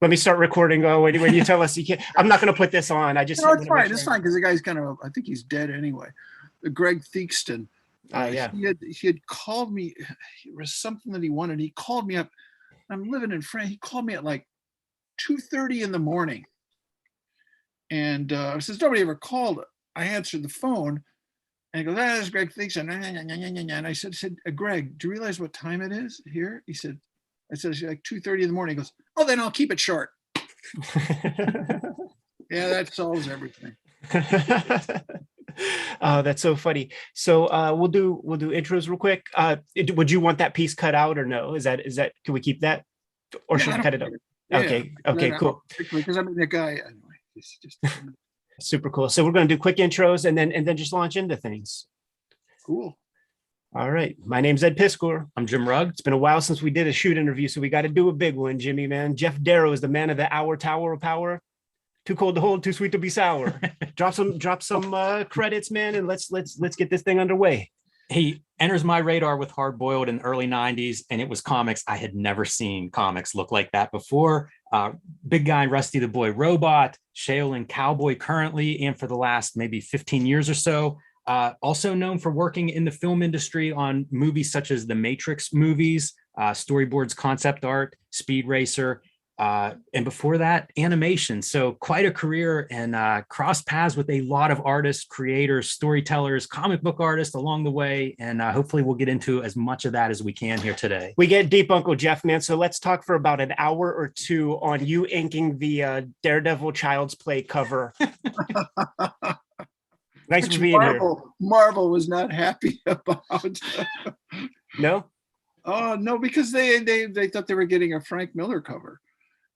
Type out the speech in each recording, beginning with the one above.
Let me start recording. Oh, when you tell us you can't, I'm not going to put this on. I just it's fine. It's fine because the guy's kind of, I think he's dead anyway. Greg Theakston. Yeah. He had called me. It was something that he wanted. He called me up. I'm living in France. He called me at like 2:30 in the morning, and since nobody ever called, I answered the phone, and he goes, "That's Greg Theakston." And I said, "Greg, do you realize what time it is here?" He said, "I said it's like 2:30 in the morning." He goes, "Oh, then I'll keep it short." Yeah, that solves everything. Oh, that's so funny. So we'll do intros real quick. Would you want that piece cut out or no? Is that can we keep that, or should we cut it up? Okay, cool. Because I mean, the guy anyway. It's just super cool. So we're going to do quick intros and then just launch into things. Cool. All right. My name's Ed Piskor. I'm Jim Rugg. It's been a while since we did a shoot interview, so we got to do a big one, Jimmy, man. Geof Darrow is the man of the hour tower of power. Too cold to hold, too sweet to be sour. drop some credits, man, and let's get this thing underway. He enters my radar with Hard Boiled in the early 90s, and it was comics. I had never seen comics look like that before. Big Guy and Rusty the Boy Robot, Shaolin Cowboy currently, and for the last maybe 15 years or so. Also known for working in the film industry on movies such as the Matrix movies, storyboards, concept art, Speed Racer, and before that, animation. So quite a career, and crossed paths with a lot of artists, creators, storytellers, comic book artists along the way. And hopefully we'll get into as much of that as we can here today. We get deep, Uncle Geof, man. So let's talk for about an hour or two on you inking the Daredevil Child's Play cover. Nice to be here. Marvel was not happy about. No? Oh, no, because they thought they were getting a Frank Miller cover.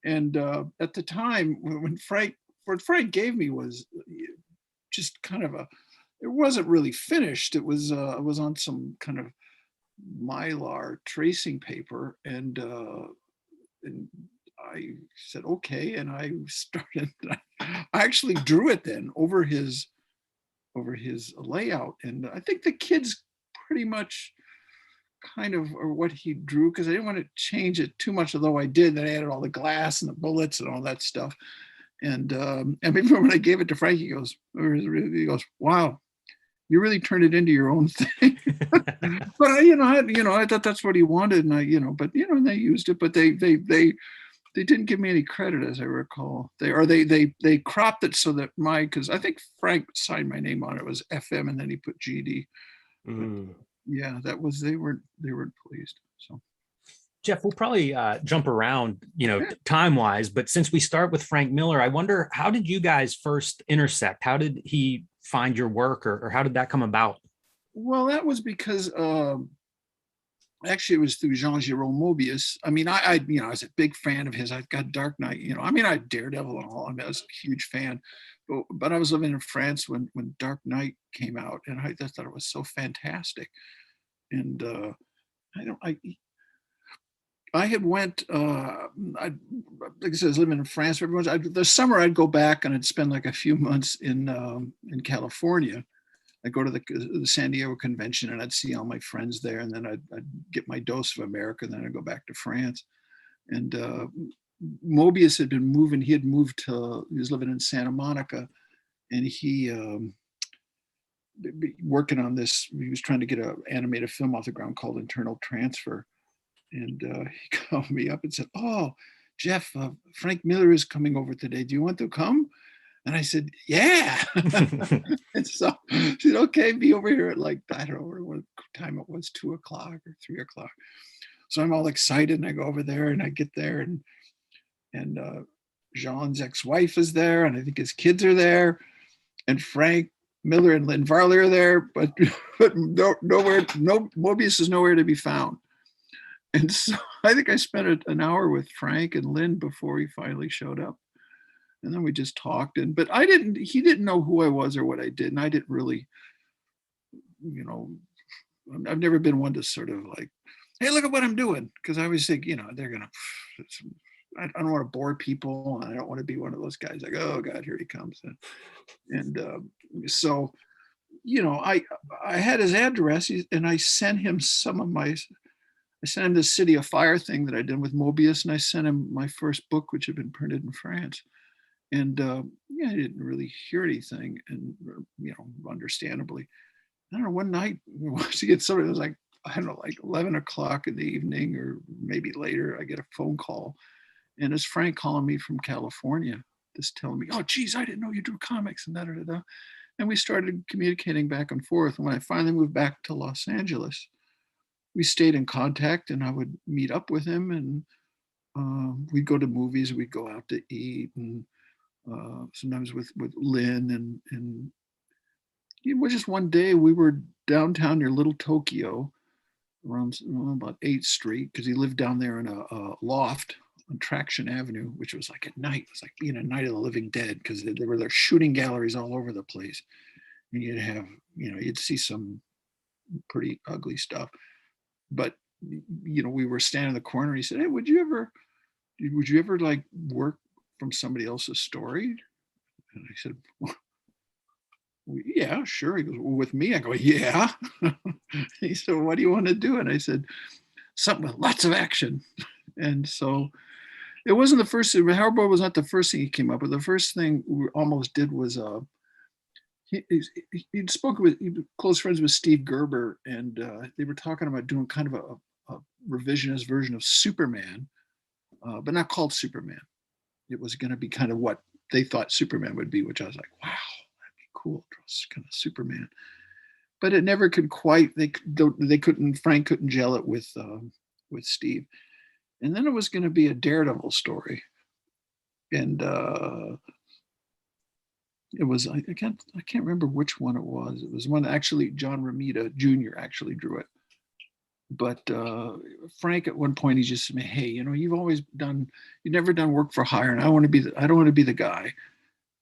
And at the time, what Frank gave me was just kind of it wasn't really finished. It was on some kind of mylar tracing paper, and I said okay, and I started. I actually drew it then over his layout, and I think the kids pretty much kind of or what he drew, because I didn't want to change it too much, although I did. Then I added all the glass and the bullets and all that stuff. And even when I gave it to Frank, he goes, "Wow, you really turned it into your own thing." But I thought that's what he wanted, and they used it, but they didn't give me any credit, as I recall. They cropped it so that because I think Frank signed my name on it. It was FM, and then he put GD. Yeah, that was they weren't pleased. So, Geof, we'll probably jump around, time wise, but since we start with Frank Miller, I wonder, how did you guys first intersect? How did he find your work, or how did that come about? Well, that was because actually it was through Jean-Jérôme Mobius. I mean, I was a big fan of his. I've got Dark Knight, I had Daredevil and all. I mean, I was a huge fan. But I was living in France when Dark Knight came out, and I just thought it was so fantastic. And I had went. Like I said, I was living in France. The summer I'd go back and I'd spend like a few months in California. I'd go to the San Diego convention, and I'd see all my friends there, and then I'd get my dose of America, and then I'd go back to France. And Mobius had been moving. He was living in Santa Monica, and he working on this. He was trying to get an animated film off the ground called Internal Transfer. And he called me up and said, "Oh, Geof, Frank Miller is coming over today. Do you want to come?" And I said, "Yeah." And so he said, "Okay, be over here at like, I don't know what time it was, 2 o'clock or 3 o'clock. So I'm all excited, and I go over there, and I get there, and Jean's ex-wife is there, and I think his kids are there, and Frank Miller and Lynn Varley are there, but Mobius is nowhere to be found. And so I think I spent an hour with Frank and Lynn before he finally showed up. And then we just talked, but he didn't know who I was or what I did. And I didn't really, I've never been one to sort of like, "Hey, look at what I'm doing." Because I always think, they're going to, I don't want to bore people. And I don't want to be one of those guys like, "Oh God, here he comes." So, I had his address, and I sent him some of my, I sent him the City of Fire thing that I did with Mobius, and I sent him my first book, which had been printed in France. And yeah, I didn't really hear anything, and understandably. I don't know, one night we wanted to get somebody, it was like, I don't know, like 11 o'clock in the evening or maybe later, I get a phone call. And it's Frank calling me from California, just telling me, oh, geez, I didn't know you drew comics and da da da. And we started communicating back and forth. And when I finally moved back to Los Angeles, we stayed in contact, and I would meet up with him, and we'd go to movies, we'd go out to eat, and sometimes with Lynn, and it was just one day we were downtown near Little Tokyo around about 8th Street, because he lived down there in a loft on Traction Avenue, which was like at night. It was like being a Night of the Living Dead, because there were shooting galleries all over the place. And you'd have, you'd see some pretty ugly stuff. But, we were standing in the corner, and he said, hey, would you ever like work from somebody else's story? And I said, well, yeah, sure. He goes, well, with me? I go, yeah. He said, well, what do you want to do? And I said, something with lots of action. And so it wasn't the first thing. Hardboiled was not the first thing he came up with. The first thing we almost did was he'd spoken with, he was close friends with Steve Gerber, and they were talking about doing kind of a revisionist version of Superman, but not called Superman. It was going to be kind of what they thought Superman would be, which I was like, wow, that'd be cool, kind of Superman. But it never could quite. Frank couldn't gel it with Steve. And then it was going to be a Daredevil story, and it was, I can't remember which one it was. It was one that actually John Romita Jr. actually drew it. But Frank at one point, he just said, hey, you've never done work for hire, and I don't want to be the guy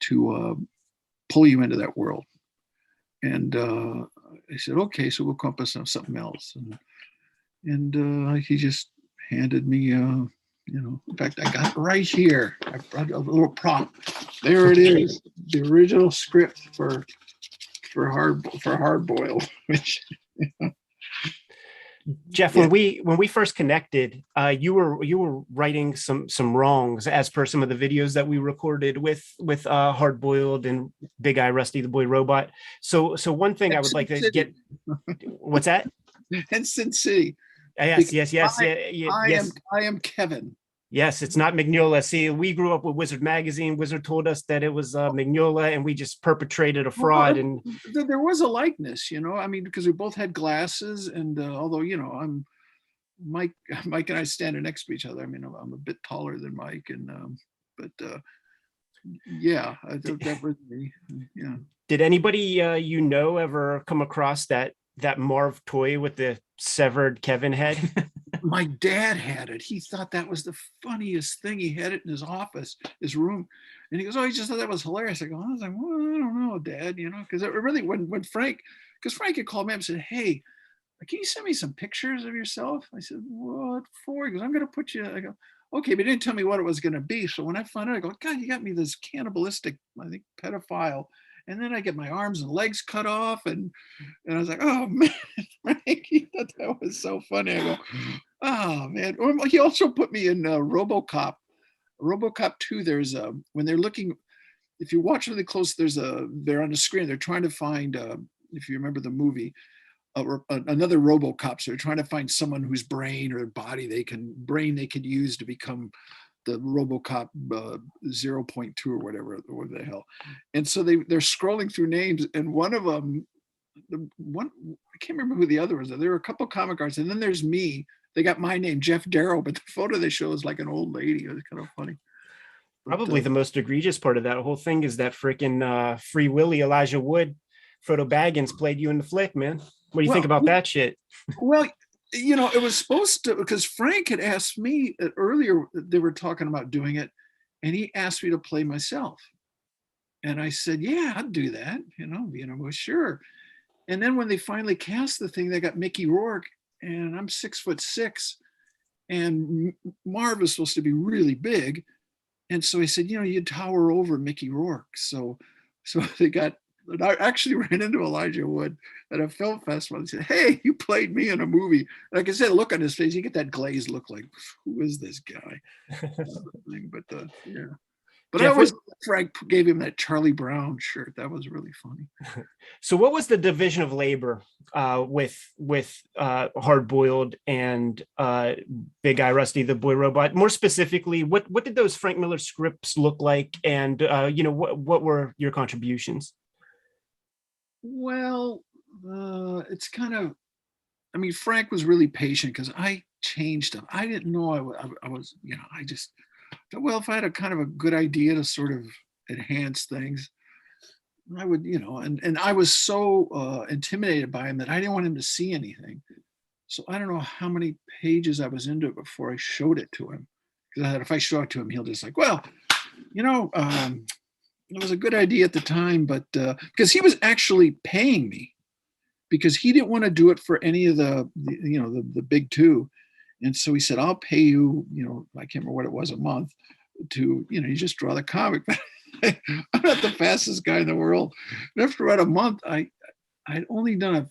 to pull you into that world. And I said, okay, so we'll come up with something else. And he just handed me, in fact, I got it right here. I brought a little prop. There it is, the original script for Hardboiled, which. Geof, when we first connected, you were writing some wrongs as per some of the videos that we recorded with Hardboiled and Big Eye Rusty the Boy Robot. So one thing I would like to get, what's that? And Sin City. Yes. I am Kevin. Yes, it's not Mignola. See, we grew up with Wizard magazine. Wizard told us that it was Mignola, and we just perpetrated a fraud. And there was a likeness, because we both had glasses, and although I'm Mike and I standing next to each other. I mean, I'm a bit taller than Mike, and yeah, that was me. Yeah. Did anybody ever come across that Marv toy with the severed Kevin head? My dad had it. He thought that was the funniest thing. He had it in his office, his room, and he goes, "Oh, he just thought that was hilarious." I was like, "Well, I don't know, Dad," because it really when Frank had called me up and said, "Hey, can you send me some pictures of yourself?" I said, "What for?" He goes, "I'm going to put you." I go, "Okay," but he didn't tell me what it was going to be. So when I found out, I go, "God, you got me this cannibalistic, I think, pedophile." And then I get my arms and legs cut off, and I was like, "Oh man, Frank, he thought that was so funny." I go, "Oh man." He also put me in RoboCop 2. There's when they're looking, if you watch really close, they're on the screen. They're trying to find, if you remember the movie, another RoboCop. So they're trying to find someone whose brain or body they could use to become the RoboCop 0.2 or whatever the hell. And so they're scrolling through names, and one of them, I can't remember who the other was. There were a couple of comic artists, and then there's me. They got my name, Geof Darrow, but the photo they show is like an old lady. It was kind of funny. Probably the most egregious part of that whole thing is that freaking Free Willy Elijah Wood, Frodo Baggins played you in the flick, man. What do you think about that shit? Well, it was supposed to, because Frank had asked me earlier, they were talking about doing it, and he asked me to play myself. And I said, yeah, I'd do that, well, sure. And then when they finally cast the thing, they got Mickey Rourke, and I'm 6'6", and Marv is supposed to be really big. And so I said, you'd tower over Mickey Rourke. So they got And I actually ran into Elijah Wood at a film festival. He said, "Hey, you played me in a movie." And I could say the look on his face. You get that glazed look, like, "Who is this guy?" But yeah. But Jeff, I always Frank gave him that Charlie Brown shirt. That was really funny. so what was the division of labor with Hard Boiled and Big Guy Rusty the Boy Robot? More specifically, what did those Frank Miller scripts look like, and you know, what were your contributions? Well, it's kind of, I mean, Frank was really patient because I changed him. I didn't know I was, you know, I just thought, well, if I had a kind of a good idea to sort of enhance things, I would, you know, and I was so intimidated by him that I didn't want him to see anything. So I don't know how many pages I was into it before I showed it to him. Because I thought if I show it to him, he'll just like, well, you know, it was a good idea at the time, but because he was actually paying me because he didn't want to do it for any of the big two. And so he said, "I'll pay you, you know, I can't remember what it was, a month to, you know, you just draw the comic." I'm not the fastest guy in the world. And after about a month, I'd only done a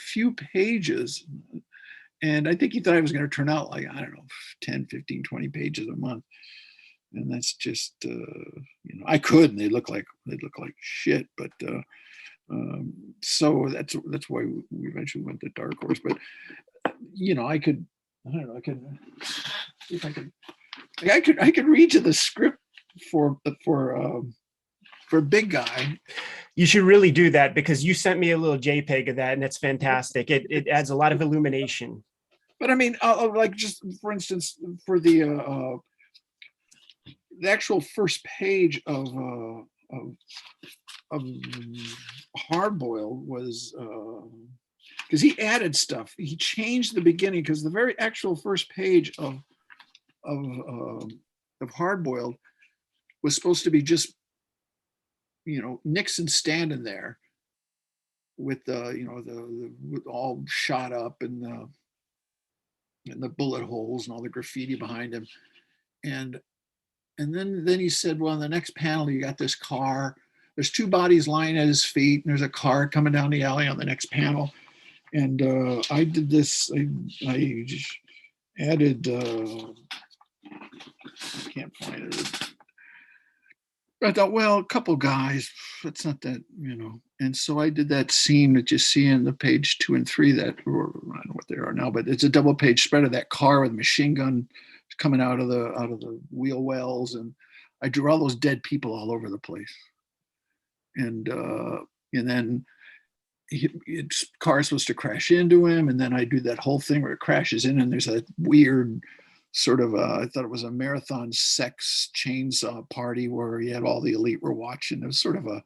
few pages. And I think he thought I was going to turn out like, I don't know, 10, 15, 20 pages a month. And that's just, you know, I could, and they'd look like shit. But so that's why we eventually went to Dark Horse. But, you know, I don't know, I could see if I could, like, I could read you the script for Big Guy. You should really do that, because you sent me a little JPEG of that, and it's fantastic. It adds a lot of illumination. But I mean, like, just for instance, for the actual first page of Hard Boiled was because he added stuff. He changed the beginning, because the very actual first page of Hard Boiled was supposed to be just, you know, Nixon standing there with you know, with all shot up and the bullet holes and all the graffiti behind him, and then he said, well, in the next panel you got this car, there's two bodies lying at his feet, and there's a car coming down the alley on the next panel. And I did this, I just added, I can't find it. I thought, well, a couple guys, it's not that, you know. And so I did that scene that you see in the page 2 and 3 that, or I don't know what they are now, but it's a double page spread of that car with a machine gun coming out of the wheel wells. And I drew all those dead people all over the place. And then car's supposed to crash into him. And then I do that whole thing where it crashes in, and there's a weird sort of I thought it was a marathon sex chainsaw party where he had all the elite were watching. It was sort of a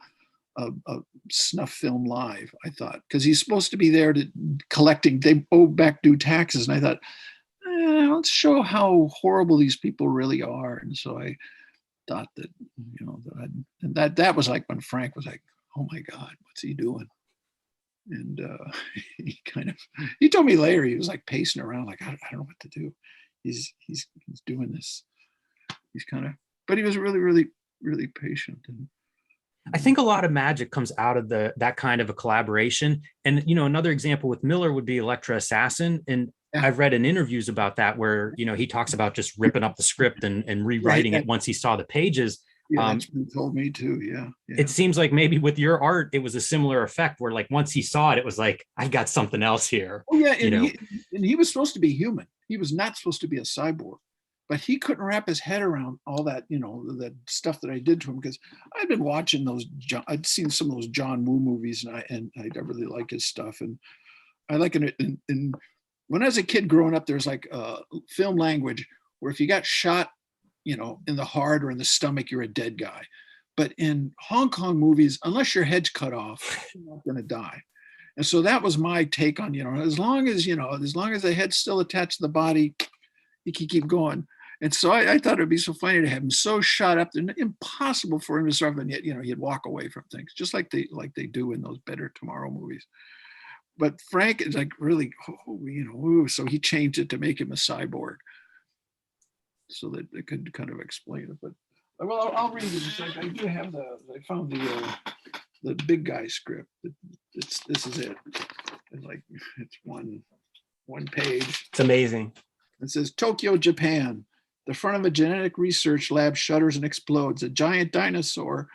snuff film live, I thought, because he's supposed to be there to collecting, they owe back due taxes. And I thought, let's show how horrible these people really are. And so I thought that, you know, that was like when Frank was like, oh my God, what's he doing? And he told me later, he was like pacing around like, I don't know what to do. He's doing this. He's kind of, but he was really, really, really patient. And I think a lot of magic comes out of that kind of a collaboration. And, you know, another example with Miller would be Elektra Assassin. And yeah, I've read in interviews about that, where, you know, he talks about just ripping up the script and rewriting it once he saw the pages. Yeah, that's what he told me too. Yeah. It seems like maybe with your art, it was a similar effect, where like once he saw it, it was like, I got something else here. Oh yeah, and he was supposed to be human. He was not supposed to be a cyborg, but he couldn't wrap his head around all that, you know, that stuff that I did to him, because I'd been watching those. I'd seen some of those John Woo movies, and I really like his stuff, and I like it. And when I was a kid growing up, there's like film language where if you got shot, you know, in the heart or in the stomach, you're a dead guy. But in Hong Kong movies, unless your head's cut off, you're not going to die. And so that was my take on, you know, as long as the head's still attached to the body, you can keep going. And so I thought it'd be so funny to have him so shot up and impossible for him to survive, and yet, you know, he'd walk away from things just like they do in those Better Tomorrow movies. But Frank is like really, you know, so he changed it to make him a cyborg, so that they could kind of explain it. But well, I'll read it. I do have I found the big guy script. This is it. It's one page. It's amazing. It says Tokyo, Japan. The front of a genetic research lab shudders and explodes. A giant dinosaur,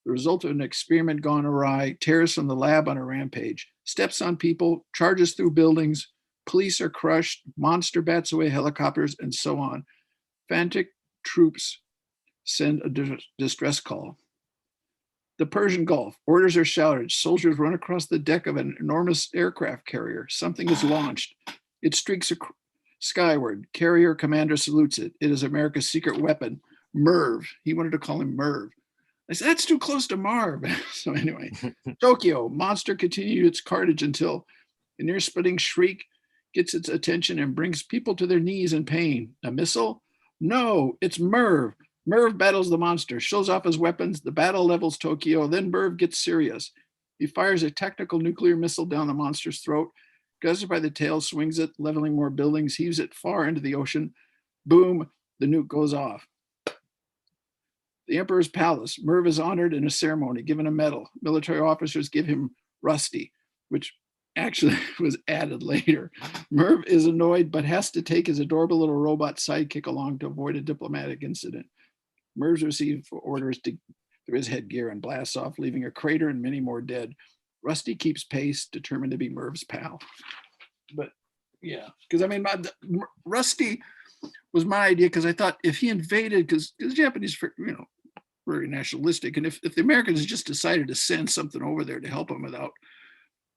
the result of an experiment gone awry, tears from the lab on a rampage, steps on people, charges through buildings, police are crushed, monster bats away helicopters, and so on. Frantic troops send a distress call. The Persian Gulf, orders are shouted, soldiers run across the deck of an enormous aircraft carrier. Something is launched. It streaks skyward. Carrier commander salutes it. It is America's secret weapon, Merv. He wanted to call him Merv. I said, that's too close to Marv. So anyway, Tokyo, monster continued its carnage until an ear-splitting shriek gets its attention and brings people to their knees in pain. A missile? No, it's Merv. Merv battles the monster, shows off his weapons. The battle levels Tokyo. Then Merv gets serious. He fires a tactical nuclear missile down the monster's throat, grabs it by the tail, swings it, leveling more buildings, heaves it far into the ocean. Boom, the nuke goes off. The Emperor's palace. Merv is honored in a ceremony, given a medal. Military officers give him Rusty, which actually was added later. Merv is annoyed, but has to take his adorable little robot sidekick along to avoid a diplomatic incident. Merv's received orders to through his headgear and blasts off, leaving a crater and many more dead. Rusty keeps pace, determined to be Merv's pal. But yeah, because I mean, Rusty was my idea because I thought if he invaded, because Japanese, very nationalistic, and if the Americans just decided to send something over there to help them without,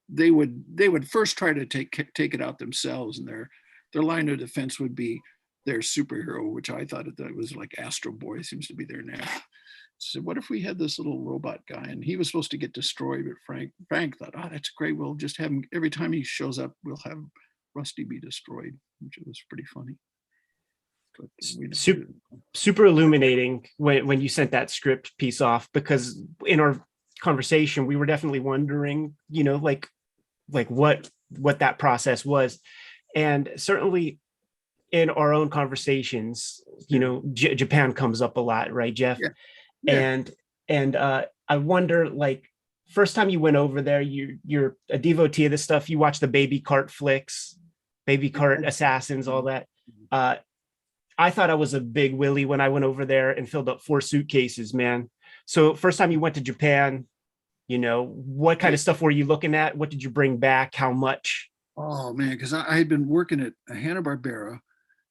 they would first try to take it out themselves, and their line of defense would be their superhero, which I thought that was like Astro Boy seems to be their name. So what if we had this little robot guy and he was supposed to get destroyed, but Frank thought, oh, that's great. We'll just have him, every time he shows up, we'll have Rusty be destroyed, which was pretty funny. But super illuminating when you sent that script piece off, because in our conversation, we were definitely wondering, like what that process was. And certainly in our own conversations, Japan comes up a lot, right, Geof? Yeah. Yeah. And I wonder, like, first time you went over there, you're a devotee of this stuff. You watch the baby cart flicks, baby cart assassins, all that. I thought I was a big Willie when I went over there and filled up 4 suitcases, man. So first time you went to Japan, what kind of stuff were you looking at? What did you bring back? How much? Oh man, because I had been working at Hanna-Barbera,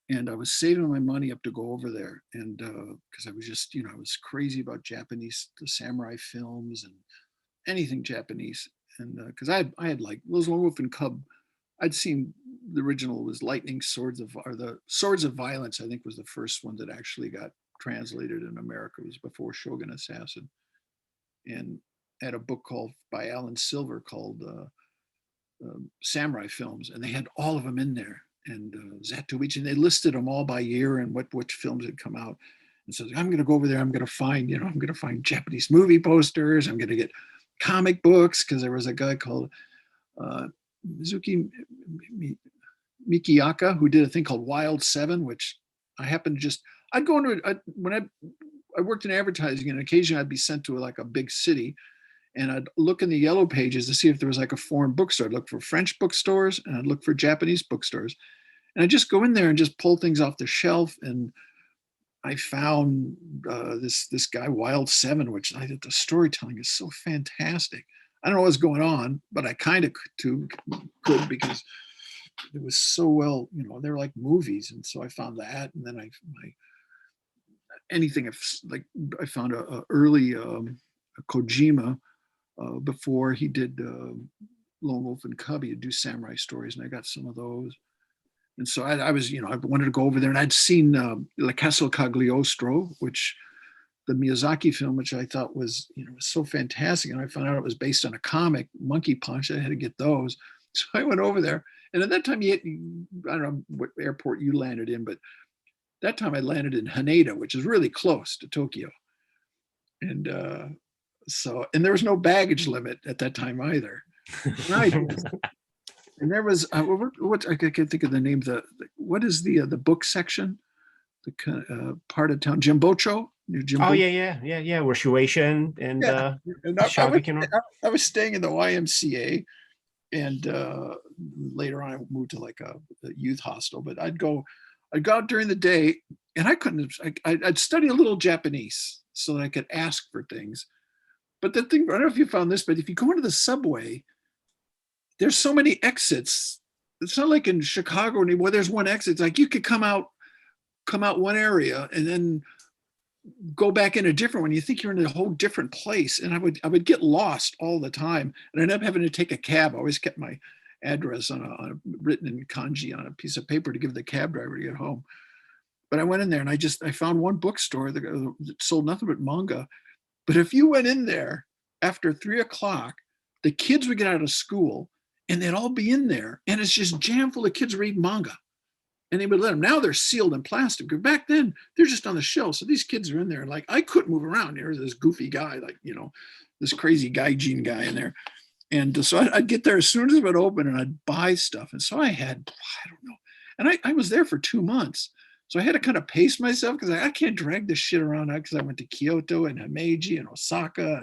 and I was saving my money up to go over there. And because I was just, I was crazy about Japanese, the samurai films and anything Japanese. And because I had like Lone Wolf and Cub, I'd seen the original was the Swords of Violence, I think was the first one that actually got translated in America. It was before Shogun Assassin. And had a book by Alan Silver called Samurai Films. And they had all of them in there. And Zatoichi, and they listed them all by year and which films had come out. And so I'm going to go over there. I'm going to find Japanese movie posters. I'm going to get comic books, because there was a guy called Mizuki Mikiyaka who did a thing called Wild 7, which I happened to I'd go into when I worked in advertising, and occasionally I'd be sent to like a big city, and I'd look in the yellow pages to see if there was like a foreign bookstore. I'd look for French bookstores and I'd look for Japanese bookstores. And I just go in there and just pull things off the shelf. And I found this guy, Wild 7, which I thought the storytelling is so fantastic. I don't know what's going on, but I kind of could, because it was so well, they were like movies. And so I found that. And then I found a early Kojima, before he did Lone Wolf and Cub, he'd do samurai stories, and I got some of those. And so I was, I wanted to go over there, and I'd seen La Casa Cagliostro, which the Miyazaki film, which I thought was, was so fantastic. And I found out it was based on a comic, Monkey Punch. I had to get those. So I went over there. And at that time, I don't know what airport you landed in, but that time I landed in Haneda, which is really close to Tokyo. And and there was no baggage limit at that time either. And there was what I can't think of the name. What is the book section? The part of town, Jimbocho. Oh yeah. Where Shueisha and And Shaggy came on. I was staying in the YMCA, and later on I moved to like a youth hostel. But I'd go out during the day, and I'd study a little Japanese so that I could ask for things. But the thing, I don't know if you found this, but if you go into the subway, there's so many exits. It's not like in Chicago where there's one exit. It's like you could come out one area and then go back in a different one. You think you're in a whole different place. And I would get lost all the time. And I ended up having to take a cab. I always kept my address written in kanji on a piece of paper to give the cab driver to get home. But I went in there and I found one bookstore that sold nothing but manga. But if you went in there after 3 o'clock, the kids would get out of school and they'd all be in there. And it's just jam full of kids reading manga. And they would let them. Now they're sealed in plastic. But back then, they're just on the shelf. So these kids are in there. Like, I couldn't move around. There was this goofy guy, like, this crazy gaijin guy in there. And so I'd get there as soon as it would open and I'd buy stuff. And so I don't know. And I was there for 2 months. So I had to kind of pace myself because I can't drag this shit around because I went to Kyoto and Himeji and Osaka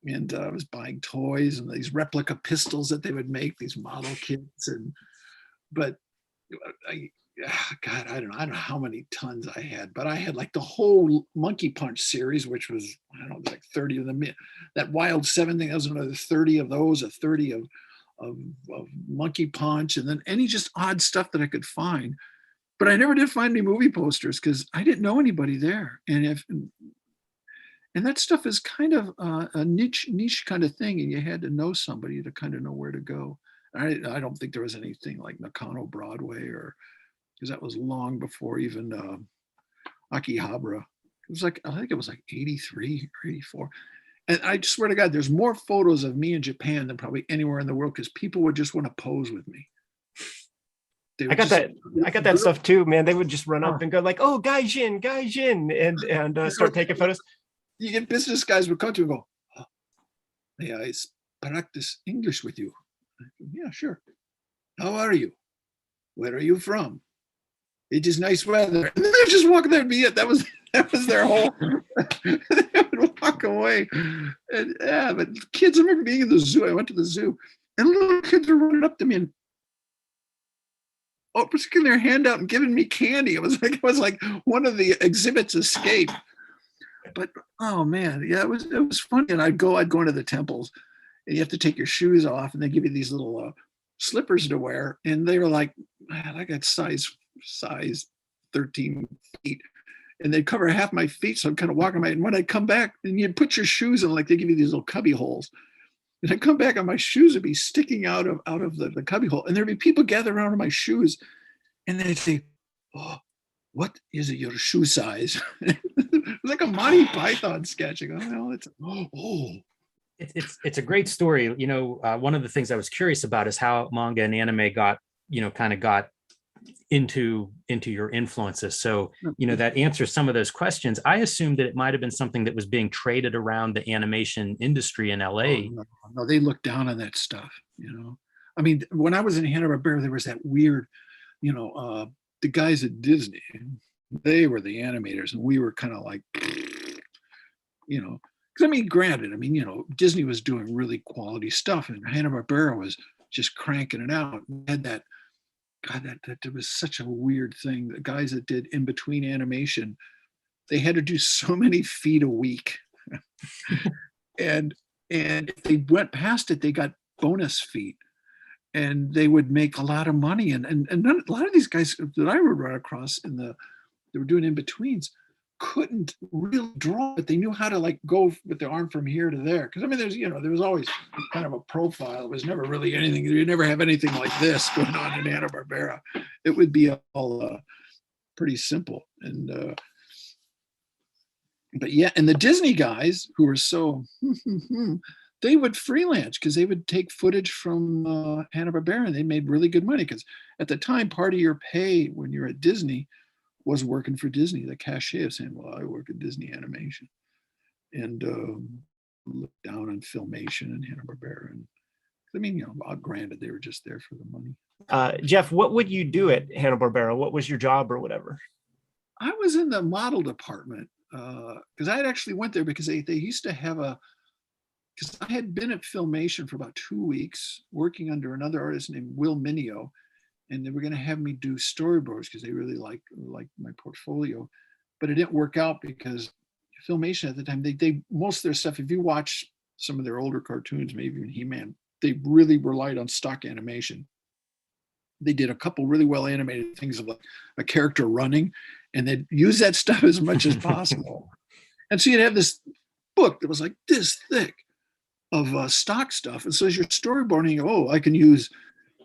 and I was buying toys and these replica pistols that they would make, these model kits. But God, I don't know how many tons I had, but I had like the whole Monkey Punch series, which was, I don't know, like 30 of them. That Wild 7 thing, that was another 30 of those, a 30 of Monkey Punch, and then any just odd stuff that I could find. But I never did find any movie posters because I didn't know anybody there. And that stuff is kind of a niche kind of thing, and you had to know somebody to kind of know where to go. I don't think there was anything like Nakano Broadway, because that was long before even Akihabara. It was like, I think it was like 83 or 84. And I swear to God, there's more photos of me in Japan than probably anywhere in the world because people would just want to pose with me. I got that stuff too, man. They would just run up and go like, "Oh, gaijin," and start taking photos. You get business guys would come to you and go, "Oh, may I practice English with you?" Yeah, sure. How are you? Where are you from? It is nice weather. And they just walk there and be it. That was their whole. They would walk away. And yeah, but kids, I remember being in the zoo. I went to the zoo, and little kids were running up to me and putting their hand out and giving me candy. It was like one of the exhibits escape. But oh man, yeah, it was funny. And I'd go into the temples, and you have to take your shoes off, and they give you these little slippers to wear. And they were like, man, I got size 13 feet, and they'd cover half my feet. So I'm kind of walking and when I come back, and you'd put your shoes in, like they give you these little cubby holes. And I come back and my shoes would be sticking out of the cubby hole. And there'd be people gathered around my shoes. And they'd say, "Oh, what is your shoe size?" It was like a Monty Python sketch. I go, It's a great story. One of the things I was curious about is how manga and anime got into your influences. So, that answers some of those questions. I assumed that it might have been something that was being traded around the animation industry in LA. No, they looked down on that stuff. I mean, when I was in Hanna-Barbera, there was that weird, the guys at Disney, they were the animators, and we were kind of like, because I mean, granted, Disney was doing really quality stuff, and Hanna-Barbera was just cranking it out. And had that. God, that was such a weird thing. The guys that did in between animation, they had to do so many feet a week, and if they went past it, they got bonus feet, and they would make a lot of money. And a lot of these guys that I would run across they were doing in betweens, couldn't really draw, but they knew how to like go with their arm from here to there. Because there was always kind of a profile. It was never really anything. You never have anything like this going on in Hanna-Barbera. It would be all pretty simple. And but yeah, and the Disney guys who were so they would freelance because they would take footage from Hanna-Barbera, and they made really good money because at the time, part of your pay when you're at Disney was working for Disney. The cachet of saying, "Well, I work at Disney Animation," and look down on Filmation and Hanna-Barbera. And granted, they were just there for the money. Geof, what would you do at Hanna-Barbera? What was your job or whatever? I was in the model department because I had actually went there because they used to have a, because I had been at Filmation for about 2 weeks working under another artist named Will Minio, and they were going to have me do storyboards because they really liked my portfolio, but it didn't work out because Filmation at the time, they most of their stuff, if you watch some of their older cartoons, maybe even He-Man, they really relied on stock animation. They did a couple really well animated things of like a character running, and they'd use that stuff as much as possible. And so you'd have this book that was like this thick of stock stuff. And so as you're storyboarding, oh, I can use.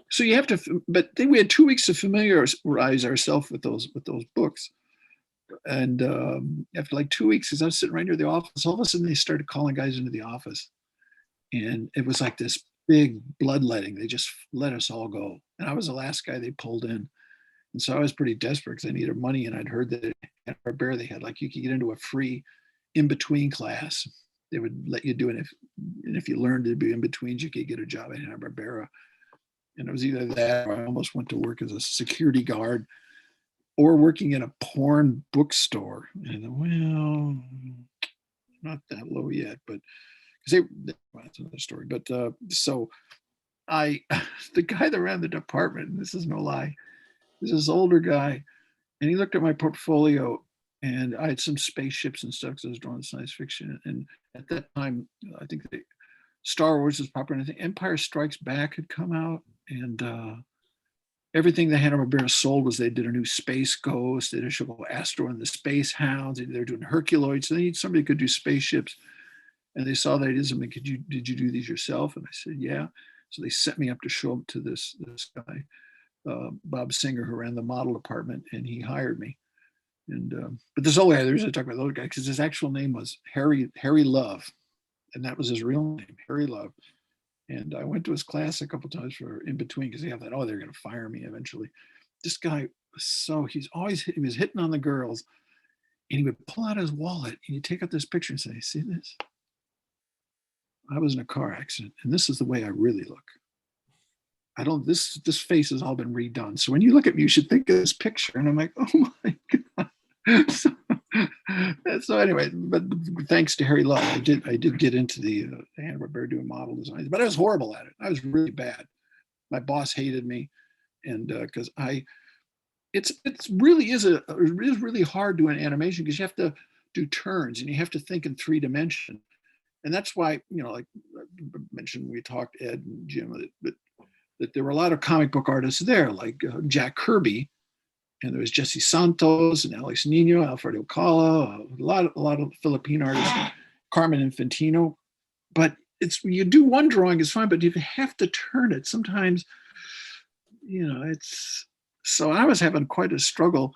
So you have to, but then we had 2 weeks to familiarize ourselves with those books. And after like 2 weeks, because I was sitting right near the office, all of a sudden they started calling guys into the office, and it was like this big bloodletting. They just let us all go, and I was the last guy they pulled in, and so I was pretty desperate because I needed money, and I'd heard that at Barbera they had like you could get into a free in-between class. They would let you do it, and if you learned to be in betweens, you could get a job at Hanna-Barbera. And it was either that or I almost went to work as a security guard or working in a porn bookstore. And well, not that low yet, but because well, that's another story. But so the guy that ran the department, and this is no lie, is this older guy, and he looked at my portfolio, and I had some spaceships and stuff because I was drawing science fiction. And at that time, I think Star Wars was popular. And I think Empire Strikes Back had come out, and everything that Hanna-Barbera sold was they did a new Space Ghost, they did a show called Astro and the Space Hounds, they're doing Herculoids. So they need somebody who could do spaceships. And they saw that I did something. Did you do these yourself? And I said, yeah. So they sent me up to show up to this guy, Bob Singer, who ran the model department, and he hired me. And but there's only the reason I talk about the other guy because his actual name was Harry Love, and that was his real name, Harry Love. And I went to his class a couple of times for in between because they have that, oh, they're going to fire me eventually. This guy was he was hitting on the girls, and he would pull out his wallet and he'd take out this picture and say, see this? I was in a car accident, and this is the way I really look. I don't, this face has all been redone. So when you look at me, you should think of this picture. And I'm like, oh my God. So anyway, but thanks to Harry Love, I did get into the Hanna-Barbera doing model designs, but I was horrible at it. I was really bad. My boss hated me, and because it really is really hard doing animation because you have to do turns and you have to think in 3 dimensions, and that's why like I mentioned, we talked Ed and Jim, that there were a lot of comic book artists there, like Jack Kirby. And there was Jesse Santos and Alex Nino, Alfredo Cala, a lot of Philippine artists, Carmen Infantino. But you do one drawing is fine, but you have to turn it. Sometimes, it's, so I was having quite a struggle,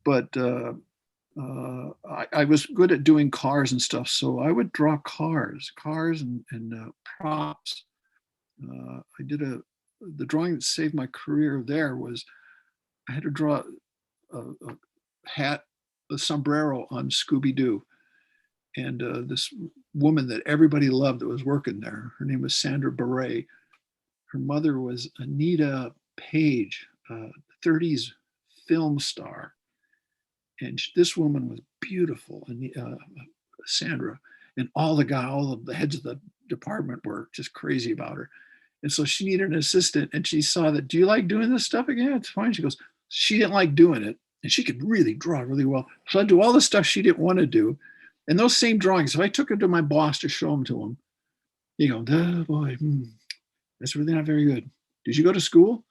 but I was good at doing cars and stuff. So I would draw cars and props. I did the drawing that saved my career there was, I had to draw a hat, a sombrero on Scooby-Doo. And this woman that everybody loved that was working there, her name was Sandra Beret. Her mother was Anita Page, 30s film star. And this woman was beautiful, Sandra. And all of the heads of the department were just crazy about her. And so she needed an assistant, and she saw that, do you like doing this stuff again? It's fine. She goes, she didn't like doing it, and she could really draw really well. So I'd do all the stuff she didn't want to do. And those same drawings, if I took her to my boss to show them to him, he go, oh boy, that's really not very good. Did you go to school?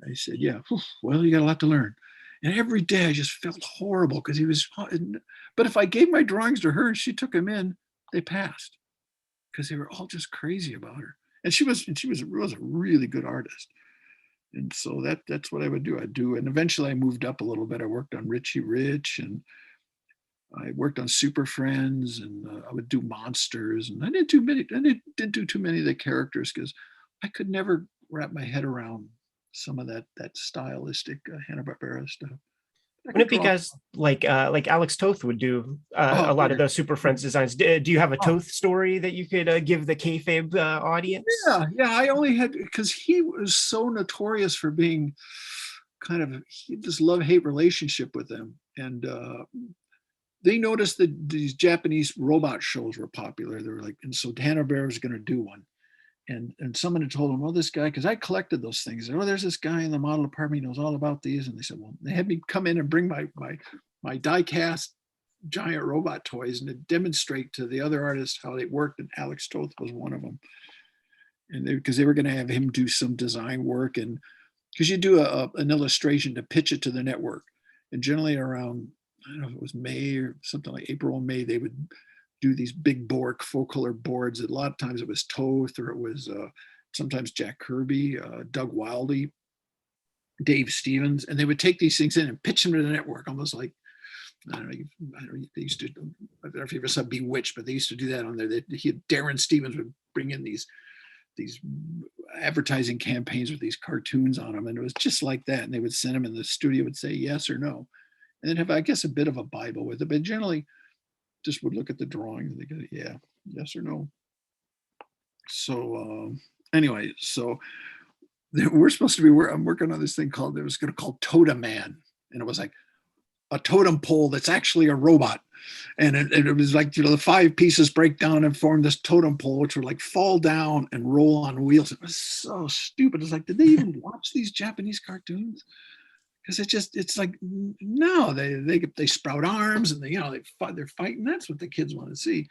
I said, yeah. Well, you got a lot to learn. And every day I just felt horrible because he was, but if I gave my drawings to her and she took them in, they passed because they were all just crazy about her. And she was a really good artist. And so that's what I would do. And eventually I moved up a little bit. I worked on Richie Rich, and I worked on Super Friends, and I would do monsters. And I didn't do too many of the characters because I could never wrap my head around some of that stylistic Hanna-Barbera stuff. Wouldn't it be guys like Alex Toth would do a lot of the Super Friends designs? Do you have a Toth story that you could give the Kayfabe audience? Yeah. I only had, because he was so notorious for being kind of, he just love-hate relationship with them. And they noticed that these Japanese robot shows were popular. They were like, and so Hanna-Barbera was going to do one. And someone had told them, well, this guy, because I collected those things. Oh, there's this guy in the model department. He knows all about these. And they said, well, they had me come in and bring my die-cast giant robot toys and to demonstrate to the other artists how they worked. And Alex Toth was one of them. And because they were going to have him do some design work, and because you do an illustration to pitch it to the network, and generally around, I don't know if it was May or something like April and May, they would do these big full color boards. A lot of times it was Toth, or it was sometimes Jack Kirby, Doug Wildey, Dave Stevens, and they would take these things in and pitch them to the network, almost like, I don't know, they used to, I don't know if you ever saw Bewitched, but they used to do that on there. Darren Stevens would bring in these advertising campaigns with these cartoons on them, and it was just like that. And they would send them, and the studio would say yes or no, and then have, I guess, a bit of a Bible with it, but generally just would look at the drawings and they go, yeah, yes or no. So anyway, so we're supposed to be, I'm working on this thing called, it was going to call Totem Man, and it was like a totem pole that's actually a robot. And it was like, the 5 pieces break down and form this totem pole, which would like fall down and roll on wheels. It was so stupid. It's like, did they even watch these Japanese cartoons? Because it's like, no, they sprout arms and they're fighting. That's what the kids want to see.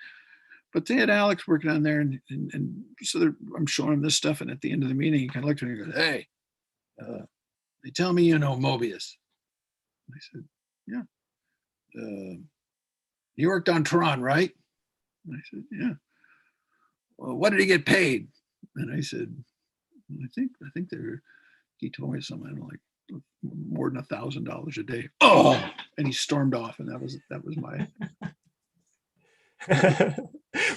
But they had Alex working on there, and so I'm showing him this stuff. And at the end of the meeting, he kind of looked at me and goes, "Hey, they tell me you know Mobius." I said, "Yeah." "You worked on Tron, right?" And I said, "Yeah." "Well, what did he get paid?" And I said, I think he told me something like more than $1,000 a day. Oh, and he stormed off, and that was my.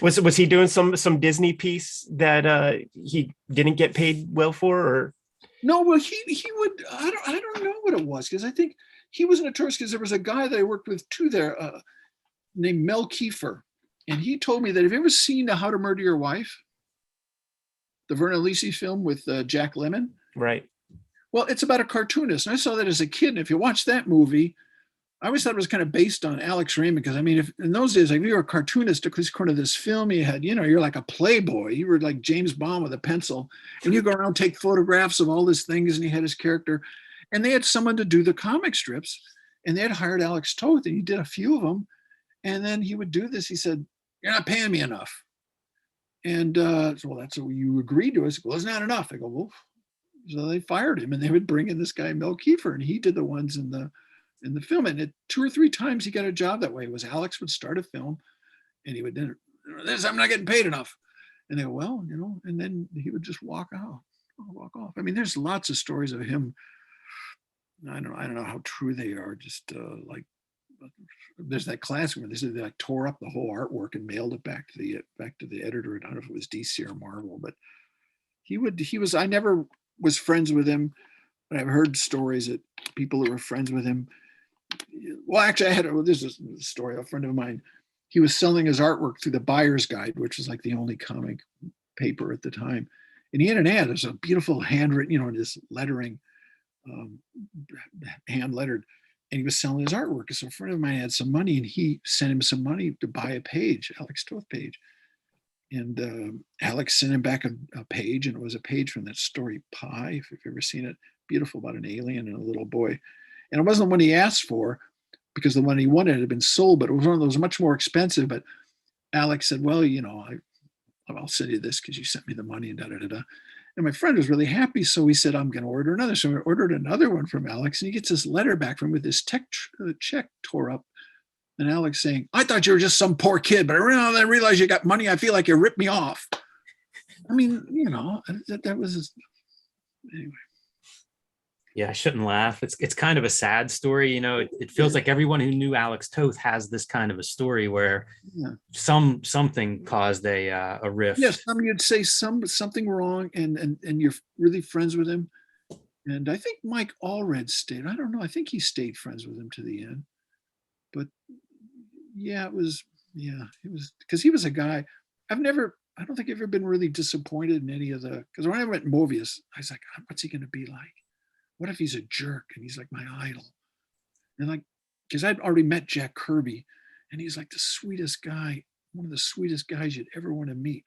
Was he doing some Disney piece that he didn't get paid well for, or? No, well, he would. I don't know what it was, because I think he was notorious, because there was a guy that I worked with too there, named Mel Kiefer, and he told me that, have you ever seen How to Murder Your Wife, the Vernon Lisi film with Jack Lemmon? Right. Well, it's about a cartoonist, and I saw that as a kid. And if you watch that movie, I always thought it was kind of based on Alex Raymond, because I mean, if in those days, like, if you were a cartoonist, according to this film, you had, you're like a playboy. You were like James Bond with a pencil, and you go around take photographs of all these things, and he had his character, and they had someone to do the comic strips, and they had hired Alex Toth, and he did a few of them, and then he would do this. He said, "You're not paying me enough," and so, well, that's what you agreed to. I said, "Well, it's not enough." I go, "Well," so they fired him, and they would bring in this guy Mel Kiefer, and he did the ones in the film. And 2 or 3 times he got a job that way. It was Alex would start a film, and he would then, "I'm not getting paid enough," and they go, "Well, and then he would just walk off. I mean, there's lots of stories of him. I don't know how true they are. Just like, there's that classic where they said they like tore up the whole artwork and mailed it back to the editor. I don't know if it was DC or Marvel, but he was. I never was friends with him, but I've heard stories that people who were friends with him. Well, actually, this is a story. A friend of mine, he was selling his artwork through the Buyer's Guide, which was like the only comic paper at the time. And he had an ad. There's a beautiful handwritten, this lettering, hand lettered. And he was selling his artwork. So a friend of mine had some money, and he sent him some money to buy a page, Alex Toth page. And Alex sent him back a page, and it was a page from that story Pi, if you've ever seen it, beautiful, about an alien and a little boy. And it wasn't the one he asked for, because the one he wanted had been sold, but it was one of those much more expensive. But Alex said, "Well, I'll send you this because you sent me the money," and da-da-da-da. And my friend was really happy. So he said, "I'm going to order another." So I ordered another one from Alex, and he gets this letter back from him with this check tore up. And Alex saying, "I thought you were just some poor kid, but I realized you got money. I feel like you ripped me off." I mean, that was anyway. Yeah, I shouldn't laugh. It's kind of a sad story. It feels like everyone who knew Alex Toth has this kind of a story where something caused a rift. Yes, you'd say something wrong, and you're really friends with him. And I think Mike Allred stayed. I don't know. I think he stayed friends with him to the end. But it was because he was a guy. I don't think I've ever been really disappointed in any of because when I went Mobius, I was like, what's he going to be like? What if he's a jerk and he's like my idol? And like, because I'd already met Jack Kirby, and he's like the sweetest guy, one of the sweetest guys you'd ever want to meet.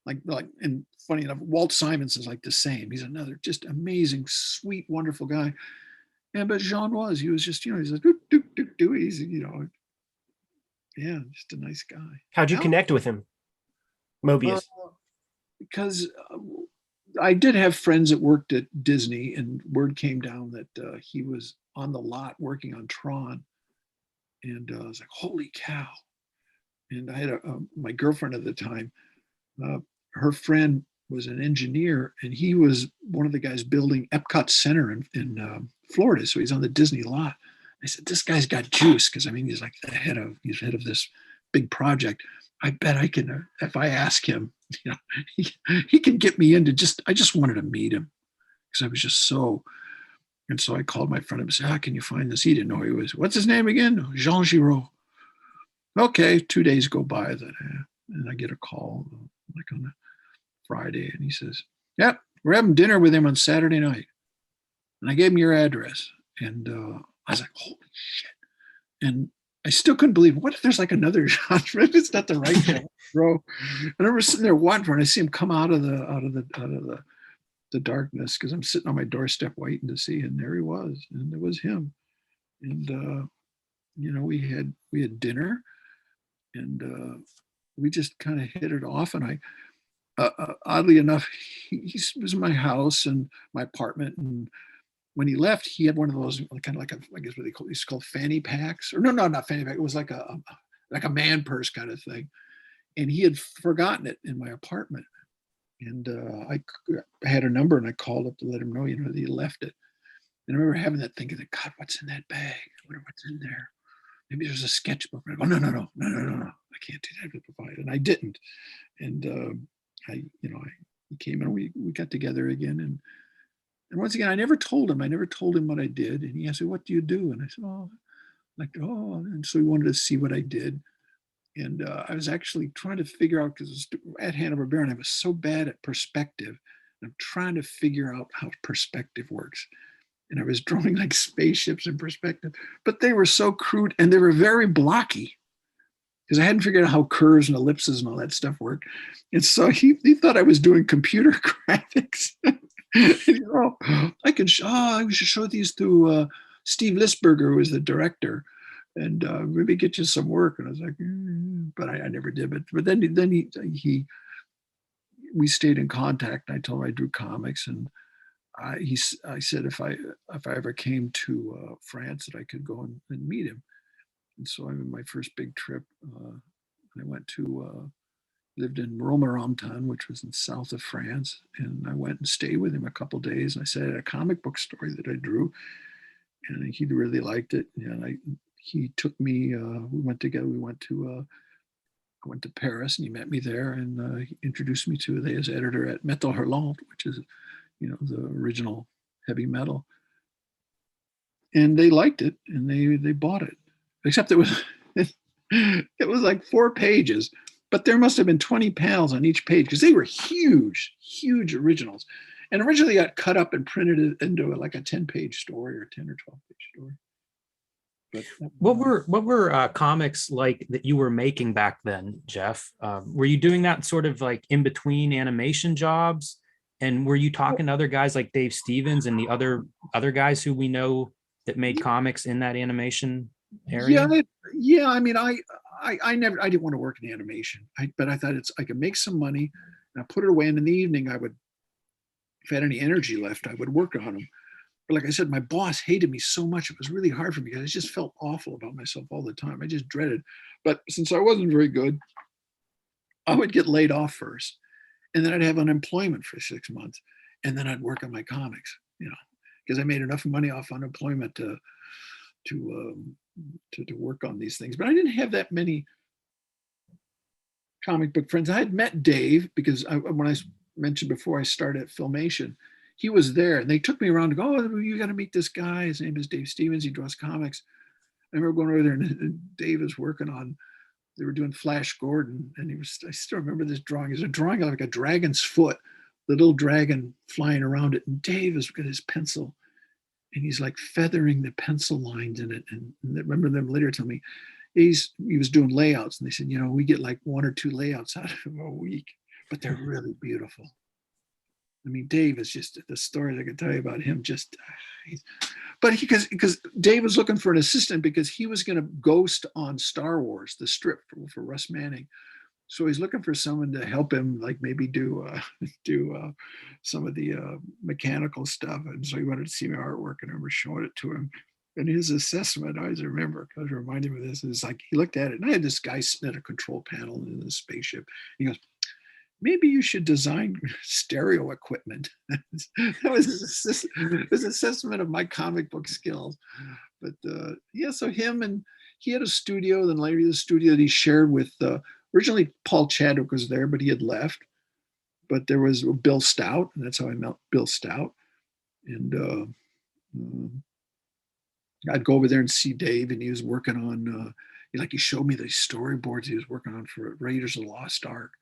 And funny enough, Walt Simonson's like the same. He's another just amazing, sweet, wonderful guy. And but Jean he was just, he's like, he's, yeah, just a nice guy. How'd you connect with him, Mobius? Because I did have friends that worked at Disney, and word came down that he was on the lot working on Tron. And I was like, holy cow. And I had my girlfriend at the time, her friend was an engineer, and he was one of the guys building Epcot Center in Florida. So he's on the Disney lot. I said, this guy's got juice, because I mean, he's like head of this big project. I bet I can, if I ask him, he can get me into I just wanted to meet him, because I was just so. And so I called my friend up and said, how can you find this? He didn't know who he was. What's his name again? Jean Giraud. Okay, 2 days go by, and I get a call like on a Friday, and he says, yep, we're having dinner with him on Saturday night. And I gave him your address. And I was like, holy shit. And I still couldn't believe, what if there's like another genre? It's not the right genre, bro. And I remember sitting there watching for, and I see him come out of the darkness, because I'm sitting on my doorstep waiting to see, and there he was, and it was him. And we had dinner, and we just kind of hit it off. And I oddly enough, he was in my house and my apartment, and when he left, he had one of those kind of like I guess what it's called fanny packs, or no, not fanny pack. It was like a man purse kind of thing, and he had forgotten it in my apartment. And I had a number, and I called up to let him know, that he left it. And I remember having that thinking, God, what's in that bag? I wonder what's in there. Maybe there's a sketchbook. I go, no. I can't do that. And I didn't. And he came, and we got together again. And once again, I never told him what I did. And he asked me, what do you do? And I said, and so he wanted to see what I did. And I was actually trying to figure out, because at Hanna-Barbera, I was so bad at perspective. I'm trying to figure out how perspective works. And I was drawing like spaceships in perspective, but they were so crude, and they were very blocky, because I hadn't figured out how curves and ellipses and all that stuff worked. And so he thought I was doing computer graphics. And he said, I should show these to Steve Lisberger, who was the director, and maybe get you some work. And I was like, but I never did. But then we stayed in contact. And I told him I drew comics, and I said if I ever came to France, that I could go and meet him. And so I made my first big trip. I went to lived in Romorantin, which was in south of France, and I went and stayed with him a couple of days. And I said I had a comic book story that I drew, and he really liked it. And he took me. We went together. I went to Paris, and he met me there, and he introduced me to his editor at Metal Hurlant, which is, the original heavy metal. And they liked it, and they bought it. Except it was like 4 pages, but there must have been 20 panels on each page, because they were huge, huge originals. And originally got cut up and printed it into like a 10-page story or 10 or 12-page story. But what were comics like that you were making back then, Geof? Were you doing that sort of like in between animation jobs? And were you talking to other guys like Dave Stevens and the other guys who we know that made comics in that animation area? Yeah. I mean, I didn't want to work in animation, but I thought I could make some money, and I put it away. And in the evening, if I had any energy left, I would work on them. But like I said, my boss hated me so much. It was really hard for me, because I just felt awful about myself all the time. I just dreaded. But since I wasn't very good, I would get laid off first, and then I'd have unemployment for 6 months, and then I'd work on my comics, because I made enough money off unemployment to work on these things. But I didn't have that many comic book friends. I had met Dave, because when I mentioned before I started at Filmation, he was there, and they took me around to go, oh, you got to meet this guy. His name is Dave Stevens. He draws comics. I remember going over there, and Dave was working on, they were doing Flash Gordon, and I still remember this drawing. It's a drawing like a dragon's foot, the little dragon flying around it. And Dave has got his pencil, and he's like feathering the pencil lines in it. And I remember them later telling me he was doing layouts, and they said, we get like 1 or 2 layouts out of him a week, but they're really beautiful. I mean, Dave is just the stories I could tell you about him. But because Dave was looking for an assistant because he was going to ghost on Star Wars, the strip for Russ Manning. So he's looking for someone to help him, like maybe do some of the mechanical stuff. And so he wanted to see my artwork, and I remember showing it to him. And his assessment, I always remember, because I reminded me of this, is like he looked at it, and I had this guy spin a control panel in the spaceship. He goes, maybe you should design stereo equipment. That was his assessment of my comic book skills. But so him, and he had a studio, then later the studio that he shared with, originally Paul Chadwick was there, but he had left. But there was Bill Stout, and that's how I met Bill Stout. And I'd go over there and see Dave, and he was working on, he showed me the storyboards he was working on for Raiders of the Lost Ark.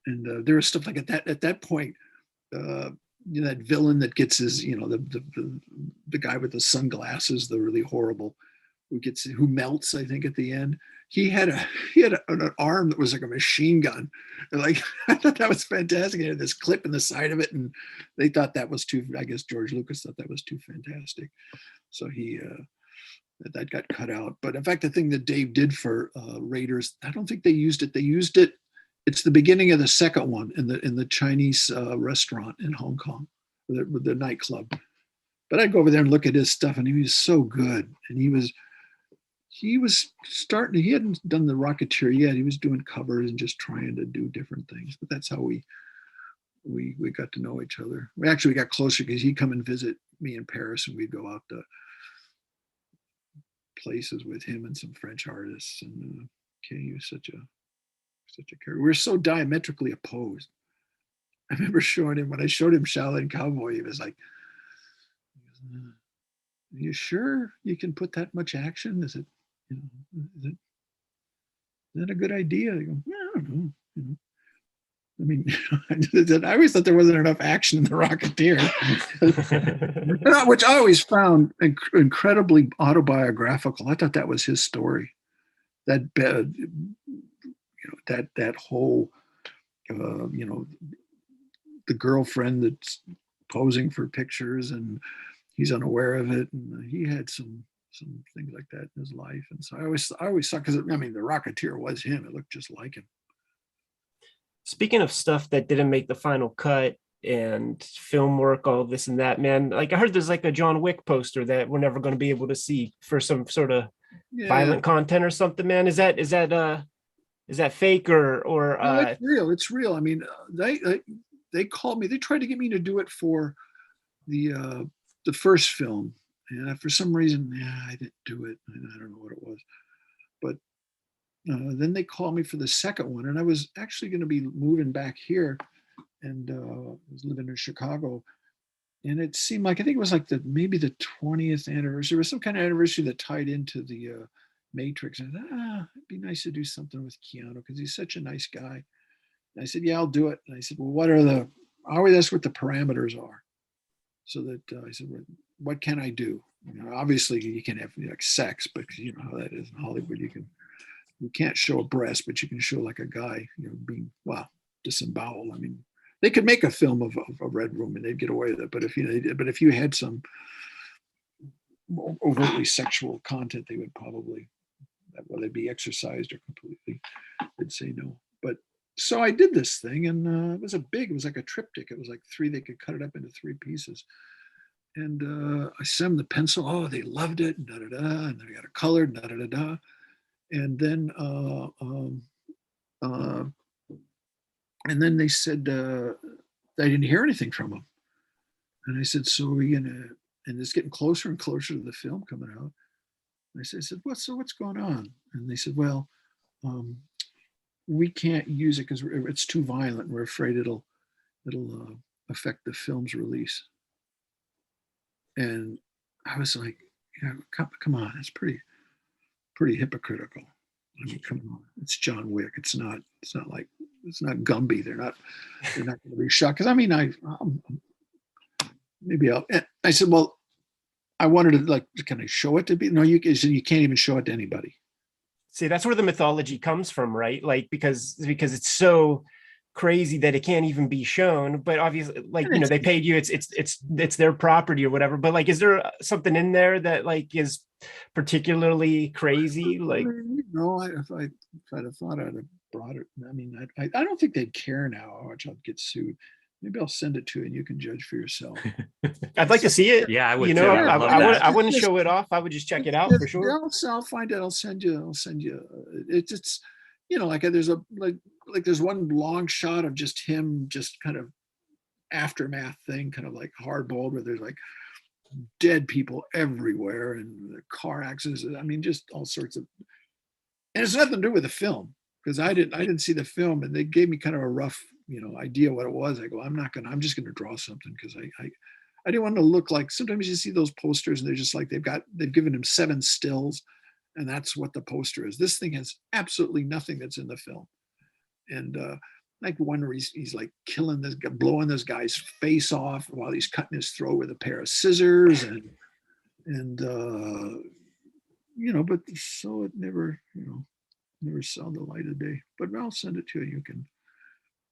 And there was stuff like at that point, that villain that gets his, the guy with the sunglasses, the really horrible, who melts, I think, at the end. He had an arm that was like a machine gun. And like, I thought that was fantastic. He had this clip in the side of it, and they thought that was too, I guess George Lucas thought that was too fantastic. So that got cut out. But in fact, the thing that Dave did for Raiders, I don't think they used it. They used it. It's the beginning of the second one in the Chinese restaurant in Hong Kong, the nightclub. But I'd go over there and look at his stuff, and he was so good. And he was starting. He hadn't done the Rocketeer yet. He was doing covers and just trying to do different things. But that's how we got to know each other. We actually got closer because he'd come and visit me in Paris, and we'd go out to places with him and some French artists. And he was such a character. We were so diametrically opposed. I remember showing him, when I showed him Shaolin Cowboy, he was like, "Are you sure you can put that much action? Is that a good idea?" I go, "Yeah, I don't know. I mean, I always thought there wasn't enough action in the Rocketeer," which I always found incredibly autobiographical. I thought that was his story. That whole, the girlfriend that's posing for pictures, and he's unaware of it, and he had some things like that in his life. And so I always thought, because I mean, the Rocketeer was him. It looked just like him. Speaking of stuff that didn't make the final cut and film work, all this and that, man, like I heard there's like a John Wick poster that we're never going to be able to see for some sort of violent content or something, man. Is that fake or No, it's real. It's real. I mean, they called me. They tried to get me to do it for the first film, and for some reason, I didn't do it. I don't know what it was, but then they called me for the second one, and I was actually going to be moving back here, and I was living in Chicago, and it seemed like, I think it was like maybe the 20th anniversary, or some kind of anniversary that tied into the Matrix. And I thought, it'd be nice to do something with Keanu because he's such a nice guy. And I said, yeah, I'll do it. And I said, well, I always ask what the parameters are. So that I said, well, what can I do? Obviously you can have like sex, but you know how that is in Hollywood. You can't show a breast, but you can show like a guy, being, disemboweled. I mean, they could make a film of a Red Room and they'd get away with it. But if you had some overtly sexual content, they would probably, whether they be exercised or completely, they'd say no. But so I did this thing, and it was like a triptych. It was like they could cut it up into 3 pieces. And I sent them the pencil. Oh, they loved it, and da-da-da, and they got it colored, da-da-da-da. And then they said I didn't hear anything from them. And I said, so are we gonna, and it's getting closer and closer to the film coming out. And I said, what's going on? And they said, well, we can't use it because it's too violent. We're afraid it'll affect the film's release. And I was like, come on, it's pretty hypocritical. I mean, come on, it's John Wick. It's not Gumby. They're not going to be shocked. Because I mean, I said, well, I wanted to like, can I show it to be? No, you can't even show it to anybody. See, that's where the mythology comes from, right? Like because it's so crazy that it can't even be shown. But obviously, like, And they paid you. It's their property or whatever. But like, is there something in there that like is particularly crazy? Like, no, if I'd have thought I'd have brought it. I mean, I don't think they'd care now how much I'll get sued. Maybe I'll send it to you and you can judge for yourself. I'd like to see it. Yeah, I would You too. know, I would love that. I wouldn't show it off. I would just check it out for sure. I'll find it. I'll send you. It's like there's a like there's one long shot of just him, just kind of aftermath thing, kind of like hard boiled, where there's like dead people everywhere and the car accidents. I mean, just all sorts of. And it's nothing to do with the film because I didn't see the film, and they gave me kind of a rough idea what it was. I go, I'm just gonna draw something because I didn't want to look like, sometimes you see those posters and they're just like they've given him 7 stills and that's what the poster is. This thing has absolutely nothing that's in the film. And like one where he's like killing this guy, blowing this guy's face off while he's cutting his throat with a pair of scissors, and but so it never saw the light of day. But I'll send it to you.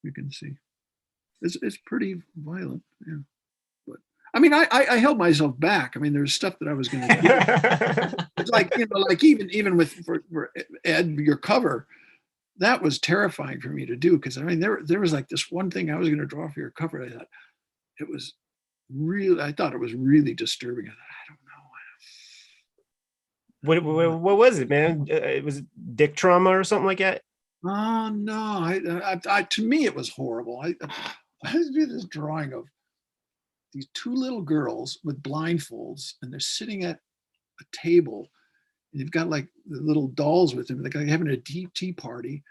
You can see. It's pretty violent, yeah. But I mean, I held myself back. I mean, there's stuff that I was going to do. It's like like even with for Ed, your cover, that was terrifying for me to do because I mean there was like this one thing I was going to draw for your cover. I thought it was really disturbing. I thought, I don't know. What was it, man? It was dick trauma or something like that. Oh no! To me it was horrible. I did this drawing of these 2 little girls with blindfolds, and they're sitting at a table, and you've got like the little dolls with them. They're like having a deep tea party,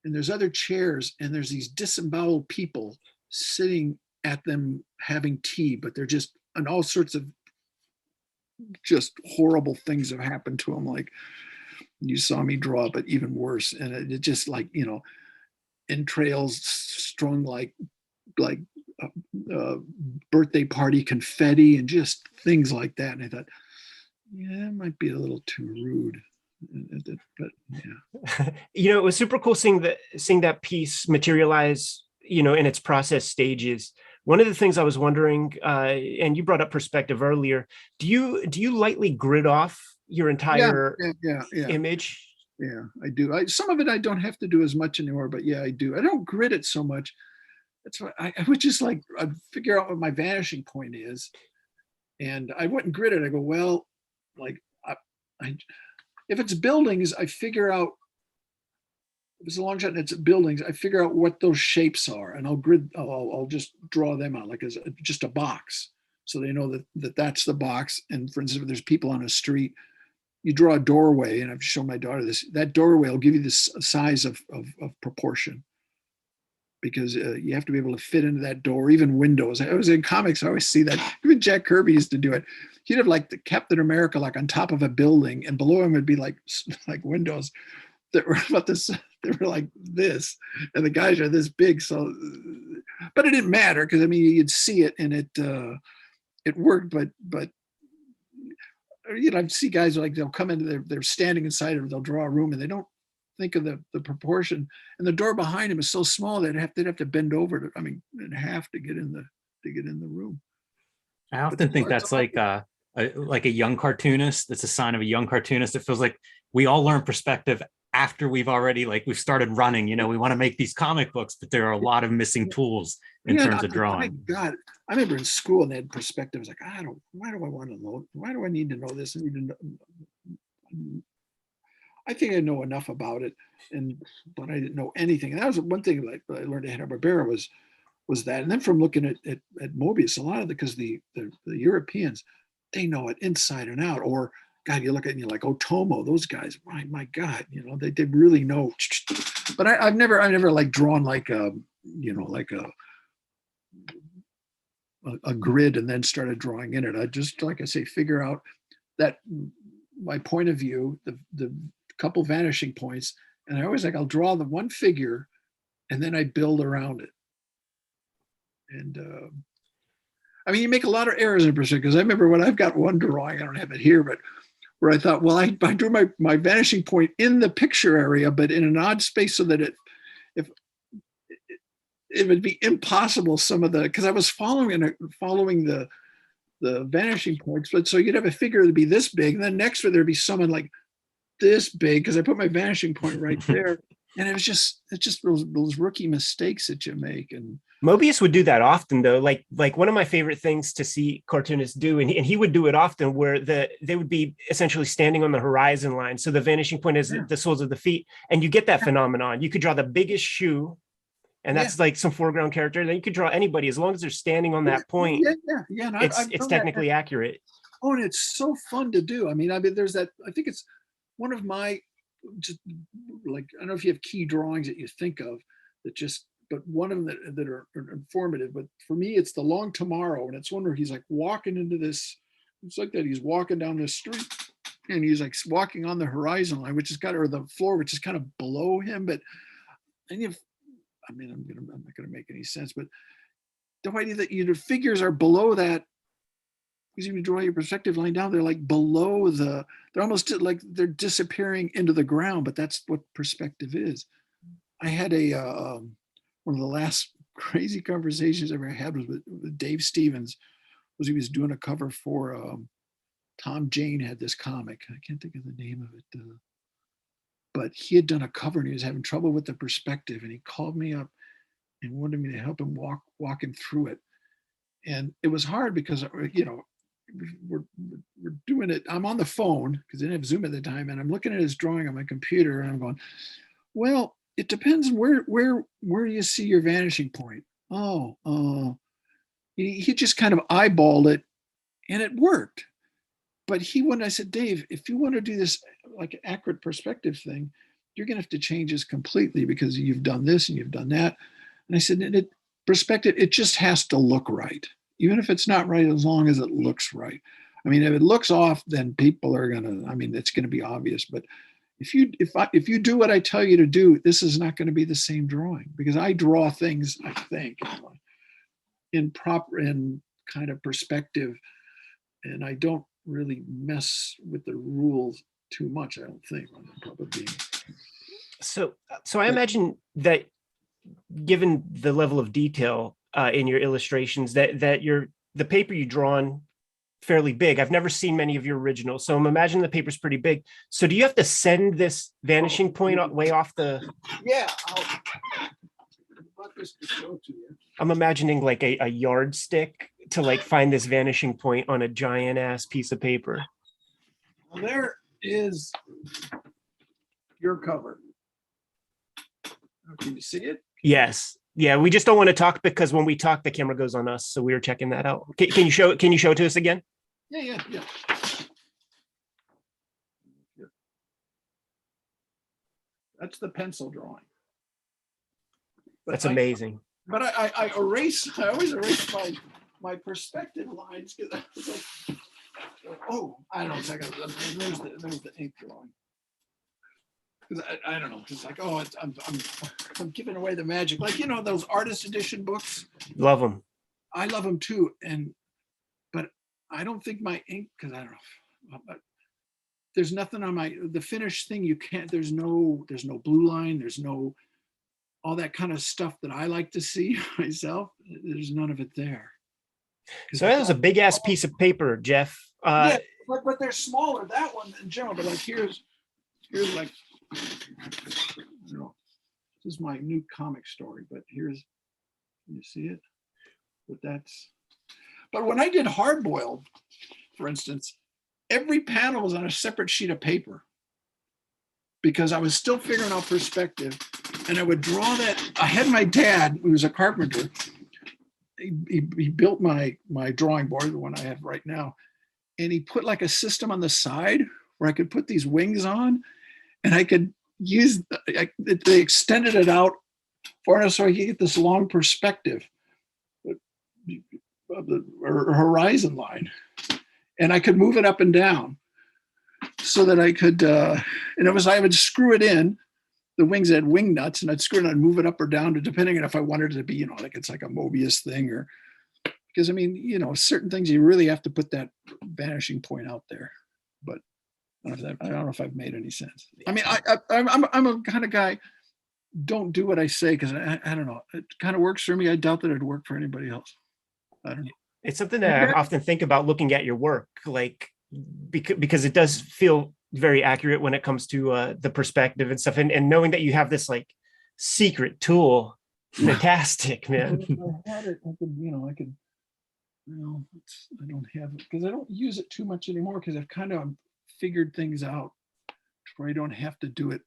and there's other chairs, and there's these disemboweled people sitting at them having tea, but they're just, and all sorts of just horrible things have happened to them. Like you saw me draw, but even worse. And it just like, entrails strung like birthday party confetti and just things like that. And I thought, yeah, it might be a little too rude. But yeah. It was super cool seeing that piece materialize, in its process stages. One of the things I was wondering, and you brought up perspective earlier, do you lightly grid off your entire image? Yeah, I do. Some of it I don't have to do as much anymore, but yeah, I do. I don't grid it so much. That's why I would just like, I'd figure out what my vanishing point is, and I wouldn't grid it. I go, well, like if it's buildings, I figure out. If it's a long shot and it's buildings, I figure out what those shapes are, and I'll just draw them out like as just a box, so they know that that's the box. And for instance, if there's people on a street, you draw a doorway, and I've shown my daughter this. That doorway will give you this size of proportion, because you have to be able to fit into that door. Even windows. I was in comics. I always see that. Even Jack Kirby used to do it. He'd have like the Captain America like on top of a building, and below him would be like windows that were about this. They were like this, and the guys are this big. So, but it didn't matter because I mean you'd see it, and it worked. But I see guys like they'll come into they're standing inside of, they'll draw a room, and they don't think of the proportion, and the door behind him is so small they'd have to bend over in half to get in the room. I often think that's like a young cartoonist. It's a sign of a young cartoonist. It feels like we all learn perspective after we've started running. We want to make these comic books, but there are a lot of missing tools in terms of drawing. God, I remember in school and they had perspective. I was like, why do I want to know? Why do I need to know this? I think I know enough about it, but I didn't know anything. And that was one thing like I learned at Hanna-Barbera was that. And then from looking at Mobius, a lot of because the Europeans, they know it inside and out. Or God, you look at it and you're like, Otomo, those guys, my God, they really know. But I've never like drawn like a grid and then started drawing in it. I just, like I say, figure out that my point of view, the couple vanishing points, and I always I'll draw the one figure and then I build around it. And I mean, you make a lot of errors in perspective, because I remember when I've got one drawing, I don't have it here, but where I thought, well, I drew my vanishing point in the picture area, but in an odd space so that it would be impossible because I was following the vanishing points, but so you'd have a figure that'd be this big, and then next to it there'd be someone like this big, because I put my vanishing point right there. And it's just those rookie mistakes that you make. And Mobius would do that often, though. Like one of my favorite things to see cartoonists do, and he would do it often, where they would be essentially standing on the horizon line. So the vanishing point is the soles of the feet, and you get that phenomenon. You could draw the biggest shoe, and that's like some foreground character. Then you could draw anybody as long as they're standing on that point. Yeah. And it's technically accurate. Oh, and it's so fun to do. I mean, there's that. I think it's one of my. Just like, I don't know if you have key drawings that you think of but one of them that are informative. But for me, it's The Long Tomorrow, and it's one where he's like walking into this. It's like that he's walking down this street, and he's like walking on the horizon line, which is or the floor, which is kind of below him. But I'm not gonna make any sense. But the idea that the figures are below that. Because if you draw your perspective line down, they're like below they're almost like they're disappearing into the ground, but that's what perspective is. I had one of the last crazy conversations I ever had was with Dave Stevens, he was doing a cover for Tom Jane had this comic. I can't think of the name of it, but he had done a cover and he was having trouble with the perspective, and he called me up and wanted me to help him walk him through it. And it was hard because, we're doing it. I'm on the phone because I didn't have Zoom at the time, and I'm looking at his drawing on my computer, and I'm going, well, it depends where you see your vanishing point. He just kind of eyeballed it, and it worked. But I said, Dave, if you want to do this like accurate perspective thing, you're gonna have to change this completely, because you've done this and you've done that. And I said, perspective, it just has to look right. Even if it's not right, as long as it looks right. I mean, if it looks off, then people are it's gonna be obvious. But if you do what I tell you to do, this is not going to be the same drawing, because I draw things, I think, in kind of perspective, and I don't really mess with the rules too much, I don't think. Probably. So I imagine that, given the level of detail in your illustrations, that the paper you draw on fairly big. I've never seen many of your originals, so I'm imagining the paper's pretty big. So do you have to send this vanishing point way off the? Yeah, this to show to you. I'm imagining like a yardstick to like find this vanishing point on a giant ass piece of paper. Well, there is your cover. Can you see it? Yes. Yeah, we just don't want to talk, because when we talk, the camera goes on us. So we were checking that out. Can you show it to us again? Yeah. That's the pencil drawing. That's amazing. But I always erase my perspective lines, because I was like, I don't know. There's the ink drawing. Because I don't know, it's like, I'm giving away the magic. Like, those artist edition books. Love them. I love them too. But I don't think my ink, because I don't know. There's nothing on the finished thing. You can't, there's no blue line. There's no, all that kind of stuff that I like to see myself. There's none of it there. So that was a big ass piece of paper, Geof. Yeah, but they're smaller, that one in general. But like here's like, this is my new comic story, but can you see it? But when I did Hard Boiled, for instance, every panel was on a separate sheet of paper, because I was still figuring out perspective, and I would draw that. I had my dad, who was a carpenter, he built my drawing board, the one I have right now, and he put like a system on the side where I could put these wings on, and I could use, they extended it out for us so I could get this long perspective of the horizon line. And I could move it up and down so that I could, I would screw it in, the wings had wing nuts, and I'd screw it and I'd move it up or down, depending on if I wanted it to be, like it's like a Mobius thing, or because I mean, certain things you really have to put that vanishing point out there. But I don't know if I've made any sense. I mean, I'm a kind of guy. Don't do what I say because I don't know. It kind of works for me. I doubt that it'd work for anybody else. I don't know. It's something that I often think about looking at your work, like because it does feel very accurate when it comes to the perspective and stuff, and knowing that you have this like secret tool, fantastic, man. If I had it, I could. I don't have it because I don't use it too much anymore because I've kind of figured things out where I don't have to do it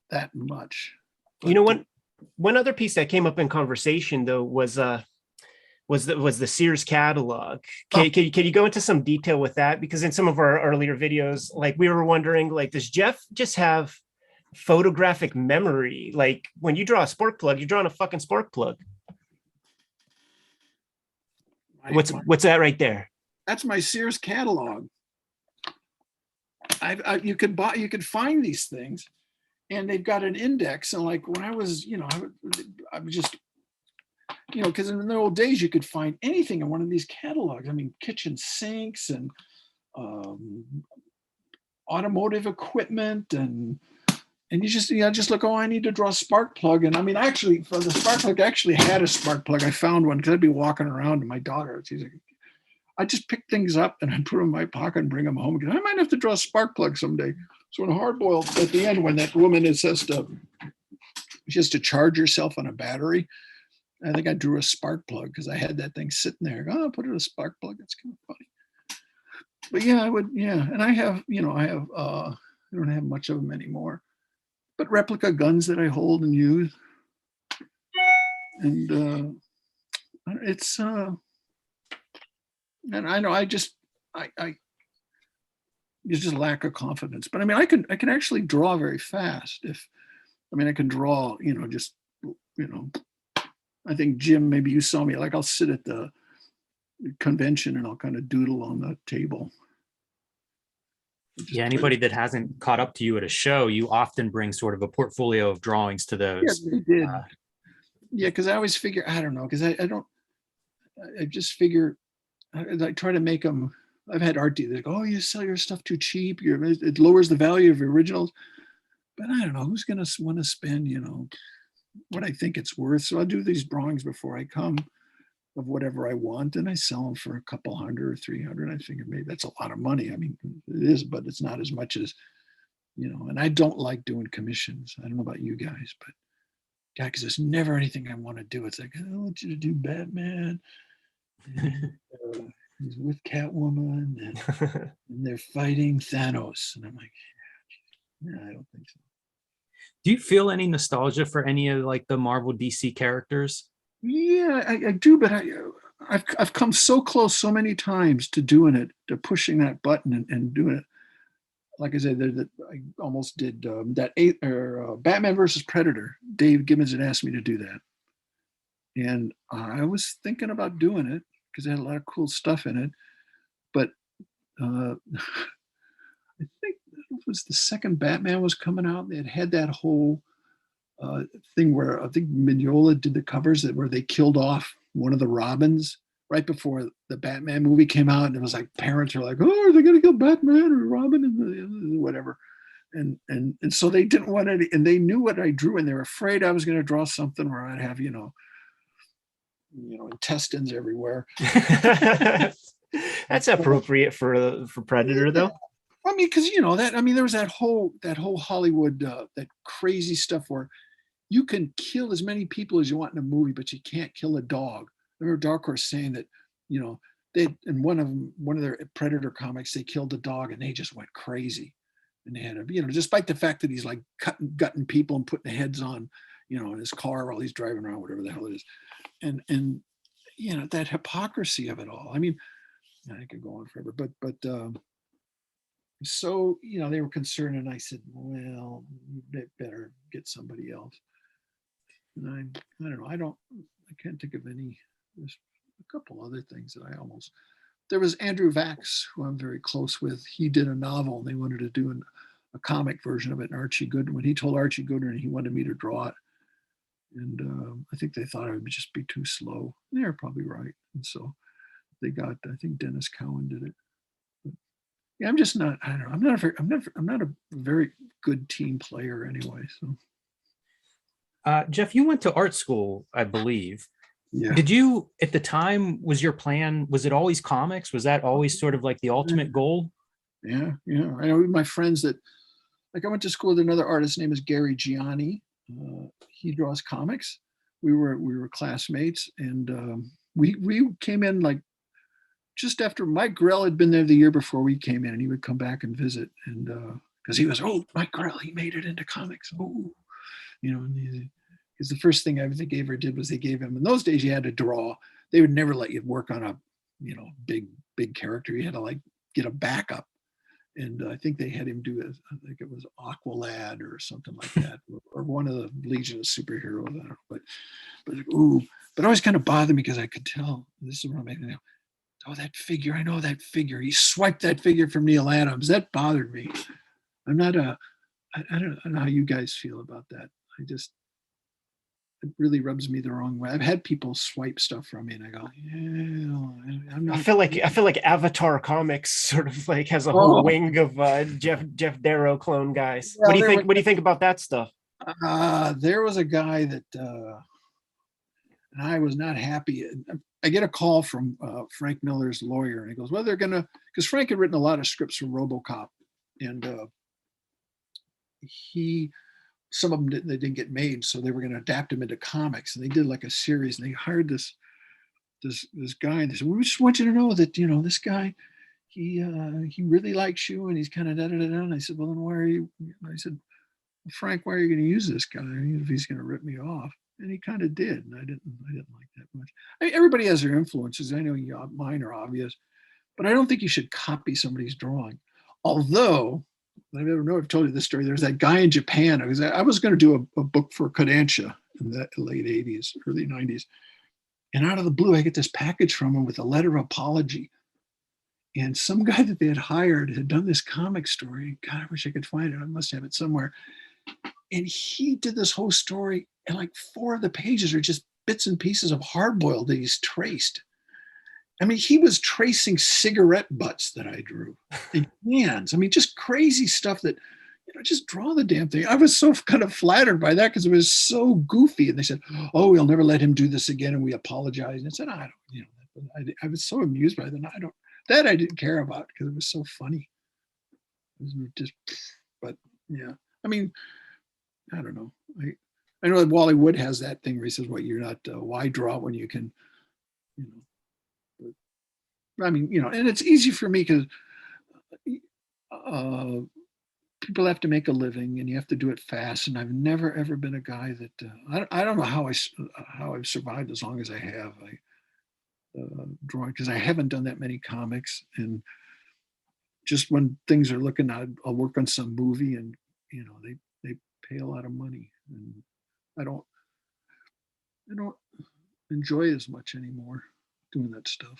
that much. But, one other piece that came up in conversation though was the Sears catalog. Can you go into some detail with that? Because in some of our earlier videos, like we were wondering, like, does Geof just have photographic memory? Like when you draw a spark plug, you're drawing a fucking spark plug. What's that right there? That's my Sears catalog. You could find these things, and they've got an index. And like when I was, I was just, because in the old days you could find anything in one of these catalogs. I mean, kitchen sinks and automotive equipment, and you just look. Oh, I need to draw a spark plug. And I mean, actually, for the spark plug, I actually had a spark plug. I found one because I'd be walking around, and my daughter, she's like, I just pick things up and I put them in my pocket and bring them home again. I might have to draw a spark plug someday. So in Hardboiled, at the end, when that woman is just to charge herself on a battery, I think I drew a spark plug because I had that thing sitting there. Oh, I'll put it in a spark plug. That's kind of funny. But yeah, I would. Yeah, and I have. I don't have much of them anymore, but replica guns that I hold and use, and it's. And I know I just lack of confidence. But I mean, I can actually draw very fast. I can draw. I think, Jim, maybe you saw me. Like I'll sit at the convention and I'll kind of doodle on the table. Yeah, anybody that hasn't caught up to you at a show, you often bring sort of a portfolio of drawings to those. Yeah, they did. Yeah, because I always figure, I don't know, because I just figure, I try to make them. I've had art dealers like, oh, you sell your stuff too cheap. It lowers the value of your originals. But I don't know who's going to want to spend, what I think it's worth. So I'll do these drawings before I come of whatever I want, and I sell them for a couple $100 or $300. I figure maybe that's a lot of money. I mean, it is, but it's not as much as, And I don't like doing commissions. I don't know about you guys, but yeah, because there's never anything I want to do. It's like, I want you to do Batman. He's with Catwoman and they're fighting Thanos. And I'm like, yeah, I don't think so. Do you feel any nostalgia for any of like the Marvel DC characters? Yeah, I do, but I've come so close so many times to doing it, to pushing that button and doing it. Like I said, I almost did Batman versus Predator. Dave Gibbons had asked me to do that. And I was thinking about doing it because it had a lot of cool stuff in it. But I think it was the second Batman was coming out. They had that whole thing where I think Mignola did the covers where they killed off one of the Robins right before the Batman movie came out. And it was like parents are like, oh, are they going to kill Batman or Robin and whatever. And so they didn't want any, and they knew what I drew and they were afraid I was going to draw something where I'd have, intestines everywhere. That's appropriate for Predator, though. I mean, because there was that whole Hollywood that crazy stuff where you can kill as many people as you want in a movie, but you can't kill a dog. I remember Dark Horse saying that they in one of their Predator comics they killed a dog and they just went crazy, and they had despite the fact that he's like gutting people and putting the heads on in his car while he's driving around, whatever the hell it is. And that hypocrisy of it all. I mean, I could go on forever, but so they were concerned, and I said, well, you better get somebody else. And I don't know. I can't think of any. There's a couple other things that there was Andrew Vax, who I'm very close with. He did a novel and they wanted to do a comic version of it. And Archie Goodwin, when he told Archie Goodwin he wanted me to draw it. And I think they thought it would just be too slow. They're probably right. And so they got, I think Dennis Cowan did it. But yeah, I'm just not, I don't know. I'm not a very good team player anyway. So Geoff, you went to art school, I believe. yeah. Did you, at the time, was your plan, was it always comics? Was that always sort of like the ultimate goal? Yeah. Yeah. I know my friends that, like I went to school with another artist, his name is Gary Gianni. He draws comics. We were classmates, and we came in like just after Mike Grell had been there the year before we came in, and he would come back and visit, and because he was, oh, Mike Grell, he made it into comics. Oh, you know, because the first thing I think they ever did was they gave him, in those days you had to draw. They would never let you work on a, you know, big character. You had to like get a backup. And I think they had him do it. I think it was Aqualad or something like that, or one of the Legion of Superheroes. I don't know, but it always kind of bothered me because I could tell this is what I'm making now. Oh, that figure! I know that figure. He swiped that figure from Neil Adams. That bothered me. I'm not I don't know how you guys feel about that. It really rubs me the wrong way. I've had people swipe stuff from me, and I go, yeah, I'm not. I feel like Avatar Comics sort of like has a whole wing of Geof Darrow clone guys. Yeah, What do you think about that stuff? There was a guy that, and I was not happy. I get a call from Frank Miller's lawyer, and he goes, "Well, they're gonna," because Frank had written a lot of scripts for RoboCop, and some of them they didn't get made, so they were going to adapt them into comics, and they did like a series, and they hired this guy, and they said, "We just want you to know that, you know, this guy, he really likes you, and he's kind of da da da da." And I said, "Well, then why are you?" I said, "Frank, why are you going to use this guy if he's going to rip me off?" And he kind of did, and I didn't like that much. I mean, everybody has their influences. I know mine are obvious, but I don't think you should copy somebody's drawing. Although I never know. I've told you this story. There's that guy in Japan. I was going to do a book for Kodansha in the late 80s, early 90s. And out of the blue, I get this package from him with a letter of apology. And some guy that they had hired had done this comic story. God, I wish I could find it. I must have it somewhere. And he did this whole story. And like 4 of the pages are just bits and pieces of hardboiled that he's traced. I mean, he was tracing cigarette butts that I drew in cans. I mean, just crazy stuff that, you know, just draw the damn thing. I was so kind of flattered by that because it was so goofy. And they said, "Oh, we'll never let him do this again." And we apologized. And I said, "I don't, you know," I was so amused by that. I didn't care about because it was so funny. It was just, but yeah, I mean, I don't know. I know that Wally Wood has that thing where he says, "What, you're not, why draw when you can, you know." I mean, you know, and it's easy for me because people have to make a living and you have to do it fast. And I've never ever been a guy that I don't know how I've survived as long as I have. Drawing because I haven't done that many comics, and just when things are looking, I'll work on some movie, and you know they pay a lot of money, and I don't enjoy as much anymore doing that stuff.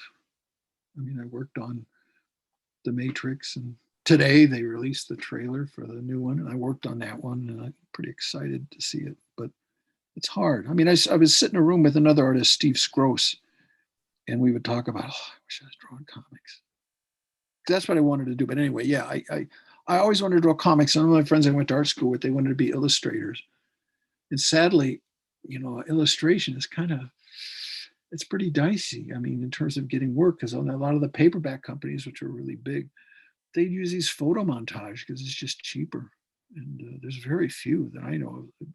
I mean, I worked on The Matrix, and today they released the trailer for the new one, and I worked on that one, and I'm pretty excited to see it, but it's hard. I mean, I was sitting in a room with another artist, Steve Scroce, and we would talk about, oh, I wish I was drawing comics. That's what I wanted to do. But anyway, yeah, I always wanted to draw comics. Some of my friends I went to art school with, they wanted to be illustrators. And sadly, you know, illustration is it's pretty dicey. I mean, in terms of getting work, because a lot of the paperback companies, which are really big, they use these photo montage because it's just cheaper. And there's very few that I know of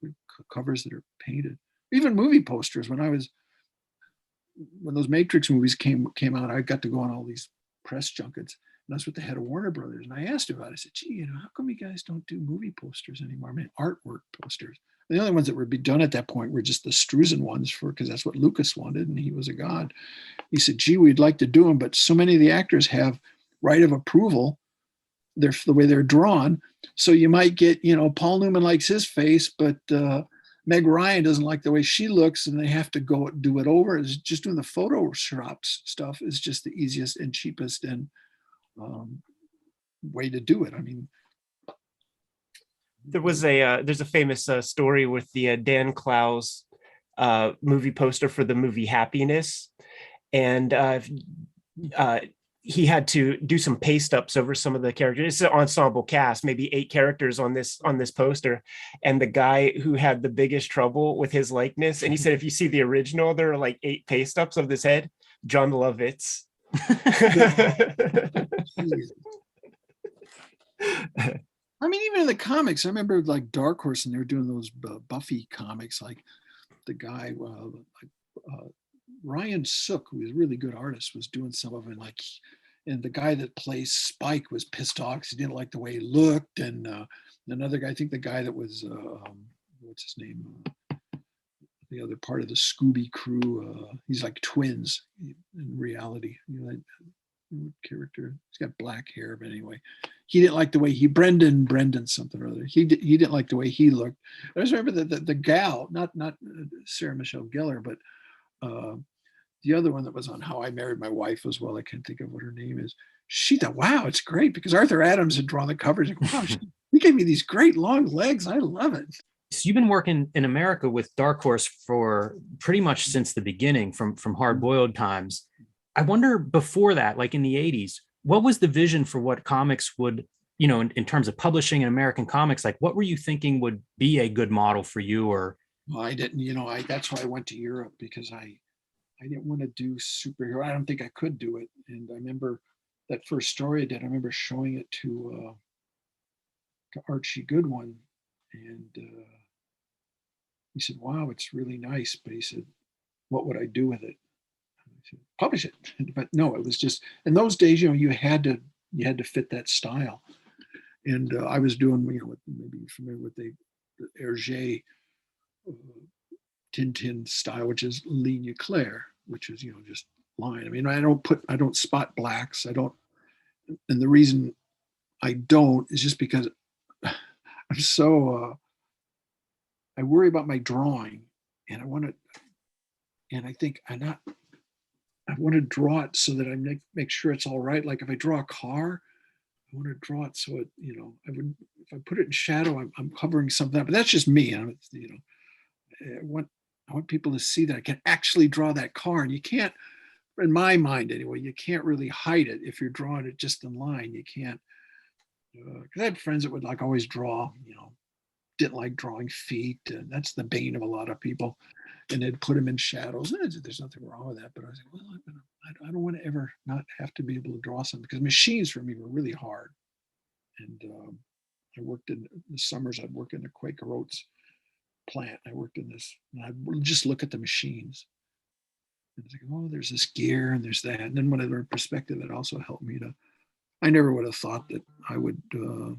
covers that are painted. Even movie posters. When those Matrix movies came out, I got to go on all these press junkets. And that's with the head of Warner Brothers. And I asked him about it. I said, "Gee, you know, how come you guys don't do movie posters anymore? I mean, artwork posters." The only ones that would be done at that point were just the Struzan ones because that's what Lucas wanted, and he was a god. He said, "Gee, we'd like to do them, but so many of the actors have right of approval. They're the way they're drawn. So you might get, you know, Paul Newman likes his face, but Meg Ryan doesn't like the way she looks, and they have to go do it over." It's just doing the Photoshop stuff is just the easiest and cheapest and way to do it. I mean, there's a famous story with the Dan Clowes movie poster for the movie Happiness, and he had to do some paste ups over some of the characters. It's an ensemble cast, maybe 8 characters on this poster. And the guy who had the biggest trouble with his likeness, and he said, if you see the original, there are like 8 paste ups of this head. John Lovitz. I mean, even in the comics, I remember like Dark Horse, and they were doing those Buffy comics. Like the guy, Ryan Sook, who was a really good artist, was doing some of it. Like, and the guy that plays Spike was pissed off because he didn't like the way he looked. And another guy, I think the guy that was what's his name? The other part of the Scooby crew. He's like twins in reality. You know, that character. He's got black hair, but anyway, he didn't like the way Brendan something or other. He didn't like the way he looked. I just remember the gal, not Sarah Michelle Gellar, but the other one that was on How I Married My Wife as well. I can't think of what her name is. She thought, wow, it's great, because Arthur Adams had drawn the covers. Like, wow, he gave me these great long legs. I love it. So you've been working in America with Dark Horse for pretty much since the beginning, from Hard Boiled times. I wonder, before that, like in the 80s, what was the vision for what comics would, you know, in terms of publishing in American comics? Like, what were you thinking would be a good model for you? Or well, I didn't, you know, that's why I went to Europe, because I didn't want to do superhero. I don't think I could do it. And I remember that first story I did, I remember showing it to Archie Goodwin, and he said, wow, it's really nice. But he said, what would I do with it? I said, publish it. But no, it was just, in those days, you know, you had to fit that style. And I was doing, you know, maybe you're familiar with the Hergé Tintin style, which is ligne claire, which is, you know, just line. I mean, I don't spot blacks. I don't, and the reason I don't is just because I'm so, I worry about my drawing, and I want to, and I think I want to draw it so that I make sure it's all right. Like if I draw a car, I want to draw it so it, you know, if I put it in shadow, I'm covering something up. But that's just me. You know, I want people to see that I can actually draw that car, and you can't, in my mind anyway, you can't really hide it if you're drawing it just in line. You can't, because I had friends that would like always draw, you know, didn't like drawing feet, and that's the bane of a lot of people. And they'd put them in shadows. And there's nothing wrong with that, but I was like, well, I don't want to ever not have to be able to draw something, because machines for me were really hard. And I worked in the summers. I'd work in the Quaker Oats plant. I worked in this, and I'd just look at the machines. And it's like, oh, there's this gear and there's that. And then when I learned perspective, it also helped me to. I never would have thought that I would do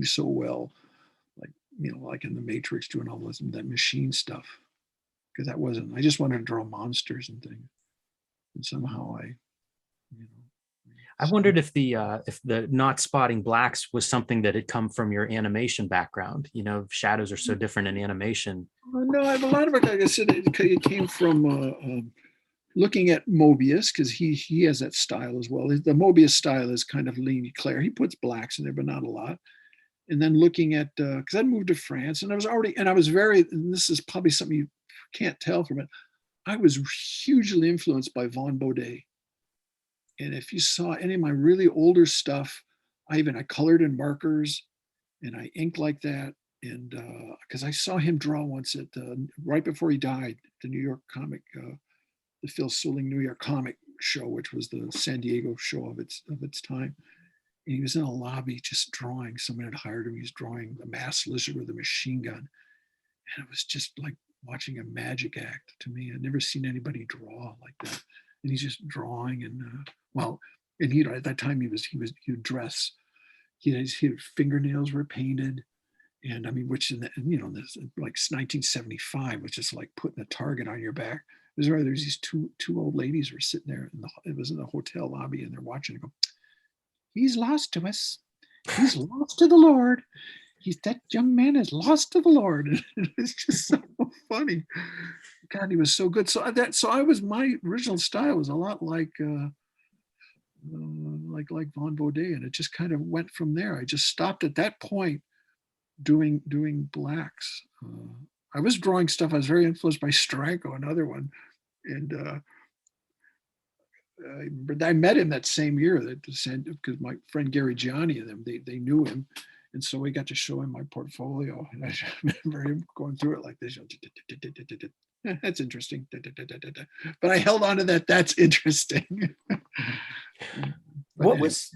so well, like, you know, like in the Matrix, doing all that machine stuff, because that wasn't. I just wanted to draw monsters and things, and somehow I, you know. I wondered if the not spotting blacks was something that had come from your animation background. You know, shadows are so different in animation. No, I have a lot of it. Like I said, it came from looking at Mobius, because he has that style as well. The Mobius style is kind of ligne claire. He puts blacks in there, but not a lot. And then looking at, because I moved to France, and I was very, and this is probably something you can't tell from it, I was hugely influenced by Von Baudet. And if you saw any of my really older stuff, I colored in markers, and I inked like that. And because I saw him draw once at right before he died, the New York comic, the Phil Suling New York Comic Show, which was the San Diego show of its time. And he was in a lobby just drawing. Someone had hired him. He was drawing the masked lizard with a machine gun. And it was just like watching a magic act to me. I'd never seen anybody draw like that. And he's just drawing, and and he, at that time he would dress. His fingernails were painted, and I mean, which in the, you know, this like 1975 was just like putting a target on your back. There's these two old ladies were sitting there, it was in the hotel lobby, and they're watching and go, he's lost to us. He's lost to the Lord. That young man is lost to the Lord. And it's just so funny. God, he was so good. So my original style was a lot like Von Baudet, and it just kind of went from there. I just stopped at that point doing blacks. I was drawing stuff. I was very influenced by Steranko, another one, and I met him that same year because my friend Gary Gianni and them, they knew him. And so we got to show him my portfolio. And I remember him going through it like this. That's interesting. But I held on to that. That's interesting. What was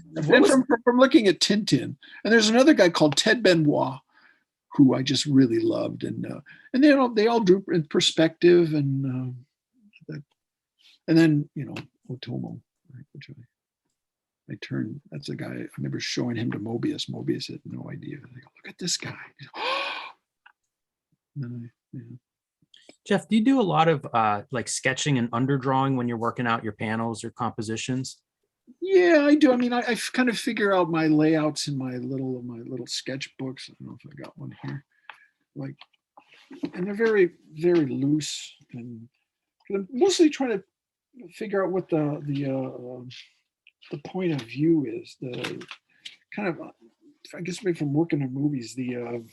from looking at Tintin? And there's another guy called Ted Benoit, who I just really loved. And they all drew in perspective. And then, Otomo, right, which I turned, that's the guy, I remember showing him to Mobius. Mobius had no idea. I go, look at this guy. Geof, do you do a lot of like sketching and underdrawing when you're working out your panels or compositions? Yeah, I do. I mean, I kind of figure out my layouts in my little sketchbooks. I don't know if I got one here. Like, and they're very, very loose. And I'm mostly trying to figure out what the point of view is. The kind of, I guess maybe from working in movies, the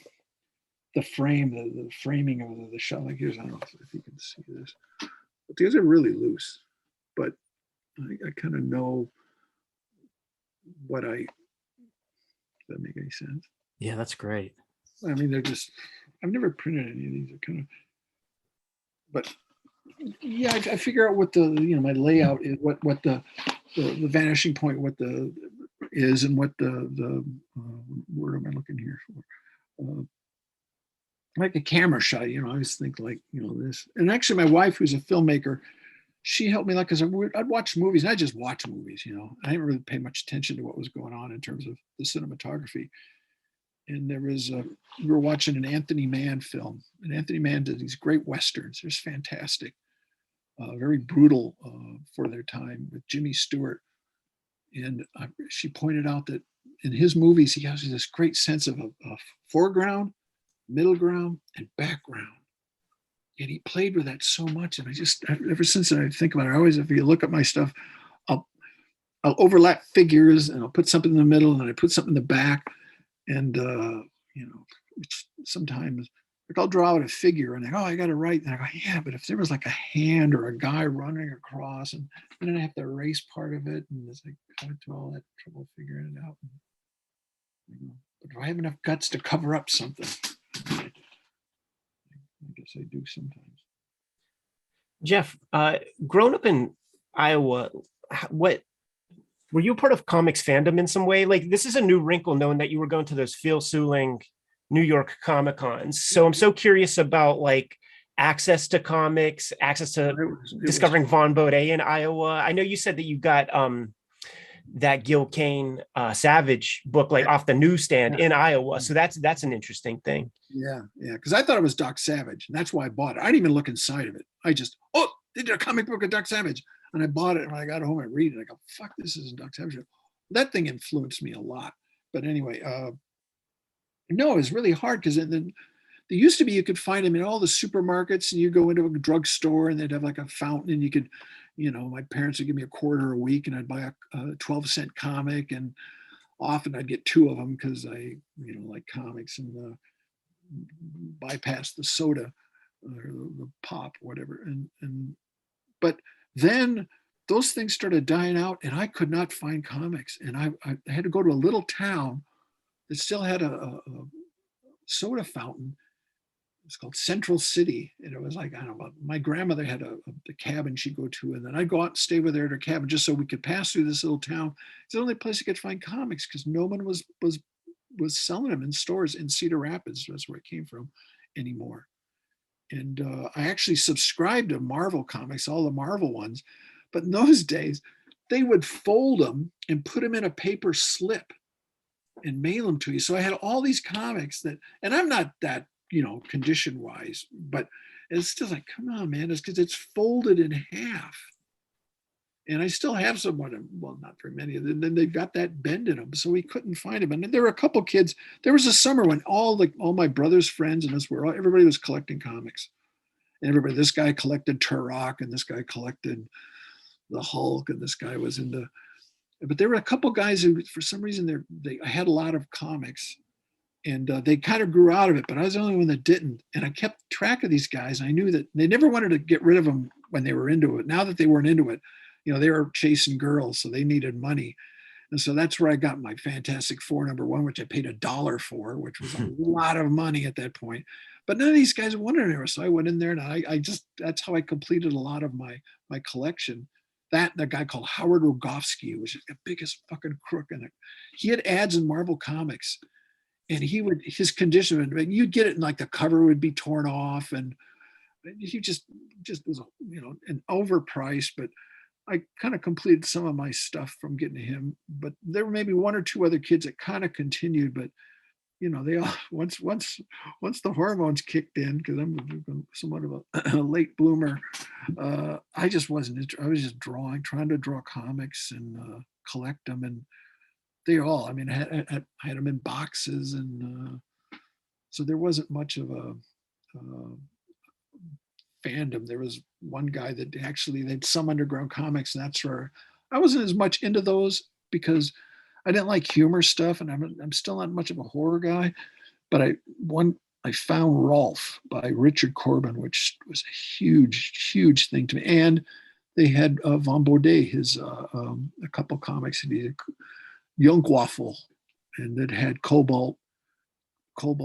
frame, the framing of the shot. Like here's, I don't know if you can see this, but these are really loose. But I kind of know what does that make any sense? Yeah, that's great. I mean, they're just, I've never printed any of these. Are kind of, but yeah, I figure out what my layout is, what the vanishing point, what the is, and what the word am I looking here for? Like a camera shot, I always think like, this. And actually my wife, who's a filmmaker, she helped me like, because I'd watch movies and I just watch movies, I didn't really pay much attention to what was going on in terms of the cinematography. And there was, we were watching an Anthony Mann film, and Anthony Mann did these great Westerns. They're fantastic, very brutal for their time with Jimmy Stewart. And she pointed out that in his movies, he has this great sense of a foreground, middle ground, and background. And he played with that so much. And ever since I think about it, I always, if you look at my stuff, I'll overlap figures and I'll put something in the middle and I put something in the back. And, sometimes like I'll draw out a figure and I go, oh, I got to write. And I go, yeah, but if there was like a hand or a guy running across and then I have to erase part of it. And it's like, I went through all that trouble figuring it out. And, but do I have enough guts to cover up something? I guess I do sometimes. Geof, growing up in Iowa, what were you part of comics fandom in some way? Like, this is a new wrinkle, knowing that you were going to those Phil Suling New York Comic Cons. So I'm so curious about like access to comics, access to discovering Von Bode in Iowa. I know you said that you got that Gil Kane Savage book like off the newsstand in Iowa. So that's an interesting thing. Yeah. Because I thought it was Doc Savage, and that's why I bought it. I didn't even look inside of it. I just, they did a comic book of Doc Savage. And I bought it, and when I got home, I read it. I go, fuck, this isn't Doc Savage. That thing influenced me a lot. But anyway, no, it was really hard because then there used to be, you could find them in all the supermarkets, and you go into a drugstore and they'd have like a fountain, and you could, my parents would give me a quarter a week and I'd buy a 12-cent comic, and often I'd get 2 of them because I, like comics, and bypass the soda or the pop, whatever. But then those things started dying out and I could not find comics. And I had to go to a little town that still had a soda fountain. It's called Central City. And it was like, I don't know, my grandmother had a cabin she'd go to. And then I'd go out and stay with her at her cabin just so we could pass through this little town. It's the only place you could find comics because no one was selling them in stores in Cedar Rapids. That's where it came from anymore. And I actually subscribed to Marvel comics, all the Marvel ones. But in those days, they would fold them and put them in a paper slip and mail them to you. So I had all these comics and I'm not that, condition wise, but it's still like, come on, man, it's because it's folded in half. And I still have some of them, well, not very many. And then they've got that bend in them, so we couldn't find them. And there were a couple kids. There was a summer when all my brother's friends and everybody was collecting comics. And this guy collected Turok, and this guy collected the Hulk, and this guy was into. But there were a couple guys who, for some reason, they had a lot of comics, and they kind of grew out of it. But I was the only one that didn't. And I kept track of these guys. I knew that they never wanted to get rid of them when they were into it. Now that they weren't into it, they were chasing girls, so they needed money. And so that's where I got my Fantastic Four #1, which I paid $1 for, which was a lot of money at that point. But none of these guys wanted it anymore. So I went in there and I just, that's how I completed a lot of my collection. That guy called Howard Rogowski was the biggest fucking crook in it. He had ads in Marvel Comics, and his condition, you'd get it and like the cover would be torn off, and he just was, an overpriced, but I kind of completed some of my stuff from getting to him. But there were maybe one or two other kids that kind of continued, but they all once the hormones kicked in, because I'm somewhat of a late bloomer. I just wasn't. I was just trying to draw comics and collect them, and they all. I mean, I had them in boxes, and so there wasn't much of a fandom. There was one guy that actually they had some underground comics, and that's where I wasn't as much into those, because I didn't like humor stuff, and I'm still not much of a horror guy. But I found Rolf by Richard Corbin, which was a huge thing to me. And they had Von Baudet, his a couple comics, and he did Jungwaffel, and it had Cobalt. I don't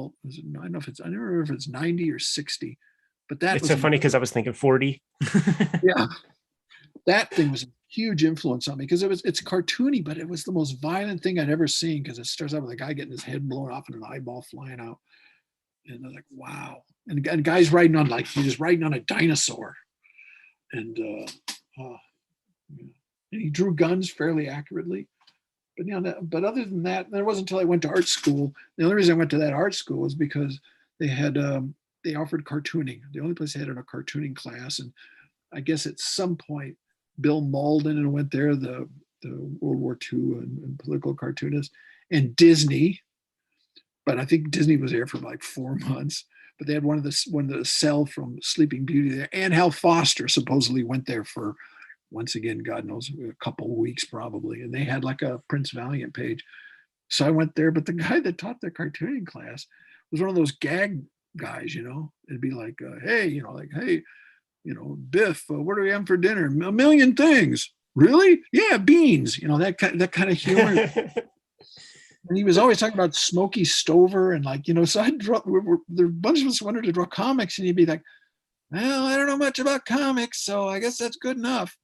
know if I never remember if it's 90 or 60. But it's so funny because I was thinking 40. Yeah, that thing was a huge influence on me, because it's cartoony, but it was the most violent thing I'd ever seen, because it starts out with a guy getting his head blown off and an eyeball flying out, and they're like, wow. And guys riding on, like, he was riding on a dinosaur, and he drew guns fairly accurately. But but other than that, it wasn't until I went to art school. The only reason I went to that art school was because they had they offered cartooning. The only place they had a cartooning class, and I guess at some point Bill Malden went there, the World War II and political cartoonist, and Disney. But I think Disney was there for like 4 months. But they had one of the Cell from Sleeping Beauty there, and Hal Foster supposedly went there for, once again, God knows, a couple of weeks probably. And they had like a Prince Valiant page. So I went there, but the guy that taught the cartooning class was one of those gag guys, It'd be like, hey, Biff, what are we having for dinner? A million things. Really? Yeah, beans. That kind of humor. And he was always talking about Smokey Stover, and like, so I'd draw. There a bunch of us wanted to draw comics, and he'd be like, well, I don't know much about comics, so I guess that's good enough.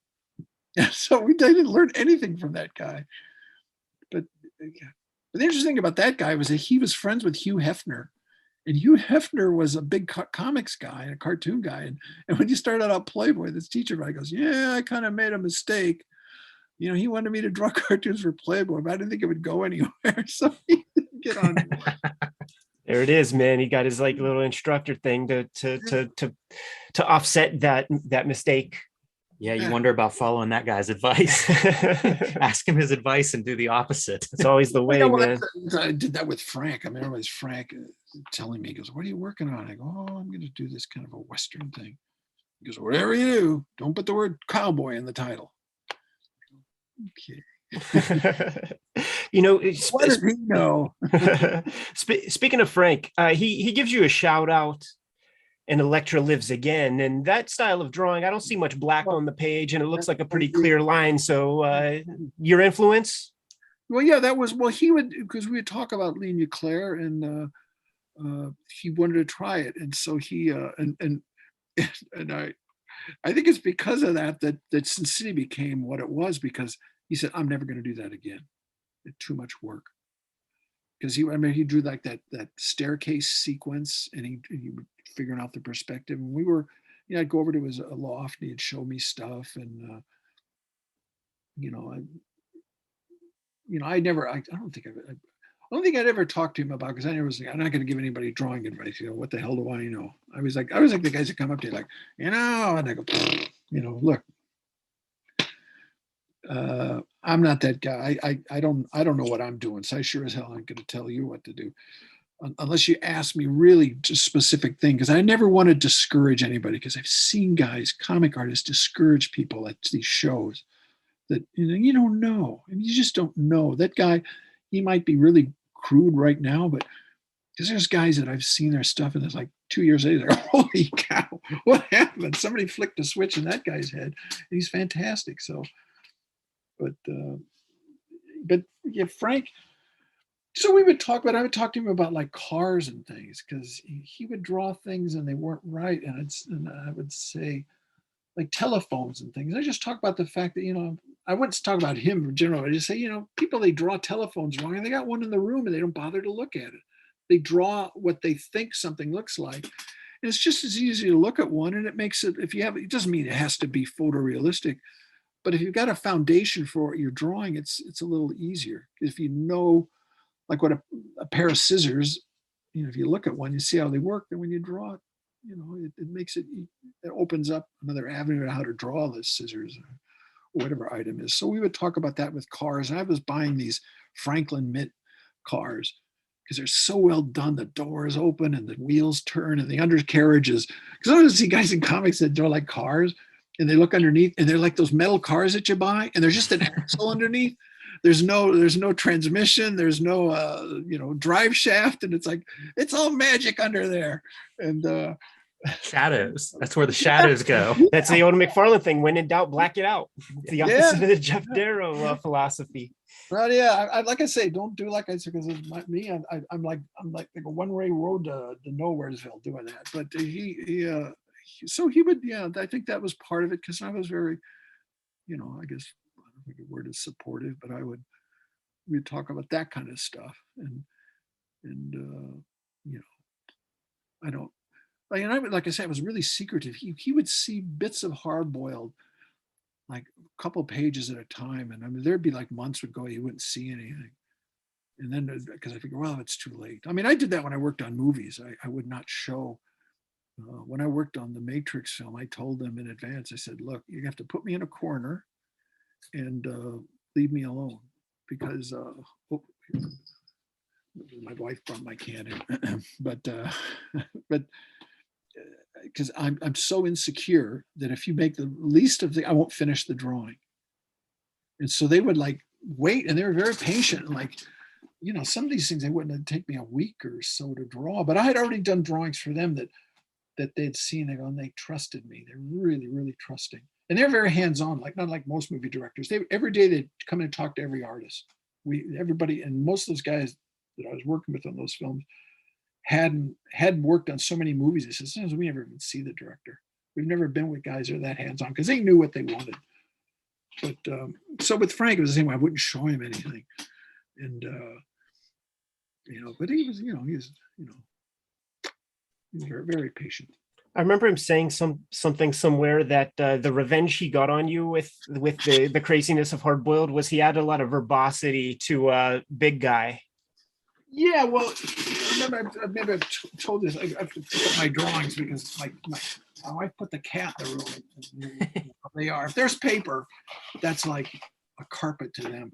Yeah, so we didn't learn anything from that guy. But the interesting thing about that guy was that he was friends with Hugh Hefner. And Hugh Hefner was a big comics guy, a cartoon guy. And when you started out Playboy, this teacher guy goes, yeah, I kind of made a mistake. He wanted me to draw cartoons for Playboy, but I didn't think it would go anywhere. So he didn't get on board. There it is, man. He got his like little instructor thing to offset that mistake. Yeah, you wonder about following that guy's advice. Ask him his advice and do the opposite. It's always the way, man. I did that with Frank. I mean, it was Frank telling me, he goes, what are you working on? I go, I'm going to do this kind of a Western thing. He goes, whatever you do, don't put the word cowboy in the title. Okay. What does he know? Speaking of Frank, he gives you a shout out in Electra Lives Again, and that style of drawing, I don't see much black on the page, and it looks like a pretty clear line. So your influence? Well, yeah, that was, he would, because we would talk about Lee Claire, and he wanted to try it, and so he and I think it's because of that Sin City became what it was, because he said, I'm never going to do that again. It's too much work. Because he drew like that staircase sequence, and he was figuring out the perspective. And we were, I'd go over to his loft, and he'd show me stuff, and I don't think I'd ever talked to him about, because I never was like, I'm not going to give anybody drawing advice. What the hell do I know? I was like the guys that come up to you like, and I go, look, I'm not that guy. I don't know what I'm doing. So I sure as hell ain't going to tell you what to do, unless you ask me really just specific thing. Because I never want to discourage anybody, because I've seen guys, comic artists, discourage people at these shows that you don't know, and you just don't know. That guy, he might be really crude right now, but because there's guys that I've seen their stuff, and it's like 2 years later, holy cow, what happened? Somebody flicked a switch in that guy's head, and he's fantastic. So but yeah, Frank. So we would talk, but I would talk to him about like cars and things because he would draw things and they weren't right, and I would say like telephones and things. I just talk about the fact that I wouldn't talk about him in general. I just say people, they draw telephones wrong and they got one in the room and they don't bother to look at it. They draw what they think something looks like. And it's just as easy to look at one, and it makes it, it doesn't mean it has to be photorealistic, but if you've got a foundation for what you're drawing, it's a little easier. If you know, like what a pair of scissors, if you look at one, you see how they work, then when you draw it, it makes it opens up another avenue to how to draw the scissors or whatever item is. So we would talk about that with cars. And I was buying these Franklin Mint cars because they're so well done. The doors open and the wheels turn and the undercarriage is, because I don't see guys in comics that draw like cars and they look underneath and they're like those metal cars that you buy and there's just an axle underneath. There's no transmission. There's no drive shaft, and it's like it's all magic under there. And shadows. That's where the shadows go. That's the old McFarlane thing. When in doubt, black it out. It's the opposite of the Geof Darrow philosophy. Well, yeah, I like I say, don't do like I said, because I'm like a one-way road to Nowheresville doing that. But so he would, I think that was part of it because I was very, I guess. I think the word is supportive, but we'd talk about that kind of stuff. And I don't, like I said, I was really secretive. He would see bits of Hard Boiled, like a couple pages at a time. And I mean, there'd be like months would go, he wouldn't see anything. And then, because I figured, well, it's too late. I mean, I did that when I worked on movies. I would not show, when I worked on the Matrix film, I told them in advance, I said, look, you have to put me in a corner and leave me alone because my wife brought my can in, but because I'm so insecure that if you make the least of the, I won't finish the drawing. And so they would like wait, and they were very patient. Like, some of these things, they wouldn't take me a week or so to draw, but I had already done drawings for them that they'd seen it and they trusted me. They're really, really trusting. And they're very hands-on, not like most movie directors. Every day they'd come in and talk to every artist. Everybody, and most of those guys that I was working with on those films hadn't worked on so many movies. They said, sometimes we never even see the director. We've never been with guys that are that hands-on because they knew what they wanted. But so with Frank, it was the same way. I wouldn't show him anything. And, but he was, he was very, very patient. I remember him saying something somewhere that the revenge he got on you with the craziness of Hard Boiled was he added a lot of verbosity to Big Guy. Yeah, well, maybe I've told this. I have to pick up my drawings because my wife put the cat in the room. They are. If there's paper, that's like a carpet to them.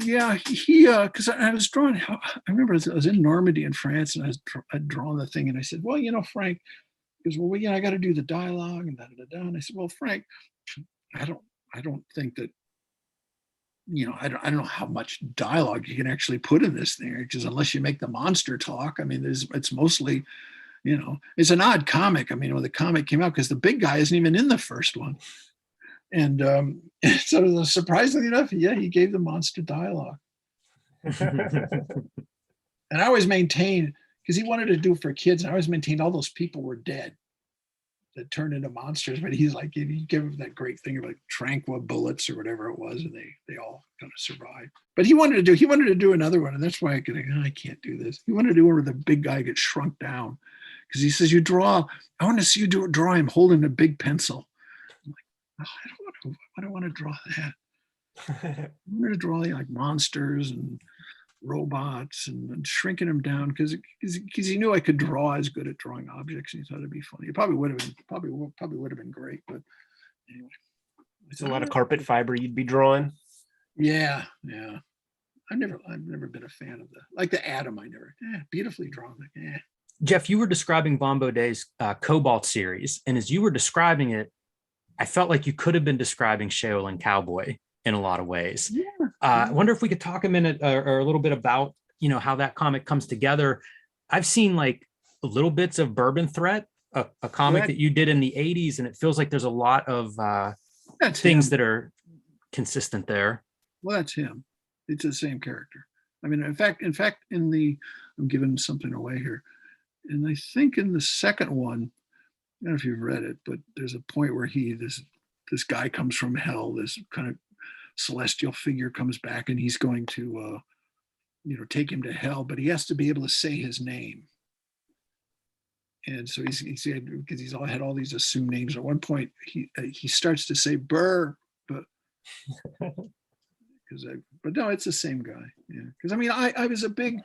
Yeah, because I was drawing. I remember I was in Normandy in France, and I'd drawn the thing, and I said, "Well, Frank," he goes, "Well, I got to do the dialogue and da da da." And I said, "Well, Frank, I don't think that, I don't know how much dialogue you can actually put in this thing, because unless you make the monster talk, I mean, it's mostly, it's an odd comic. I mean, when the comic came out, because the big guy isn't even in the first one." And so surprisingly enough, he gave the monster dialogue. And I always maintained, because he wanted to do it for kids, and I always maintained all those people were dead that turned into monsters. But he's like, you give him that great thing of like tranquil bullets or whatever it was, and they all kind of survived. But he wanted to do another one, and that's why I can't do this. He wanted to do one where the big guy gets shrunk down, because he says, I want to see you draw him holding a big pencil. I don't want to draw that. I'm going to draw like monsters and robots and shrinking them down because he knew I could draw as good at drawing objects, and he thought it'd be funny. It probably would have been great, but anyway. It's a lot of carpet fiber you'd be drawing. Yeah. I've never been a fan of the Atom. Beautifully drawn. Geof, you were describing Bombo Day's Cobalt series, and as you were describing it, I felt like you could have been describing Shaolin Cowboy in a lot of ways. Yeah. I wonder if we could talk a minute or a little bit about, how that comic comes together. I've seen like little bits of Bourbon Threat, a comic that you did in the 80s, and it feels like there's a lot of things that are consistent there. Well, that's him. It's the same character. I mean, in fact, I'm giving something away here. And I think in the second one, I don't know if you've read it, but there's a point where this guy comes from hell, this kind of celestial figure comes back, and he's going to take him to hell, but he has to be able to say his name. And so he's because he's all had all these assumed names. At one point, he starts to say Burr, but but no, it's the same guy. Yeah, because I mean, I was a big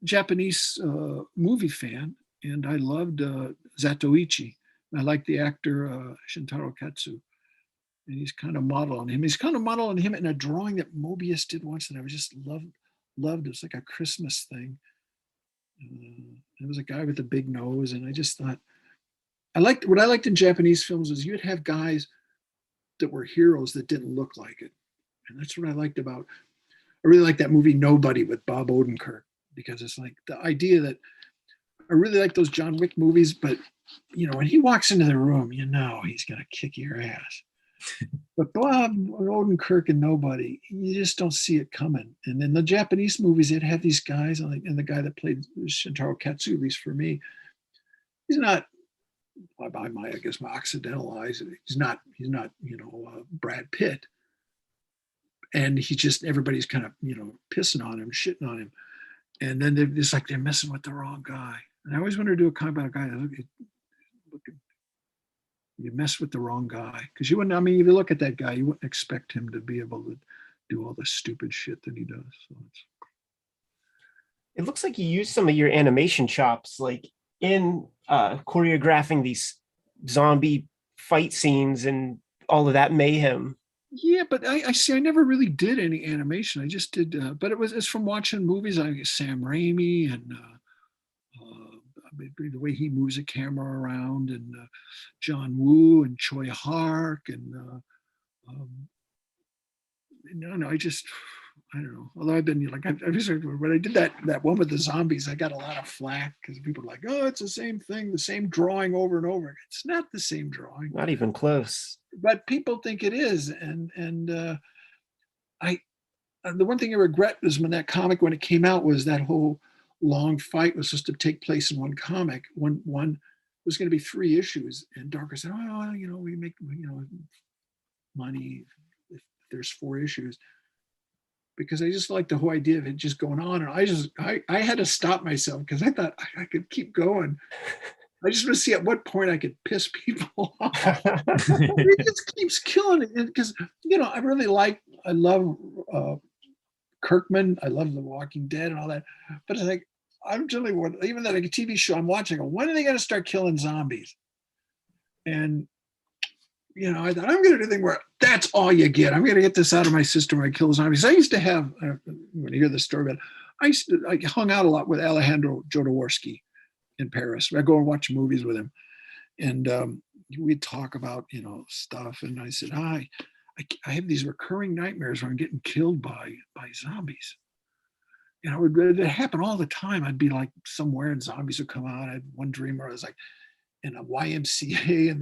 Japanese movie fan, and I loved Zatoichi. I liked the actor Shintaro Katsu, and he's kind of modeling him. He's kind of modeling him in a drawing that Mobius did once, and I was just loved. It was like a Christmas thing. It was a guy with a big nose, and I just thought what I liked in Japanese films is you'd have guys that were heroes that didn't look like it, and that's what I liked about. I really like that movie Nobody with Bob Odenkirk, because it's like the idea that I really like those John Wick movies, but when he walks into the room, he's gonna kick your ass. But Bob Odenkirk and Nobody, you just don't see it coming. And in the Japanese movies, they'd have these guys, and the guy that played Shintaro Katsu, at least for me, he's not, by my occidental eyes, he's not Brad Pitt. And he just, everybody's kind of, pissing on him, shitting on him. And then they're messing with the wrong guy. And I always wanted to do a comic about a guy that you mess with the wrong guy, because you wouldn't. I mean, if you look at that guy, you wouldn't expect him to be able to do all the stupid shit that he does. So it looks like you use some of your animation chops, like in choreographing these zombie fight scenes and all of that mayhem. Yeah, but I see. I never really did any animation. I just did, but it's from watching movies. I guess Sam Raimi and. The way he moves a camera around, and John Woo and Choi Hark, and I don't know. Although I've been like, when I did that one with the zombies, I got a lot of flack because people are like, "Oh, it's the same thing, the same drawing over and over." It's not the same drawing. Not even close. But people think it is, and the one thing I regret is when that comic, when it came out, was that whole long fight was supposed to take place in one comic. One was going to be 3 issues, and Darker said, "Oh, we make money if there's 4 issues," because I just like the whole idea of it just going on, and I had to stop myself because I thought I could keep going. I just want to see at what point I could piss people off. It just keeps killing it because I love Kirkman. I love The Walking Dead and all that, but it's like I'm generally even that like a TV show I'm watching. When are they going to start killing zombies? And I thought I'm going to do a thing where that's all you get. I'm going to get this out of my system where I kill zombies. I used to have when you hear the story about it, I hung out a lot with Alejandro Jodorowsky in Paris. I go and watch movies with him, and we'd talk about stuff. And I said, I have these recurring nightmares where I'm getting killed by zombies. It happen all the time. I'd be like somewhere and zombies would come out. I had one dream where I was like in a YMCA and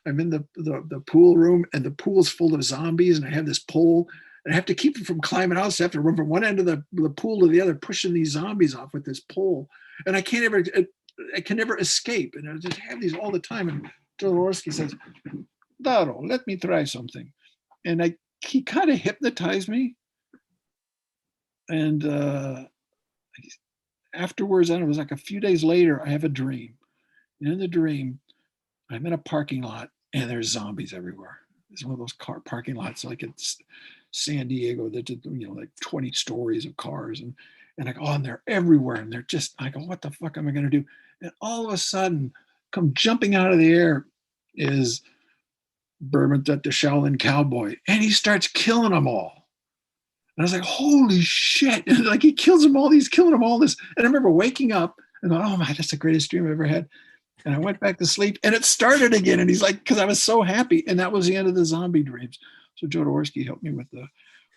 I'm in the pool room and the pool's full of zombies and I have this pole and I have to keep them from climbing out. So I have to run from one end of the pool to the other, pushing these zombies off with this pole. And I can never escape. And I just have these all the time. And Jodorowsky says, "Darrow, let me try something." And he kind of hypnotized me. And afterwards, I don't know, it was like a few days later, I have a dream. And in the dream, I'm in a parking lot and there's zombies everywhere. It's one of those car parking lots like it's San Diego that did, like 20 stories of cars. And and they're everywhere. And they're just, I go, what the fuck am I going to do? And all of a sudden, come jumping out of the air is Bourbon, the Shaolin cowboy. And he starts killing them all. And I was like, holy shit. And like he kills them all, he's killing them all this. And I remember waking up and going, oh my, that's the greatest dream I've ever had. And I went back to sleep and it started again. And he's like, because I was so happy. And that was the end of the zombie dreams. So Jodorowsky helped me with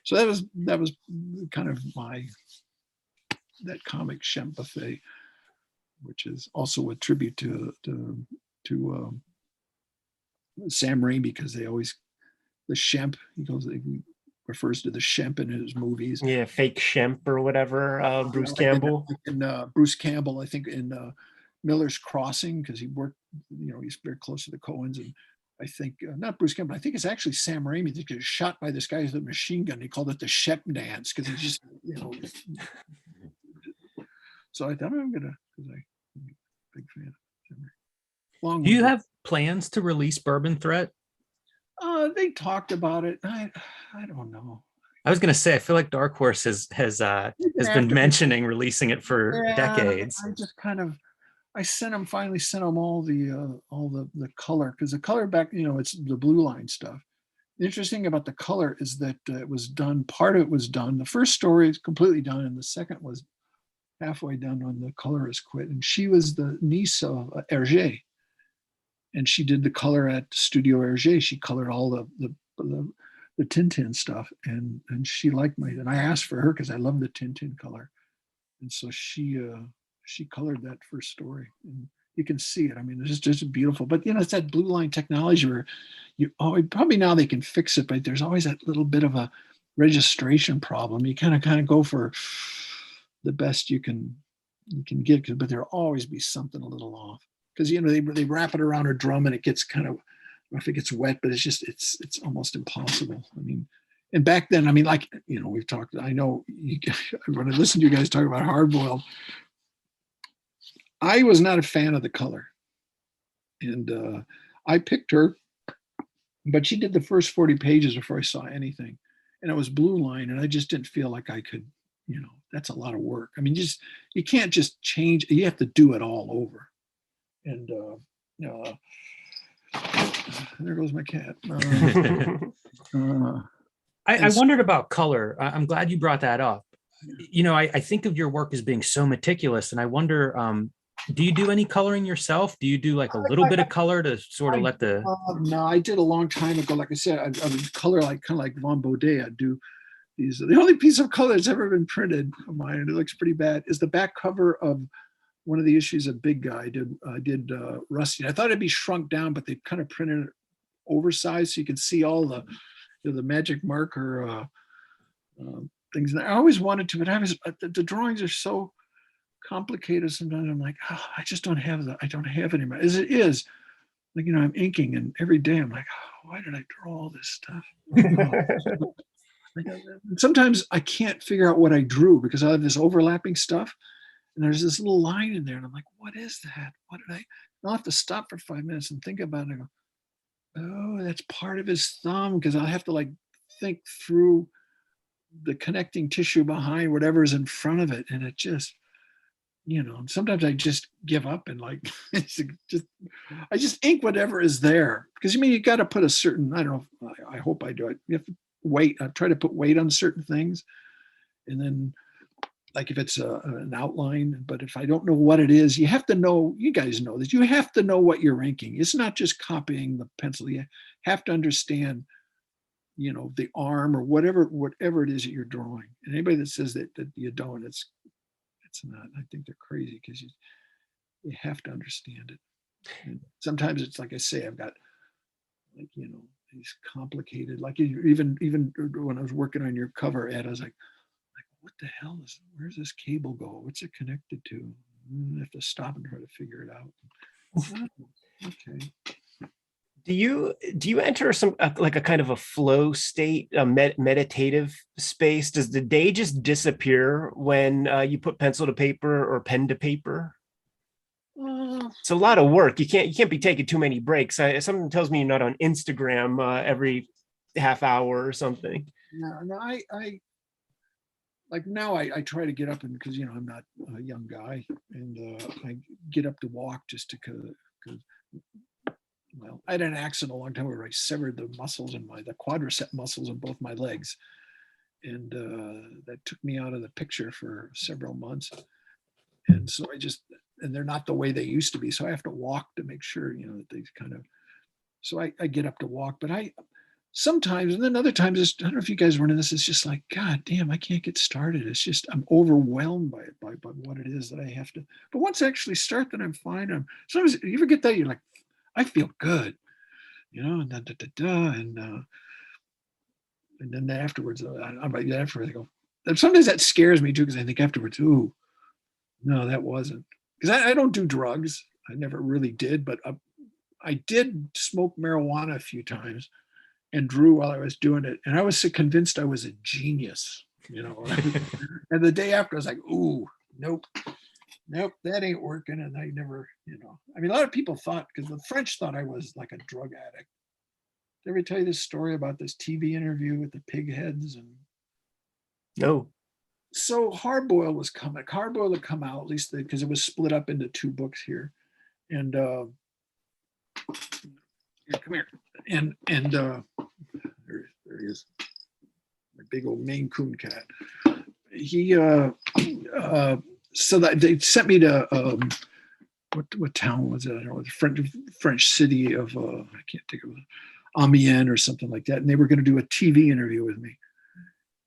so that was kind of that comic Shemp Buffet, which is also a tribute to Sam Raimi, because they always, the Shemp, he goes, refers to the Shemp in his movies. Yeah, fake Shemp or whatever. Bruce Like Campbell. Bruce Campbell, I think in Miller's Crossing, because he worked, he's very close to the Coens, and I think not Bruce Campbell. I think it's actually Sam Raimi that was shot by this guy with a machine gun. He called it the Shep dance because he just, So I thought I'm gonna, because I'm a big fan. Do you have plans to release Bourbon Threat? They talked about it. I don't know. I was going to say, I feel like Dark Horse has been mentioning releasing it for decades. I just kind of, finally sent them all the color, because the color back, it's the Blue Line stuff. The interesting about the color is that it was done, part of it was done. The first story is completely done, and the second was halfway done when the colorist quit. And she was the niece of Hergé, and she did the color at Studio Hergé. She colored all the Tintin stuff, and she liked and I asked for her because I love the Tintin color, and so she colored that first story, and you can see it. I mean, it's just beautiful. But it's that Blue Line technology where probably now they can fix it, but there's always that little bit of a registration problem. You kind of go for the best you can get, but there'll always be something a little off, because they wrap it around a drum and it gets kind of, if it gets wet, but it's almost impossible. I mean, and back then, I mean, like, we've talked, I know when I listen to you guys talk about Hard Boiled, I was not a fan of the color, and I picked her, but she did the first 40 pages before I saw anything, and it was Blue Line, and I just didn't feel like I could, that's a lot of work. I mean, you can't just change, you have to do it all over. And there goes my cat. I wondered about color. I'm glad you brought that up. I think of your work as being so meticulous, and I wonder, do you do any coloring yourself? Do you do like a little bit of color to sort of let the? No, I did a long time ago. Like I said, I would color kind of like Von Baudet. I'd do these. The only piece of color that's ever been printed of mine, and it looks pretty bad, is the back cover of one of the issues of Big Guy. I did Rusty. I thought it'd be shrunk down, but they kind of printed it oversized so you can see all the magic marker things. And I always wanted to, but the drawings are so complicated. Sometimes I'm like, I just don't have I don't have any. As it is, like, I'm inking, and every day I'm like, why did I draw all this stuff? Sometimes I can't figure out what I drew because I have this overlapping stuff. And there's this little line in there, and I'm like, what is that? What did I'll have to stop for 5 minutes and think about it. And I go, oh, that's part of his thumb, because I'll have to like think through the connecting tissue behind whatever's in front of it. And it just, sometimes I just give up and like, I just ink whatever is there. Because you got to put a certain, I don't know, I hope I do it. You have to weight. I try to put weight on certain things. And then, like if it's an outline, but if I don't know what it is, you have to know, you guys know that you have to know what you're inking. It's not just copying the pencil. You have to understand, the arm or whatever it is that you're drawing. And anybody that says that you don't, it's not, I think they're crazy, because you have to understand it. And sometimes it's like I say, I've got like, these complicated, like even when I was working on your cover, Ed, I was like, what the hell where's this cable go? What's it connected to? I have to stop and try to figure it out. Okay. Do you enter some like a kind of a flow state, a meditative space? Does the day just disappear when you put pencil to paper or pen to paper? It's a lot of work. You can't be taking too many breaks. Something tells me you're not on Instagram every half hour or something. No, I like now I try to get up, and because I'm not a young guy, and I get up to walk just because well, I had an accident a long time ago where I severed the muscles in the quadricep muscles in both my legs, and that took me out of the picture for several months. And so and they're not the way they used to be, so I have to walk to make sure that they kind of. So I get up to walk, but sometimes, and then other times, I don't know if you guys run into this, it's just like, God damn, I can't get started. It's just, I'm overwhelmed by it, by what it is that I have to, but once I actually start, then I'm fine. Sometimes you ever get that, you're like, I feel good, and and And then afterwards, I go, and sometimes that scares me too, because I think afterwards, ooh, no, that wasn't. Because I don't do drugs. I never really did, but I did smoke marijuana a few times and drew while I was doing it. And I was so convinced I was a genius, and the day after I was like, ooh, nope, that ain't working. And I never, I mean, a lot of people thought, because the French thought I was like a drug addict. Did I ever tell you this story about this TV interview with the pig heads? And No. so Hard Boiled was coming. Hard Boiled had come out, at least because it was split up into 2 books here. And here, come here. And there he is. My big old Maine Coon cat. He so that they sent me to what town was it? I don't know, the French city of I can't think of it, Amiens or something like that. And they were going to do a TV interview with me.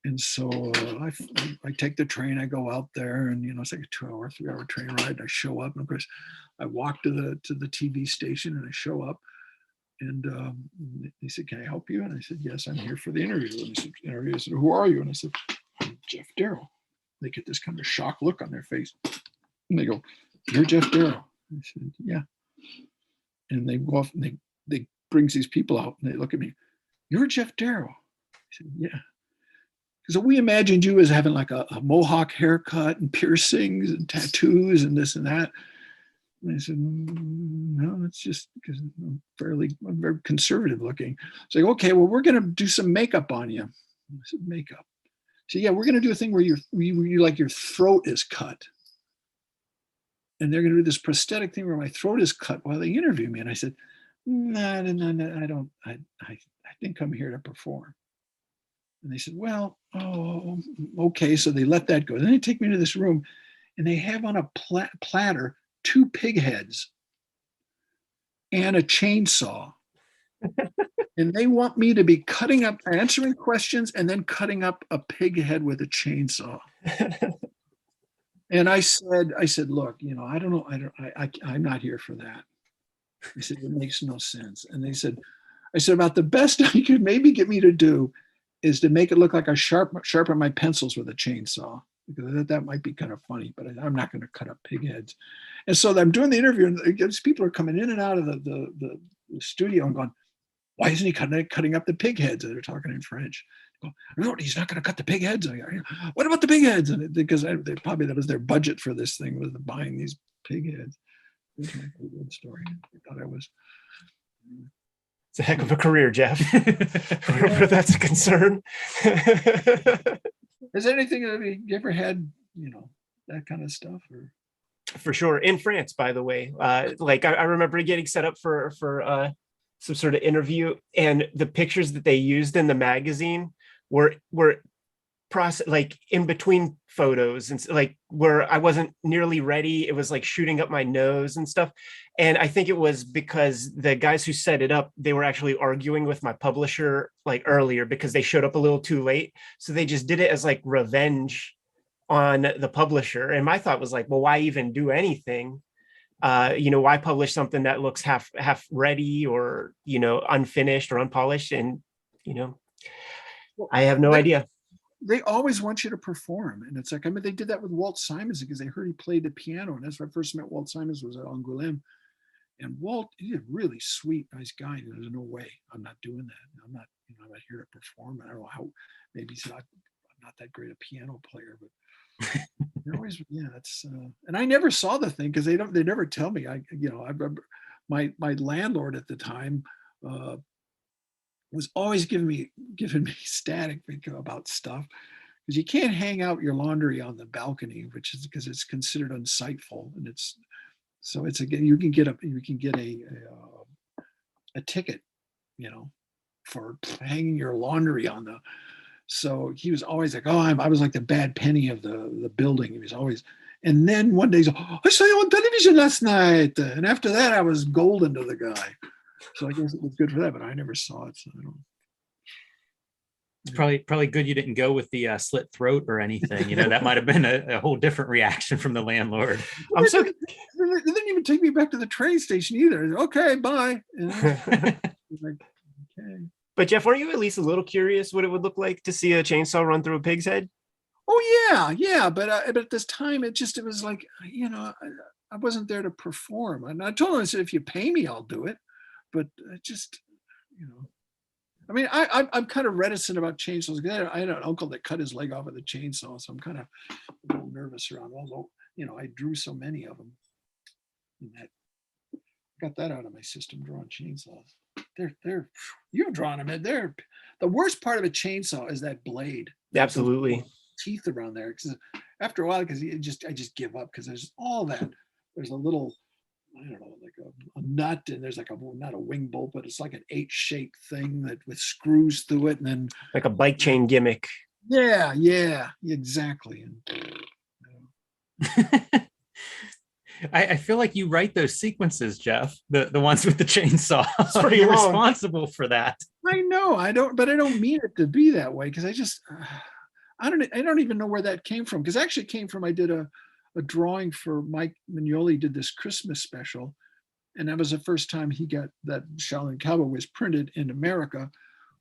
And so I take the train, I go out there, and it's like a 2-hour, 3-hour train ride. And I show up, and of course, I walk to the TV station, and I show up, and they said, "Can I help you?" And I said, "Yes, I'm here for the interview." And I said, "Who are you?" And I said, "I'm Geof Darrow." They get this kind of shocked look on their face, and they go, "You're Geof Darrow?" I said, "Yeah." And they go off, and they brings these people out, and they look at me. "You're Geof Darrow?" I said, "Yeah." Because we imagined you as having like a mohawk haircut and piercings and tattoos and this and that. And I said, no, it's just because I'm very conservative looking. It's like, okay, well, we're going to do some makeup on you. I said, makeup. So yeah, we're going to do a thing where you like your throat is cut. And they're going to do this prosthetic thing where my throat is cut while they interview me. And I said, no, I don't. I didn't come here to perform. And they said, well, oh, okay. So they let that go. Then they take me to this room, and they have on a platter 2 pig heads and a chainsaw. And they want me to be cutting up, answering questions, and then cutting up a pig head with a chainsaw. And I said, look, I don't know. I'm not here for that. I said, it makes no sense. And I said, about the best you could maybe get me to do is to make it look like I sharpen my pencils with a chainsaw, because that might be kind of funny, but I'm not going to cut up pig heads. And so I'm doing the interview, and these people are coming in and out of the studio and going, why isn't he cutting up the pig heads? And they're talking in French. Go, no, he's not going to cut the pig heads. What about the pig heads? And because that was their budget for this thing, was buying these pig heads. It was a good story. I thought I was. It's a heck of a career, Geof. Where that's a concern. Is there anything that you ever had, that kind of stuff? Or? For sure. In France, by the way. Like I remember getting set up for some sort of interview, and the pictures that they used in the magazine were like in between photos, and like where I wasn't nearly ready. It was like shooting up my nose and stuff. And I think it was because the guys who set it up, they were actually arguing with my publisher like earlier, because they showed up a little too late. So they just did it as like revenge on the publisher. And my thought was like, well, why even do anything? Why publish something that looks half ready, or, unfinished or unpolished? And, I have no idea. They always want you to perform. And it's like, I mean, they did that with Walt Simons, because they heard he played the piano. And that's when I first met Walt Simons, was at Angoulême. And Walt, he's a really sweet, nice guy. There's no way I'm not doing that. I'm not here to perform. I don't know how, maybe I'm not that great a piano player, but they're always, it's, and I never saw the thing, because they never tell me. I remember my landlord at the time, was always giving me static about stuff, because you can't hang out your laundry on the balcony, which is because it's considered unsightful, and you can get a ticket, for hanging your laundry on the. So he was always like, oh, I was like the bad penny of the building. He was always. And then one day he's like, oh, I saw you on television last night, and after that I was golden to the guy. So I guess it was good for that, but I never saw it. So I don't. It's probably good you didn't go with the slit throat or anything. That might have been a whole different reaction from the landlord. They didn't even take me back to the train station either. Okay, bye. And I was like, okay. But Jeff, aren't you at least a little curious what it would look like to see a chainsaw run through a pig's head? Oh yeah. But at this time, it was like, I wasn't there to perform. And I told him, I said, if you pay me, I'll do it. But I just, I mean, I'm kind of reticent about chainsaws. I had an uncle that cut his leg off with a chainsaw, so I'm kind of a little nervous around. Although, I drew so many of them, and that got that out of my system. Drawing chainsaws, they're you've drawn them. They're the worst part of a chainsaw is that blade. Absolutely. Teeth around there, because after a while, because I just give up, because there's all that. There's a little, I don't know, like a nut, and there's like not a wing bolt, but it's like an H-shaped thing that with screws through it, and then like a bike chain gimmick. Yeah, exactly. I feel like you write those sequences, Jeff, the ones with the chainsaw. pretty You're long. responsible for that. I know, I don't mean it to be that way, because I don't even know where that came from, because actually it came from, I did a drawing for Mike Mignoli, did this Christmas special, and that was the first time he got that Shaolin Cowboy was printed in America.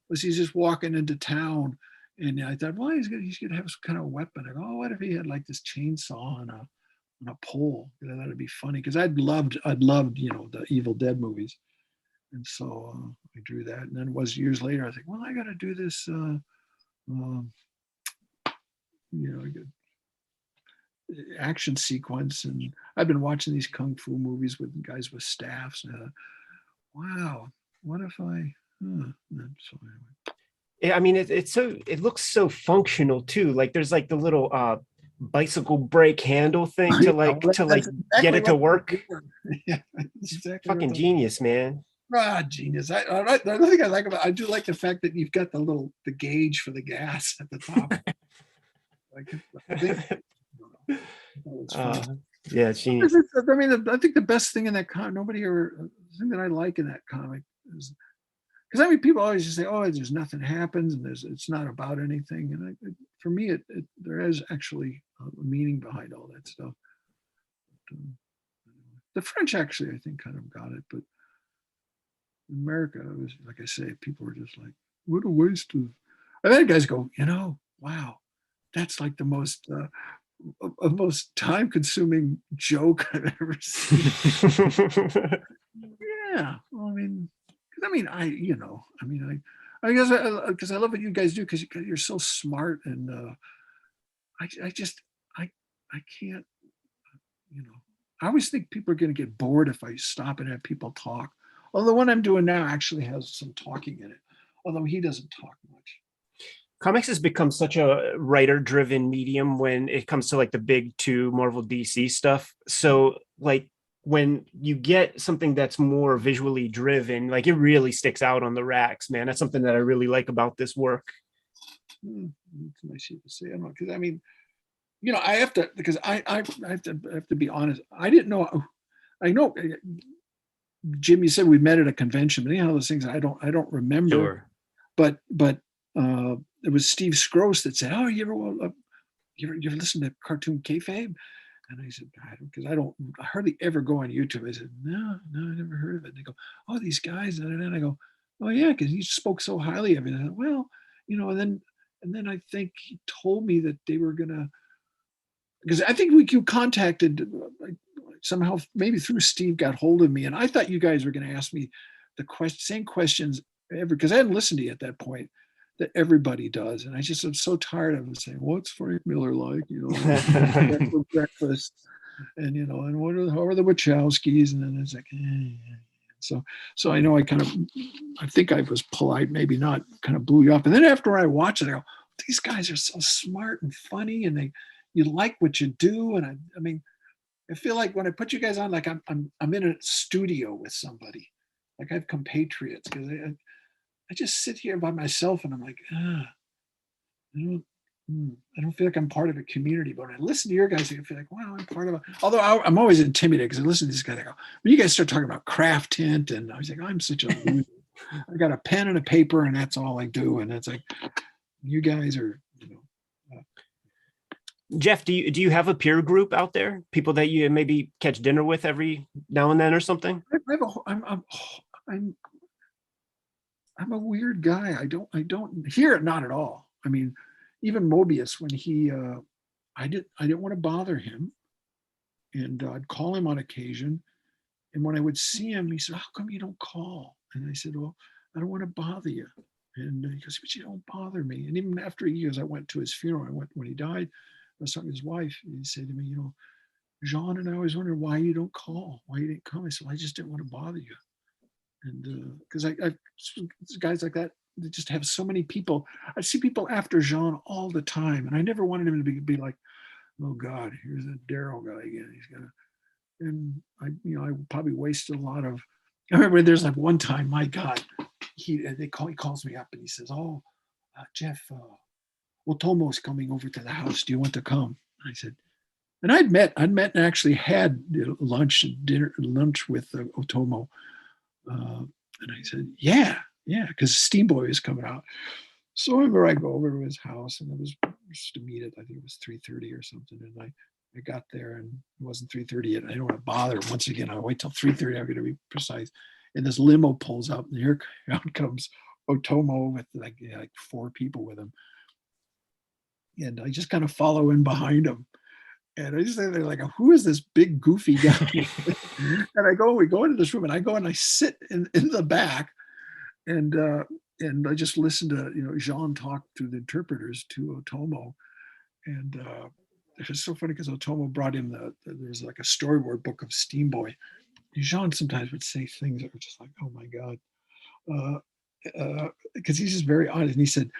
Was he's just walking into town, and I thought, well, he's gonna have some kind of weapon. I go, oh, what if he had like this chainsaw on a pole? That'd be funny, because I'd loved the Evil Dead movies, and so I drew that. And then it was years later, I was like, well, I got to do this. Action sequence, and I've been watching these kung fu movies with guys with staffs. Wow, what if I? So anyway. Yeah, I mean, it looks so functional too. Like there's like the little bicycle brake handle thing to get it to work. Yeah, exactly. Fucking genius, man. Genius. The thing I like I do like the fact that you've got the gauge for the gas at the top. Yeah, genius. I mean, I think the best thing in that comic, the thing that I like in that comic is, because I mean, people always just say, "Oh, there's nothing happens, and it's not about anything." And for me, there is actually a meaning behind all that stuff. The French actually, I think, kind of got it, but in America, it was like I say, people were just like, "What a waste of." I've had guys go, wow, that's like the most time-consuming joke I've ever seen. Yeah, well, I guess because I love what you guys do, because you're so smart, and I can't, I always think people are going to get bored if I stop and have people talk. Although the one I'm doing now actually has some talking in it, although he doesn't talk much. Comics has become such a writer-driven medium when it comes to like the big two Marvel DC stuff. So like when you get something that's more visually driven, like it really sticks out on the racks, man. That's something that I really like about this work. It's nice to say. I don't know, because I mean, I have to, because I have to be honest. I didn't know. I know, Jim, you said we met at a convention, but anyhow, those things I don't remember. Sure. But it was Steve Scroce that said, "Oh, you ever listen to Cartoon Kayfabe?" And I said, "I don't, because I hardly ever go on YouTube." I said, "No, I never heard of it." And they go, "Oh, these guys," and then I go, "Oh yeah," because he spoke so highly of it. And I thought, well, and then I think he told me that they were gonna, because I think you contacted somehow, maybe through Steve, got hold of me, and I thought you guys were going to ask me the same questions ever, because I hadn't listened to you at that point, that everybody does, and I'm so tired of saying, "What's Frank Miller like?" For breakfast, and and how are the Wachowskis, and then it's like, so I know I think I was polite, maybe not, kind of blew you up, and then after I watch it, I go, these guys are so smart and funny, and you like what you do, and I mean, I feel like when I put you guys on, like I'm in a studio with somebody, like I have compatriots, because I just sit here by myself, and I'm like, I don't feel like I'm part of a community. But when I listen to your guys, I feel like, wow, I'm part of although I'm always intimidated, because I listen to these guys, I go, when you guys start talking about craft tint, and I was like, I'm such a loser. I got a pen and a paper, and that's all I do. And it's like, you guys are, Jeff, do you have a peer group out there? People that you maybe catch dinner with every now and then or something? I'm a weird guy. I don't hear it, not at all. I mean, even Mobius, when I didn't want to bother him, and I'd call him on occasion. And when I would see him, he said, "How come you don't call?" And I said, "Well, I don't want to bother you." And he goes, "But you don't bother me." And even after years, I went to his funeral. I went when he died. I was talking to his wife, and he said to me, "Jean and I always wondered why you don't call, why you didn't come." I said, "Well, I just didn't want to bother you." And because I guys like that, they just have so many people. I see people after Jean all the time, and I never wanted him to be like, "Oh God, here's that Darrow guy again. He's gonna." And I probably wasted a lot of. I remember there's like one time, my God, he calls me up and he says, "Oh, Geof, Otomo's coming over to the house. Do you want to come?" I said, and I'd met and actually had lunch with Otomo. And I said, yeah, because Steamboy is coming out. So I remember I go over to his house, and it was just to meet it. I think it was 3:30 or something. And I got there, and it wasn't 3:30 yet. I don't want to bother. Once again, I'll wait till 3:30. I'm going to be precise. And this limo pulls up, and here comes Otomo with like 4 people with him. And I just kind of follow in behind him. And I just say, they're like, "Who is this big goofy guy?" And we go into this room, and I go and I sit in the back, and I just listen to Jean talk through the interpreters to Otomo. And it's so funny because Otomo brought him there's like a storyboard book of Steamboy. And Jean sometimes would say things that were just like, "Oh my God," because he's just very honest. And he said,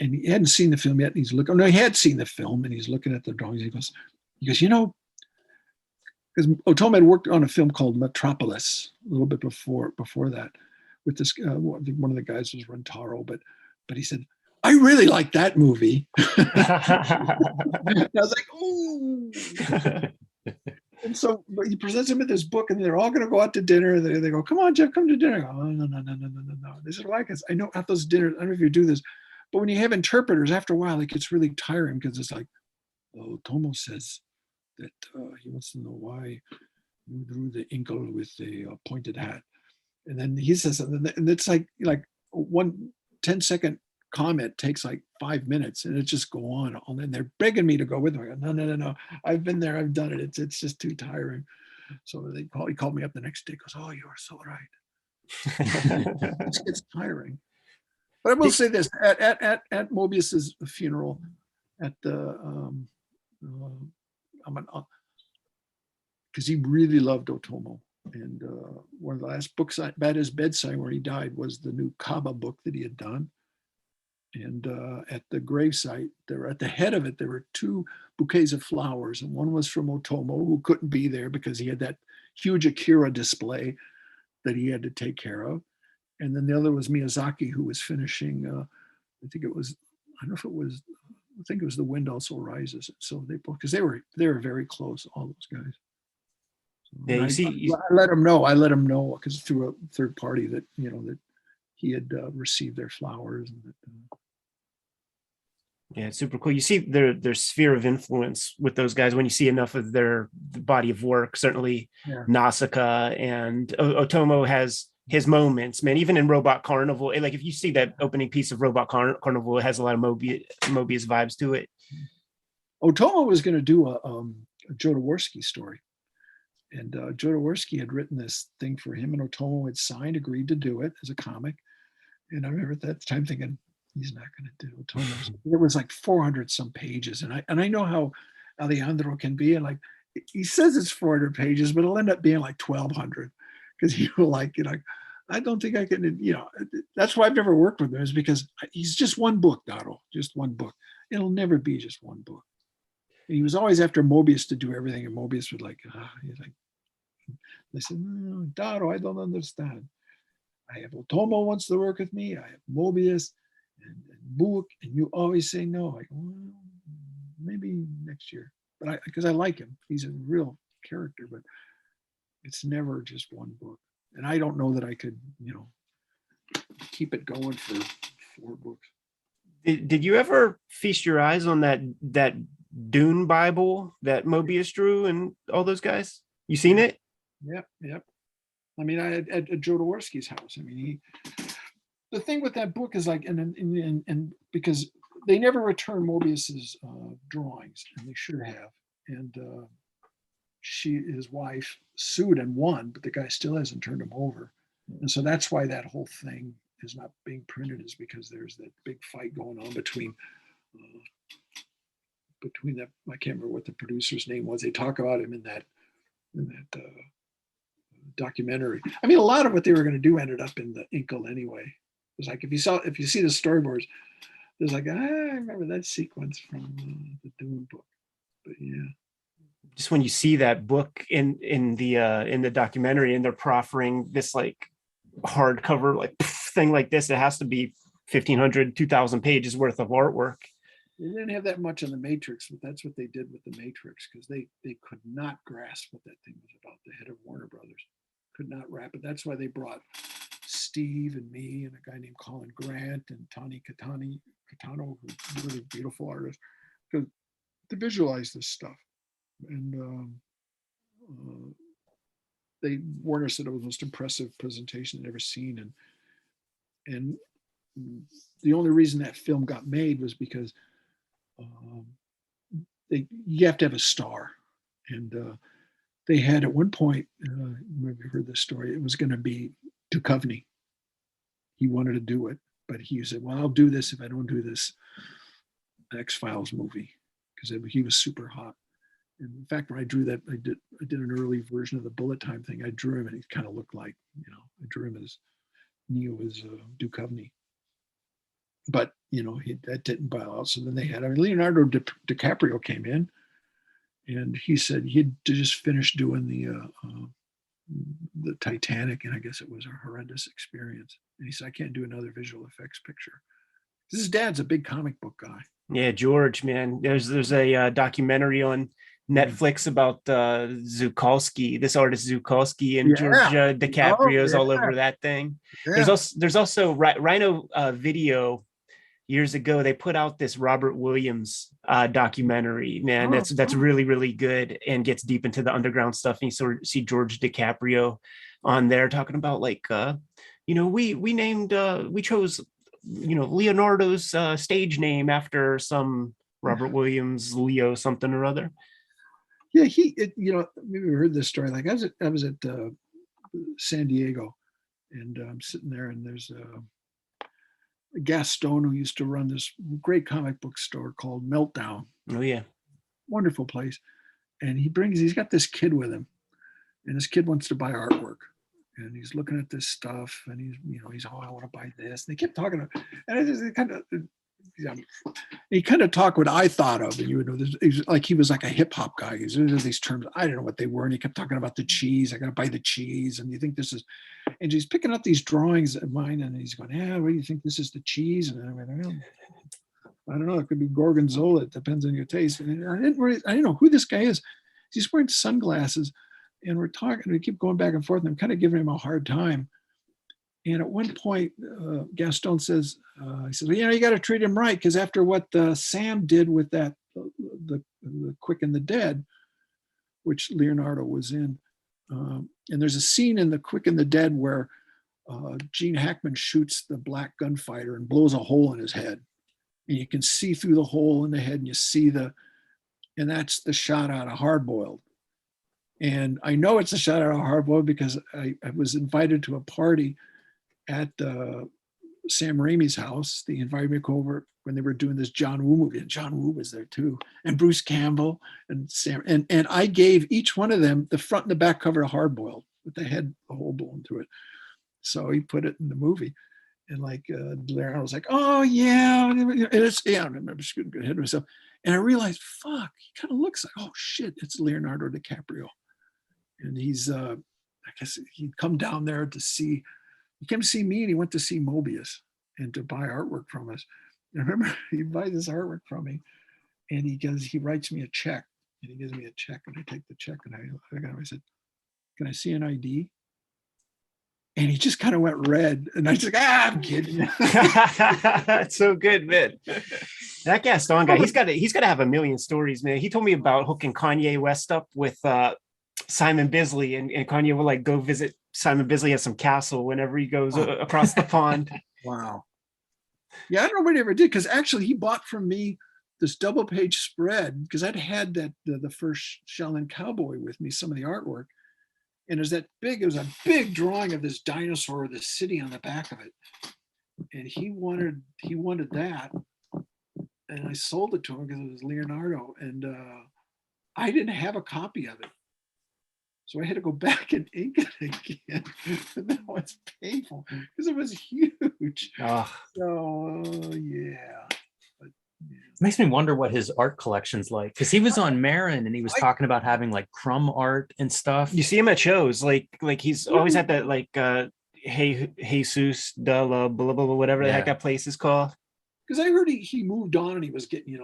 and he hadn't seen the film yet. And he's looking. Oh no, he had seen the film, and he's looking at the drawings. He goes, because because Otomo had worked on a film called Metropolis a little bit before that, with this. I think one of the guys was Rentaro, but he said, "I really like that movie." I was like, "Ooh." And so he presents him with this book, and they're all going to go out to dinner. They go, "Come on, Geof, come to dinner." Go, "Oh, no. They said, "Why?" Because I know at those dinners, I don't know if you do this, but when you have interpreters, after a while, it gets really tiring because it's like, "Oh, Tomo says that he wants to know why you drew the inkle with the pointed hat." And then he says something, and it's like one 10-second comment takes like 5 minutes, and it just go on. And they're begging me to go with them. I go, no. I've been there. I've done it. It's just too tiring. So he called me up the next day. Goes, "Oh, you are so right." It gets tiring. But I will say this: at Mobius's funeral, at the because he really loved Otomo, and one of the last books at his bedside where he died was the new Kaba book that he had done. And at the gravesite, at the head of it, there were 2 bouquets of flowers, and one was from Otomo, who couldn't be there because he had that huge Akira display that he had to take care of. And then the other was Miyazaki, who was finishing. I think it was The Wind Also Rises. So they both, because they were very close, all those guys. So Yeah, I let him know because through a third party that that he had received their flowers. And yeah, it's super cool. You see their sphere of influence with those guys when you see enough of their body of work. Certainly, Nausicaa and Otomo has his moments, man. Even in Robot Carnival, like if you see that opening piece of Robot Carnival, it has a lot of Mobius vibes to it. Otomo was going to do a Jodorowsky story, and Jodorowsky had written this thing for him, and Otomo had agreed to do it as a comic. And I remember at that time thinking, he's not going to do Otomo's. There was like 400 some pages, and I know how Alejandro can be, and like he says it's 400 pages, but it'll end up being like 1,200 because he will I don't think I can. That's why I've never worked with him, is because he's just one book, Darrow, just one book. It'll never be just one book. And he was always after Mobius to do everything, and Mobius would they said, "No, Darrow, I don't understand. I have Otomo wants to work with me. I have Mobius and Book, and you always say no." I go, "Well, maybe next year." But because I like him, he's a real character. But it's never just one book, and I don't know that I could, keep it going for 4 books. Did you ever feast your eyes on that Dune Bible that Mobius drew and all those guys? You seen it? Yep. I mean, I at Jodorowsky's house. I mean, the thing with that book is like, and because they never returned Mobius's drawings, and they should have. And his wife sued and won, but the guy still hasn't turned him over. And so that's why that whole thing is not being printed, is because there's that big fight going on between that, I can't remember what the producer's name was. They talk about him in that documentary. I mean, a lot of what they were going to do ended up in the Inkle anyway. It's like if you see the storyboards, there's like, I remember that sequence from the Dune book. But yeah, just when you see that book in the documentary, and they're proffering this like hardcover like thing like this, it has to be 1,500, 2,000 pages worth of artwork. They didn't have that much on the Matrix, but that's what they did with the Matrix, because they could not grasp what that thing was about. The head of Warner Brothers could not wrap it. That's why they brought Steve and me and a guy named Colin Grant and Tani Catano, who's a really beautiful artist, to visualize this stuff. And Warner said it was the most impressive presentation they'd ever seen. And the only reason that film got made was because you have to have a star. And they had at one point, maybe you heard this story, it was going to be Duchovny. He wanted to do it, but he said, well, I'll do this if I don't do this X-Files movie, because he was super hot. And in fact, when I drew that, I did an early version of the bullet time thing. I drew him, and he kind of looked like, I drew him as Neo as Duchovny. But that didn't bow out. So then they had, Leonardo DiCaprio came in, and he said he'd just finished doing the Titanic, and I guess it was a horrendous experience. And he said, I can't do another visual effects picture. His dad's a big comic book guy. Yeah, George, man. There's a documentary on Netflix about Zukalski, this artist Zukalski, and George DiCaprio's all over that thing. Yeah. There's also Rhino Video. Years ago, they put out this Robert Williams documentary. Man, that's really, really good, and gets deep into the underground stuff. And you sort of see George DiCaprio on there talking about like, we chose, Leonardo's stage name after some Robert Williams, Leo something or other. Yeah, maybe we heard this story. Like I was at San Diego, and I'm sitting there, and there's Gaston, who used to run this great comic book store called Meltdown. Oh yeah, wonderful place. And he's got this kid with him, and this kid wants to buy artwork, and he's looking at this stuff, and he's I want to buy this. And they kept talking to, and he kind of talked what I thought of, and he was like a hip hop guy. There's these terms, I don't know what they were, and he kept talking about the cheese. I got to buy the cheese, and you think this is, and he's picking up these drawings of mine, and he's going, yeah, what do you think this is, the cheese? And I went, I don't know, it could be gorgonzola. It depends on your taste. And I didn't know who this guy is. He's wearing sunglasses, and we're talking, and we keep going back and forth, and I'm kind of giving him a hard time. And at one point, Gaston says, he says, well, you got to treat him right, because after what Sam did with that, the Quick and the Dead, which Leonardo was in, and there's a scene in the Quick and the Dead where Gene Hackman shoots the black gunfighter and blows a hole in his head, and you can see through the hole in the head, and you see and that's the shot out of Hard Boiled. And I know it's a shot out of Hard Boiled because I was invited to a party at Sam Raimi's house. They invited me over when they were doing this John Woo movie, and John Woo was there too, and Bruce Campbell and Sam, and I gave each one of them the front and the back cover of Hard Boiled with the hole blown through it. So he put it in the movie, and like Leonardo was like, oh yeah, and it's, I remember shooting ahead of myself, and I realized, fuck, he kind of looks like, oh shit, it's Leonardo DiCaprio, and he's I guess he'd come down there to see. He came to see me, and he went to see Mobius and to buy artwork from us. And I remember he buys this artwork from me, and he writes me a check, and he gives me a check, and I take the check, and I said, can I see an ID? And he just kind of went red, and I just like, I'm kidding. That's so good, man. That Gaston guy, he's got to have a million stories, man. He told me about hooking Kanye West up with Simon Bisley, and Kanye will like go visit Simon Bisley at some castle whenever he goes across the pond. Wow. Yeah, I don't know what he ever did, because actually he bought from me this double page spread, because I'd had that the first Shaolin Cowboy with me, some of the artwork. And it was a big drawing of this dinosaur with this city on the back of it. And he wanted that. And I sold it to him because it was Leonardo. And I didn't have a copy of it. So I had to go back and ink it again. And that was painful because it was huge. Oh, So yeah. But, yeah. Makes me wonder what his art collection's like, because he was on Marin and he was talking about having like crumb art and stuff. you see him at shows, like he's always at that like hey Jesus de la blah, blah, blah, whatever the heck Yeah. that place is called. Because I heard he moved on and he was getting, I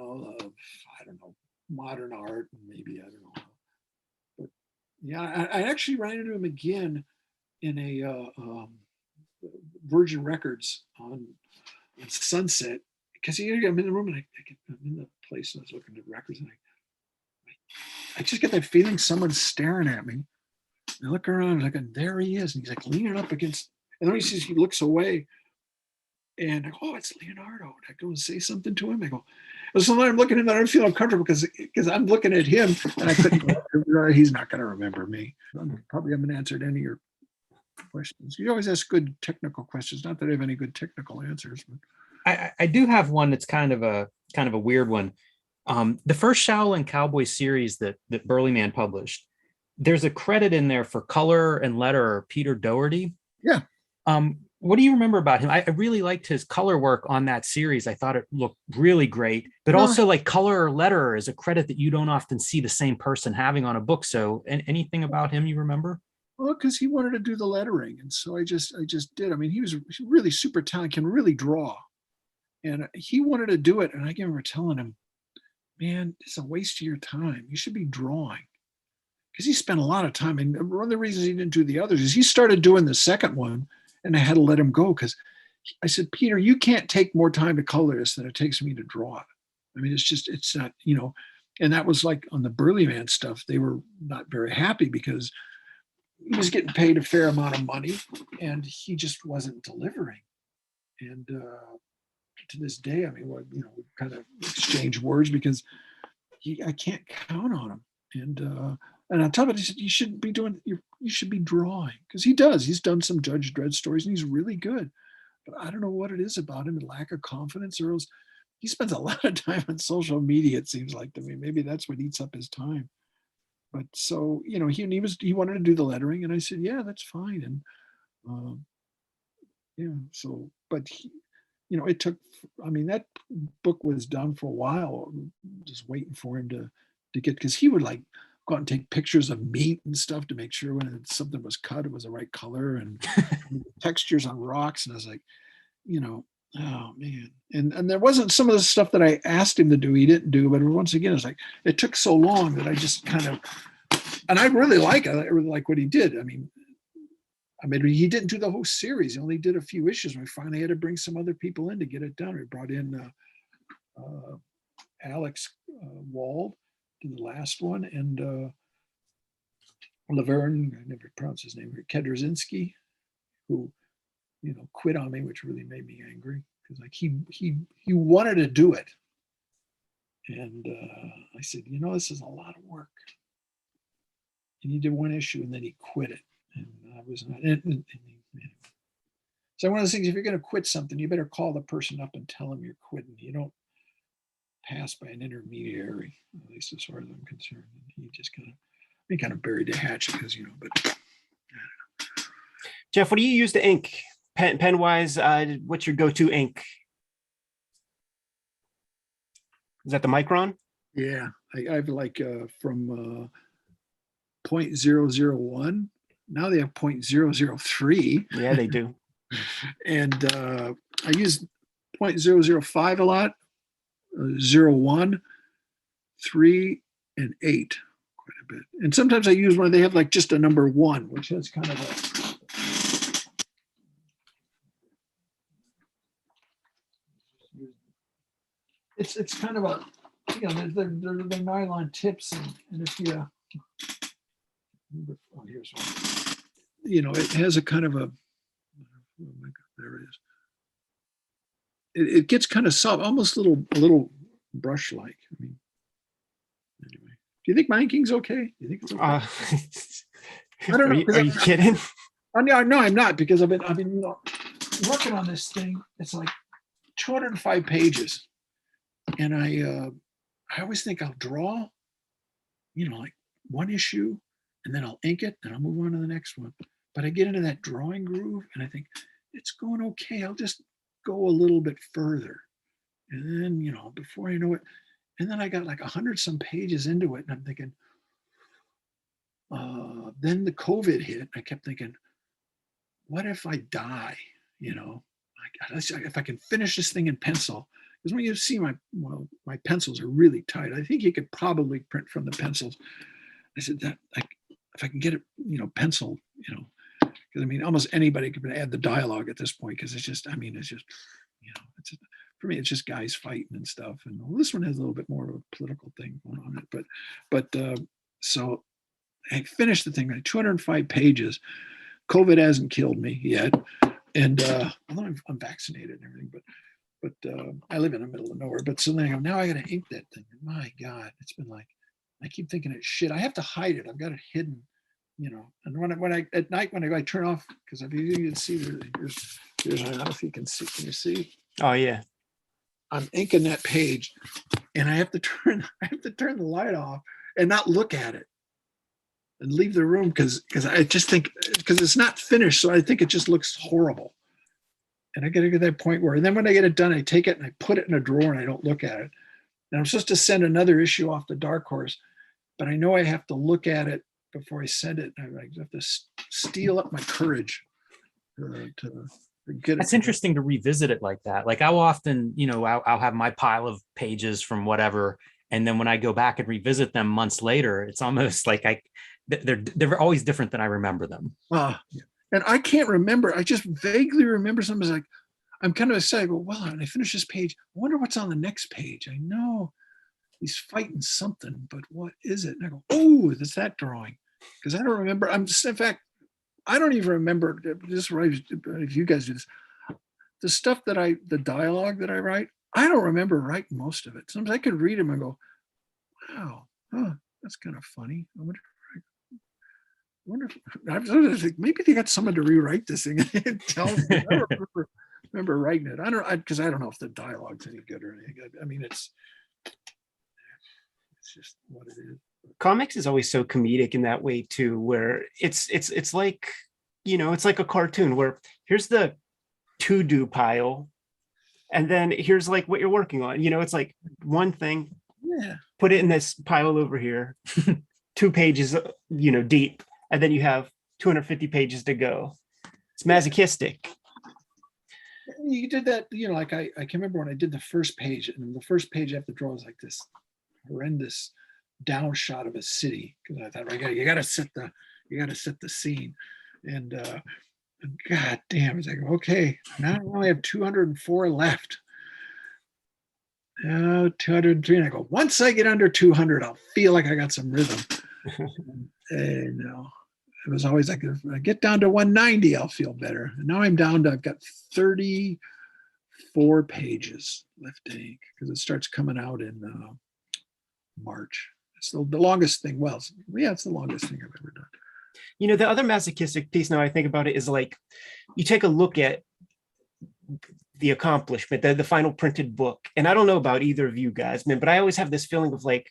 don't know, modern art, maybe, I don't know. But yeah, I actually ran into him again in a Virgin Records on Sunset, because I'm in the room and I'm in the place and I was looking at records and I just get that feeling someone's staring at me. I look around like, and there he is, and he's like leaning up against, and then he looks away. And I go, oh, it's Leonardo. And I go and say something to him. I go, so then I'm looking at him and I don't feel uncomfortable because I'm looking at him and I couldn't, he's not going to remember me. Probably haven't answered any of your questions. You always ask good technical questions. Not that I have any good technical answers. But I do have one that's kind of a weird one. The first Shaolin Cowboy series that Burly Man published, there's a credit in there for color and letter, Peter Doherty. Yeah. What do you remember about him? I really liked his color work on that series. I thought it looked really great, but also like color or letter is a credit that you don't often see the same person having on a book. So anything about him you remember? Well, because he wanted to do the lettering. And so I just did. I mean, he was really super talented, can really draw. And he wanted to do it. And I remember telling him, man, it's a waste of your time. You should be drawing. Because he spent a lot of time. And one of the reasons he didn't do the others is he started doing the second one. And I had to let him go because I said, Peter, you can't take more time to color this than it takes me to draw it. I mean, it's not, and that was like on the Burly Man stuff, they were not very happy because he was getting paid a fair amount of money and he just wasn't delivering. And to this day, I mean, we kind of exchange words because I can't count on him. And on top of it, he said, you shouldn't be doing, you should be drawing. Because he does. He's done some Judge Dredd stories and he's really good. But I don't know what it is about him, a lack of confidence, or else he spends a lot of time on social media, it seems like to me. Maybe that's what eats up his time. But so, he wanted to do the lettering and I said, yeah, that's fine. And so, but it took, I mean, that book was done for a while, just waiting for him to get, because he would like go out and take pictures of meat and stuff to make sure when something was cut, it was the right color and textures on rocks. And I was like, oh man. And there wasn't some of the stuff that I asked him to do, he didn't do, but once again, it's like, it took so long that I just kind of, and I really like what he did. I mean, he didn't do the whole series. He only did a few issues. We finally had to bring some other people in to get it done. We brought in Alex Wald, the last one, and Laverne, I never pronounce his name, Kedrzinski, who quit on me, which really made me angry because like he wanted to do it, and I said, this is a lot of work, and he did one issue and then he quit it, and I was not. So one of those things, if you're going to quit something, you better call the person up and tell them you're quitting. You don't pass by an intermediary, at least as far as I'm concerned. And he just kind of buried the hatchet because, but I don't know. Geof, what do you use to ink? Pen wise, what's your go-to ink? Is that the Micron? Yeah, I've like from 0.001. Now they have 0.003. Yeah, they do. And I use 0.005 a lot. 0.1, 3, and 8 quite a bit. And sometimes I use one, they have like just a number 1, which has kind of a, it's kind of a, they're nylon tips, and if you, here's one. It has a kind of a, oh my God, there it is. it gets kind of soft, almost a little brush like. I mean, anyway, do you think my inking's okay? Do you think it's okay? I don't know. Are you kidding? No, I'm not, because I've been working on this thing. It's like 205 pages, and I always think I'll draw, like one issue, and then I'll ink it, and I'll move on to the next one. But I get into that drawing groove, and I think it's going okay. I'll just go a little bit further, and then before I know it, and then I got like 100 some pages into it, and I'm thinking. Then the COVID hit. I kept thinking, what if I die? If I can finish this thing in pencil, because when you see my pencils are really tight. I think you could probably print from the pencils. I said that if I can get it, pencil, because I mean, almost anybody could add the dialogue at this point, because it's just, for me, it's just guys fighting and stuff. And this one has a little bit more of a political thing going on it, but so I finished the thing, like 205 pages. COVID hasn't killed me yet, and although I'm vaccinated and everything, but I live in the middle of nowhere. But so then I go, now I got to ink that thing. And my God, it's been like, I keep thinking it's shit. I have to hide it. I've got it hidden, And when I at night when I turn off, because if you can see, here's I don't know if you can see. Can you see? Oh yeah. I'm inking that page, and I have to turn the light off and not look at it. And leave the room because I just think, because it's not finished, so I think it just looks horrible. And I got to get to that point where, and then when I get it done, I take it and I put it in a drawer and I don't look at it. And I'm supposed to send another issue off to Dark Horse, but I know I have to look at it before I send it. I have to steel up my courage to get it. That's interesting to revisit it like that. Like I'll often, I'll have my pile of pages from whatever, and then when I go back and revisit them months later, it's almost like they're always different than I remember them. And I can't remember. I just vaguely remember something like, I'm kind of excited. I go, well, when I finish this page, I wonder what's on the next page. I know he's fighting something, but what is it? And I go, oh, it's that drawing. Because I don't remember. In fact, I don't even remember this. If you guys do this, the stuff the dialogue that I write, I don't remember writing most of it. Sometimes I could read them and go, wow, that's kind of funny. I wonder if maybe they got someone to rewrite this thing and tell me. I don't remember writing it. Because I don't know if the dialogue's any good or anything. I mean, it's just what it is. Comics is always so comedic in that way too, where it's like, it's like a cartoon where here's the to-do pile, and then here's like what you're working on. It's like one thing, put it in this pile over here, 2 pages, deep. And then you have 250 pages to go. It's masochistic. You did that, like I can remember when I did the first page, and the first page I have to draw is like this horrendous down shot of a city, because I thought, you got to set the scene, and God damn, it's like, okay, now I only have 204 left. 203, and I go, once I get under 200, I'll feel like I got some rhythm. And it was always like, if I get down to 190, I'll feel better. And now I've got 34 pages left to ink, because it starts coming out in March. It's the longest thing. Well, it's the longest thing I've ever done. The other masochistic piece, now I think about it, is like, you take a look at the accomplishment, the final printed book. And I don't know about either of you guys, man, but I always have this feeling of like,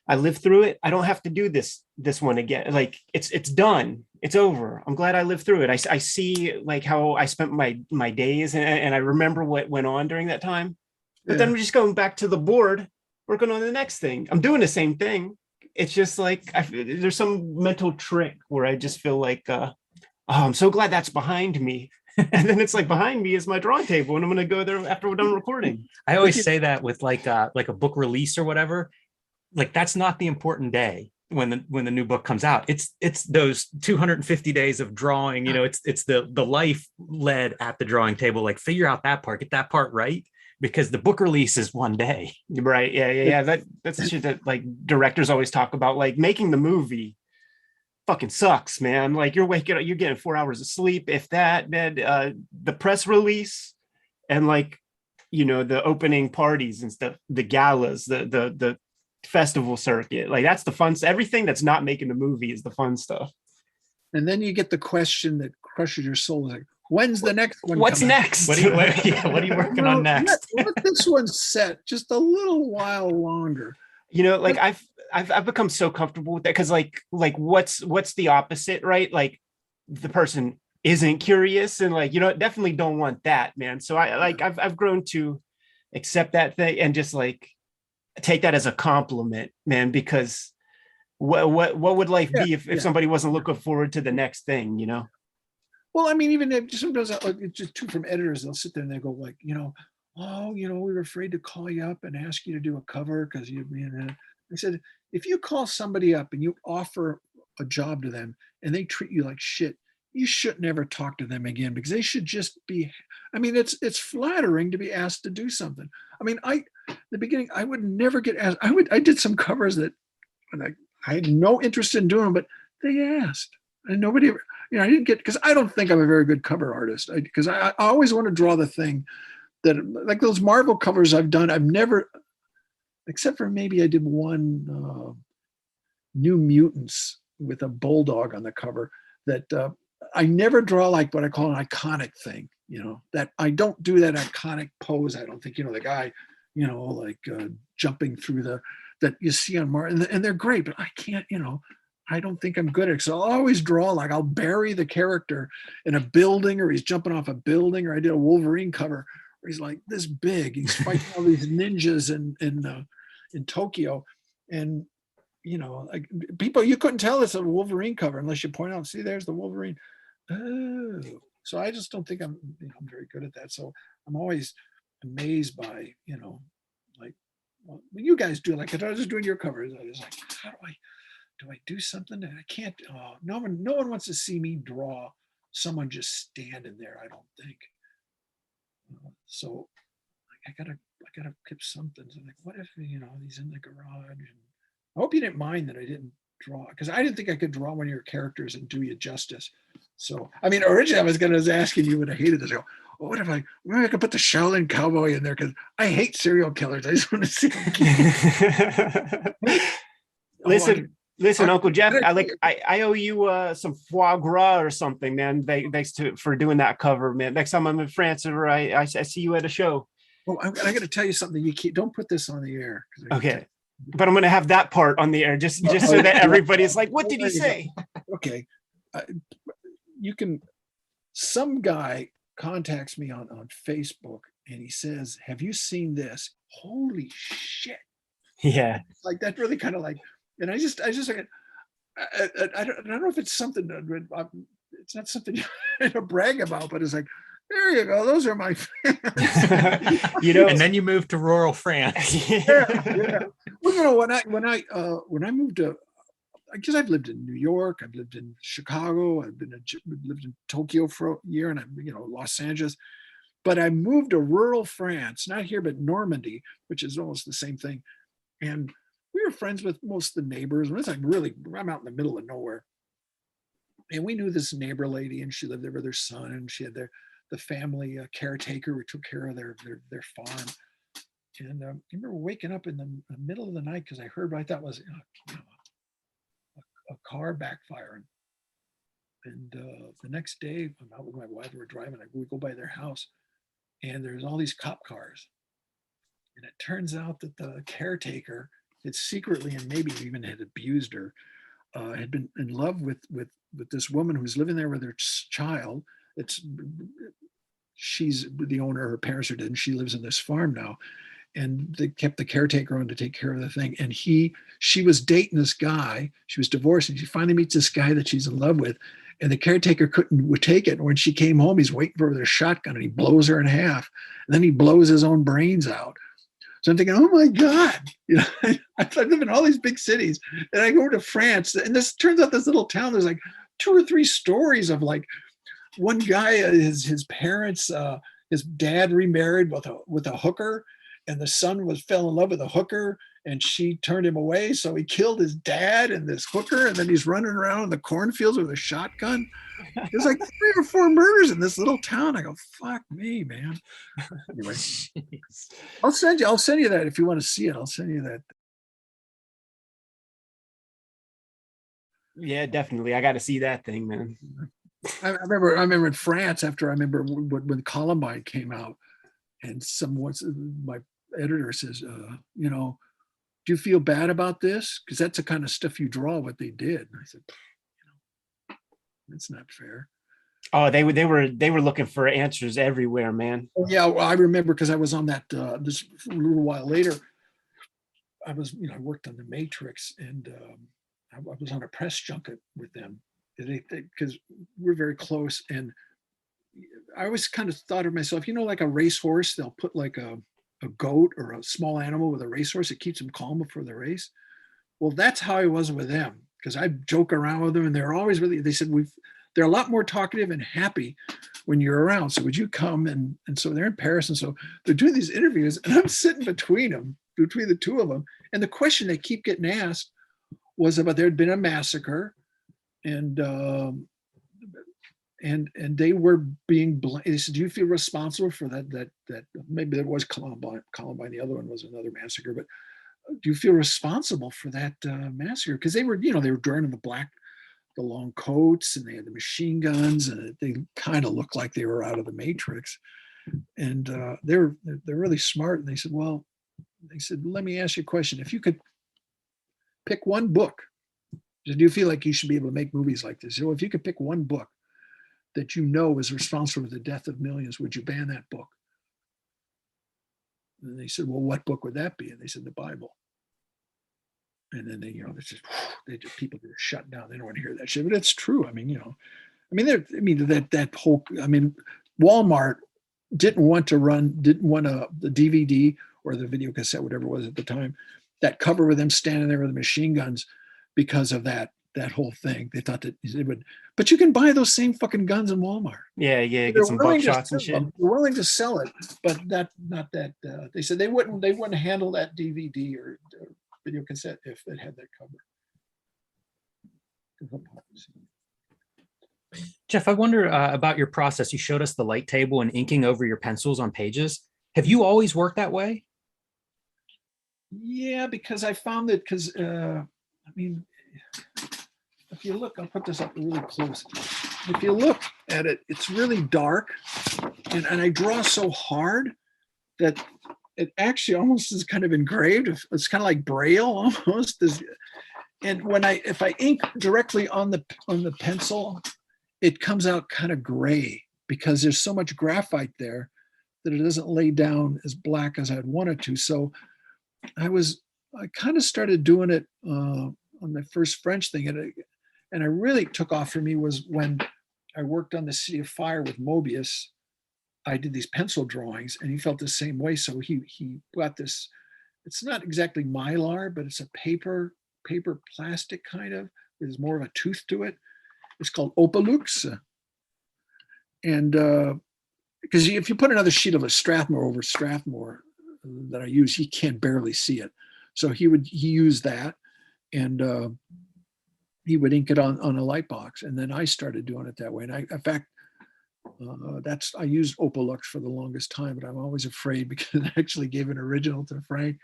I lived through it. I don't have to do this one again. Like it's done. It's over. I'm glad I lived through it. I see like how I spent my days, and I remember what went on during that time. But then we're just going back to the board, working on the next thing. I'm doing the same thing. It's just like there's some mental trick where I just feel like, I'm so glad that's behind me. And then it's like behind me is my drawing table, and I'm going to go there after we're done recording. I always say that with like a book release or whatever. Like that's not the important day when the new book comes out. It's those 250 days of drawing. It's the life led at the drawing table. Like figure out that part, get that part right, because the book release is one day. Right? Yeah. That's the shit that like directors always talk about. Like making the movie fucking sucks, man. Like you're waking up, you're getting 4 hours of sleep, if that. Man, the press release, and like the opening parties and stuff, the galas, the festival circuit. Like that's the fun. Everything that's not making the movie is the fun stuff. And then you get the question that crushes your soul, like, when's the next one? What's coming? next? What are you working on next? Let this one set just a little while longer. Like I've become so comfortable with that, because like what's the opposite, right? Like the person isn't curious, and like definitely don't want that, man. So I've grown to accept that thing and just like take that as a compliment, man, because what would life be if somebody wasn't looking forward to the next thing, Well, I mean, even if sometimes it's just too from editors, they'll sit there and they go like, we were afraid to call you up and ask you to do a cover because I said, if you call somebody up and you offer a job to them and they treat you like shit, you should never talk to them again, because they should just be, I mean, it's flattering to be asked to do something. I mean, the beginning, I would never get asked. I did some covers that I had no interest in doing, but they asked, and nobody ever, I didn't get, because I don't think I'm a very good cover artist, because I always want to draw the thing that, like those Marvel covers I've done, I've never, except for maybe I did one New Mutants with a bulldog on the cover, that I never draw like what I call an iconic thing, that I don't do that iconic pose. I don't think, the guy, like jumping through that you see on Marvel, and they're great, but I can't, I don't think I'm good at it. So I'll always draw, like I'll bury the character in a building, or he's jumping off a building, or I did a Wolverine cover where he's like this big, he's fighting all these ninjas in Tokyo. And, like people, you couldn't tell it's a Wolverine cover unless you point out, see, there's the Wolverine. Oh, so I just don't think I'm very good at that. So I'm always amazed by, like, well, when you guys do, like, I was just doing your covers, I was like, how do I do something that I can't? No one wants to see me draw someone just standing there, I don't think. So I gotta keep something. So like, what if he's in the garage? And I hope you didn't mind that I didn't draw, because I didn't think I could draw one of your characters and do you justice. So I mean, originally I was asking you, but I hated this. I go, oh, maybe I could put the Shaolin cowboy in there, because I hate serial killers. I just want to see them. Listen, Uncle Jeff, I owe you some foie gras or something, man. Thanks for doing that cover, man. Next time I'm in France, or I see you at a show. Well, I got to tell you something. Don't put this on the air. Okay, but I'm going to have that part on the air just so that everybody's like, what did he say? Okay, you can. Some guy contacts me on Facebook and he says, "Have you seen this? Holy shit!" Yeah, like that really kind of like. And I just like, I don't know if it's something, it's not something to brag about, but it's like, there you go, those are my fans. And then you moved to rural France. Yeah. Well, when I moved to, because I've lived in New York, I've lived in Chicago, I've lived in Tokyo for a year, and Los Angeles, but I moved to rural France, not here, but Normandy, which is almost the same thing, and we were friends with most of the neighbors. And it's like I'm out in the middle of nowhere. And we knew this neighbor lady, and she lived there with her son, and she had the family caretaker who took care of their farm. And I remember waking up in the middle of the night because I heard what I thought was a car backfiring. And the next day, I'm out with my wife, we were driving, we go by their house, and there's all these cop cars. And it turns out that the caretaker had secretly, and maybe even had abused her, had been in love with this woman who's living there with her child. She's the owner, her parents are dead, and she lives in this farm now. And they kept the caretaker on to take care of the thing. And she was dating this guy. She was divorced, and she finally meets this guy that she's in love with. And the caretaker would take it. And when she came home, he's waiting for her with a shotgun, and he blows her in half. And then he blows his own brains out. So I'm thinking, oh my God, I live in all these big cities, and I go to France, and this turns out this little town, there's like 2 or 3 stories of like one guy, his parents, his dad remarried with a hooker, and the son fell in love with a hooker, and she turned him away. So he killed his dad and this hooker, and then he's running around in the cornfields with a shotgun. There's like 3 or 4 murders in this little town. I go, fuck me, man. Anyway, Jeez. I'll send you that if you want to see it. I'll send you that. Yeah, definitely. I got to see that thing, man. I remember in France, after I remember when Columbine came out, and my editor says, you know, do you feel bad about this? Because that's the kind of stuff you draw what they did. And I said, you know, that's not fair. Oh, they were looking for answers everywhere, man. Oh, yeah, well, I remember because I was on that this a little while later. I worked on The Matrix, and I was on a press junket with them because we're very close. And I always kind of thought of myself, like a racehorse, they'll put like a goat or a small animal with a racehorse. It keeps them calm before the race. Well, that's how I was with them, because I joke around with them, and they're always they said, they're a lot more talkative and happy when you're around. So would you come? And so they're in Paris. And so they're doing these interviews, and I'm sitting between the two of them. And the question they keep getting asked was about there had been a massacre, and they were being blamed. They said, do you feel responsible for that maybe there was Columbine, the other one was another massacre, but do you feel responsible for that massacre? Because they were wearing the long coats, and they had the machine guns, and they kind of looked like they were out of the Matrix. And they're really smart. And they said, let me ask you a question. If you could pick one book, do you feel like you should be able to make movies like this? If you could pick one book that was responsible for the death of millions, would you ban that book? And they said, well, what book would that be? And they said, the Bible. And then people get shut down. They don't want to hear that shit, but it's true. Walmart didn't want the DVD or the video cassette, whatever it was at the time, that cover with them standing there with the machine guns, because of that whole thing. They thought that they would, but you can buy those same fucking guns in Walmart. Yeah, get some buckshots and shit. They're willing to sell it, but not that. They said they wouldn't handle that DVD or video cassette if it had that cover. Geof, I wonder about your process. You showed us the light table and inking over your pencils on pages. Have you always worked that way? Yeah, because I found that if you look, I'll put this up really close. If you look at it, it's really dark, and I draw so hard that it actually almost is kind of engraved. It's kind of like Braille almost. And if I ink directly on the pencil, it comes out kind of gray, because there's so much graphite there that it doesn't lay down as black as I'd want it to. So I kind of started doing it on my first French thing, and it really took off for me was when I worked on the City of Fire with Mobius. I did these pencil drawings, and he felt the same way. So he got this. It's not exactly Mylar, but it's a paper plastic kind of. There's more of a tooth to it. It's called Opalux, and because if you put another sheet of a Strathmore over Strathmore that I use, he can't barely see it. So he used that, and he would ink it on a light box, and then I started doing it that way. And in fact, I used Opalux for the longest time, but I'm always afraid, because I actually gave an original to Frank,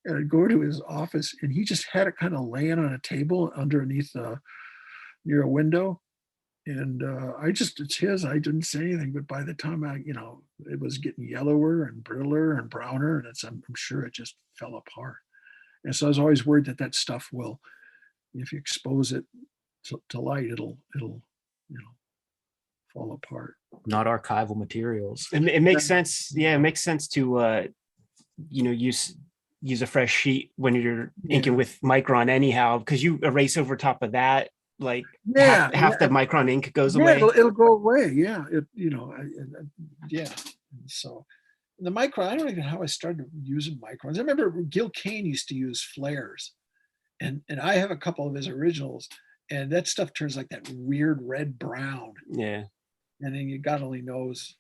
and I'd go to his office, and he just had it kind of laying on a table underneath near a window. And it's his. I didn't say anything, but by the time it was getting yellower and brittler and browner, and I'm sure it just fell apart. And so I was always worried that stuff will, if you expose it to light, it'll fall apart. Not archival materials. It makes sense. Yeah, it makes sense to use a fresh sheet when you're inking with Micron anyhow, because you erase over top of that, like half the Micron ink goes away. It'll go away. Yeah, So the Micron, I don't even know how I started using Microns. I remember Gil Kane used to use flares, and I have a couple of his originals, and that stuff turns like that weird red brown. Yeah. And then God only knows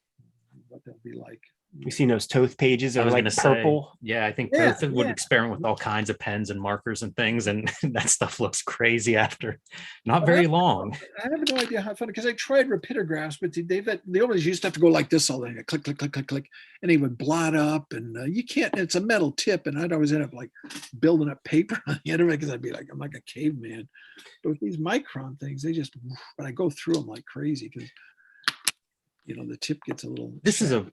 what they'll be like. You've seen those Toth pages I are was like going to purple. say, yeah, I think Yeah, both would yeah. experiment with all kinds of pens and markers and things, and that stuff looks crazy after not But very long. I have no idea how fun, because I tried rapidographs, but they always used to have to go like this all the time, click, click, click, click, click, and they would blot up, and you can't. It's a metal tip, and I'd always end up like building up paper on the end of it, because I'd be like, I'm like a caveman. But with these micron things, they just, but I go through them like crazy, because the tip gets a little. This is a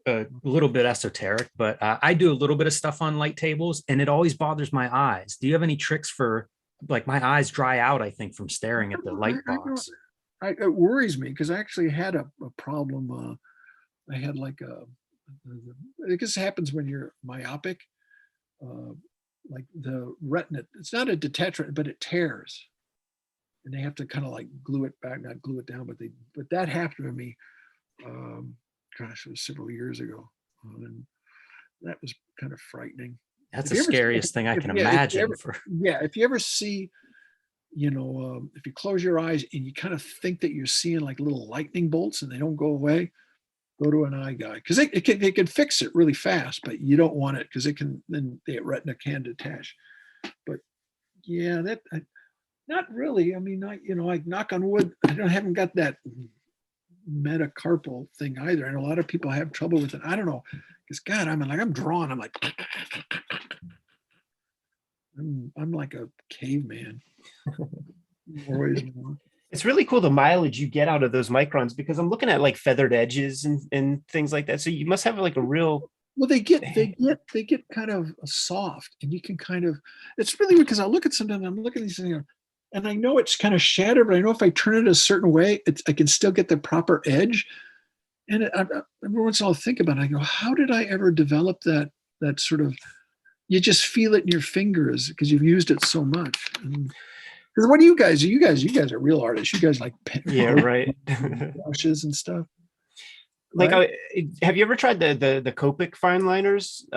little bit esoteric, but I do a little bit of stuff on light tables, and it always bothers my eyes. Do you have any tricks for, like, my eyes dry out, I think, from staring at the light box? It worries me, because I actually had a problem. I had like I guess it happens when you're myopic. Like the retina, it's not a detached retina, but it tears, and they have to kind of like glue it back, not glue it down, but that happened to me. Gosh, it was several years ago, and that was kind of frightening. That's the scariest thing I can imagine. If you ever see, if you close your eyes and you kind of think that you're seeing like little lightning bolts and they don't go away, go to an eye guy, because it can fix it really fast, but you don't want it, because then the retina can detach. But yeah, not really. I mean, I knock on wood, I haven't got that metacarpal thing either, and a lot of people have trouble with it. I don't know, because God, I'm drawn. I'm like, I'm like a caveman. Always more. It's really cool the mileage you get out of those microns, because I'm looking at like feathered edges and things like that. So you must have like a real. Well, they get kind of soft, and you can kind of. It's really weird, because I look at sometimes, I'm looking at these things, and I know it's kind of shattered, but I know if I turn it a certain way, I can still get the proper edge. And every once in a while I think about it, I go, how did I ever develop that sort of, you just feel it in your fingers because you've used it so much. Because what do you guys? You guys are real artists. You guys like Yeah, right. brushes and stuff. Like, right? Have you ever tried the Copic fine liners?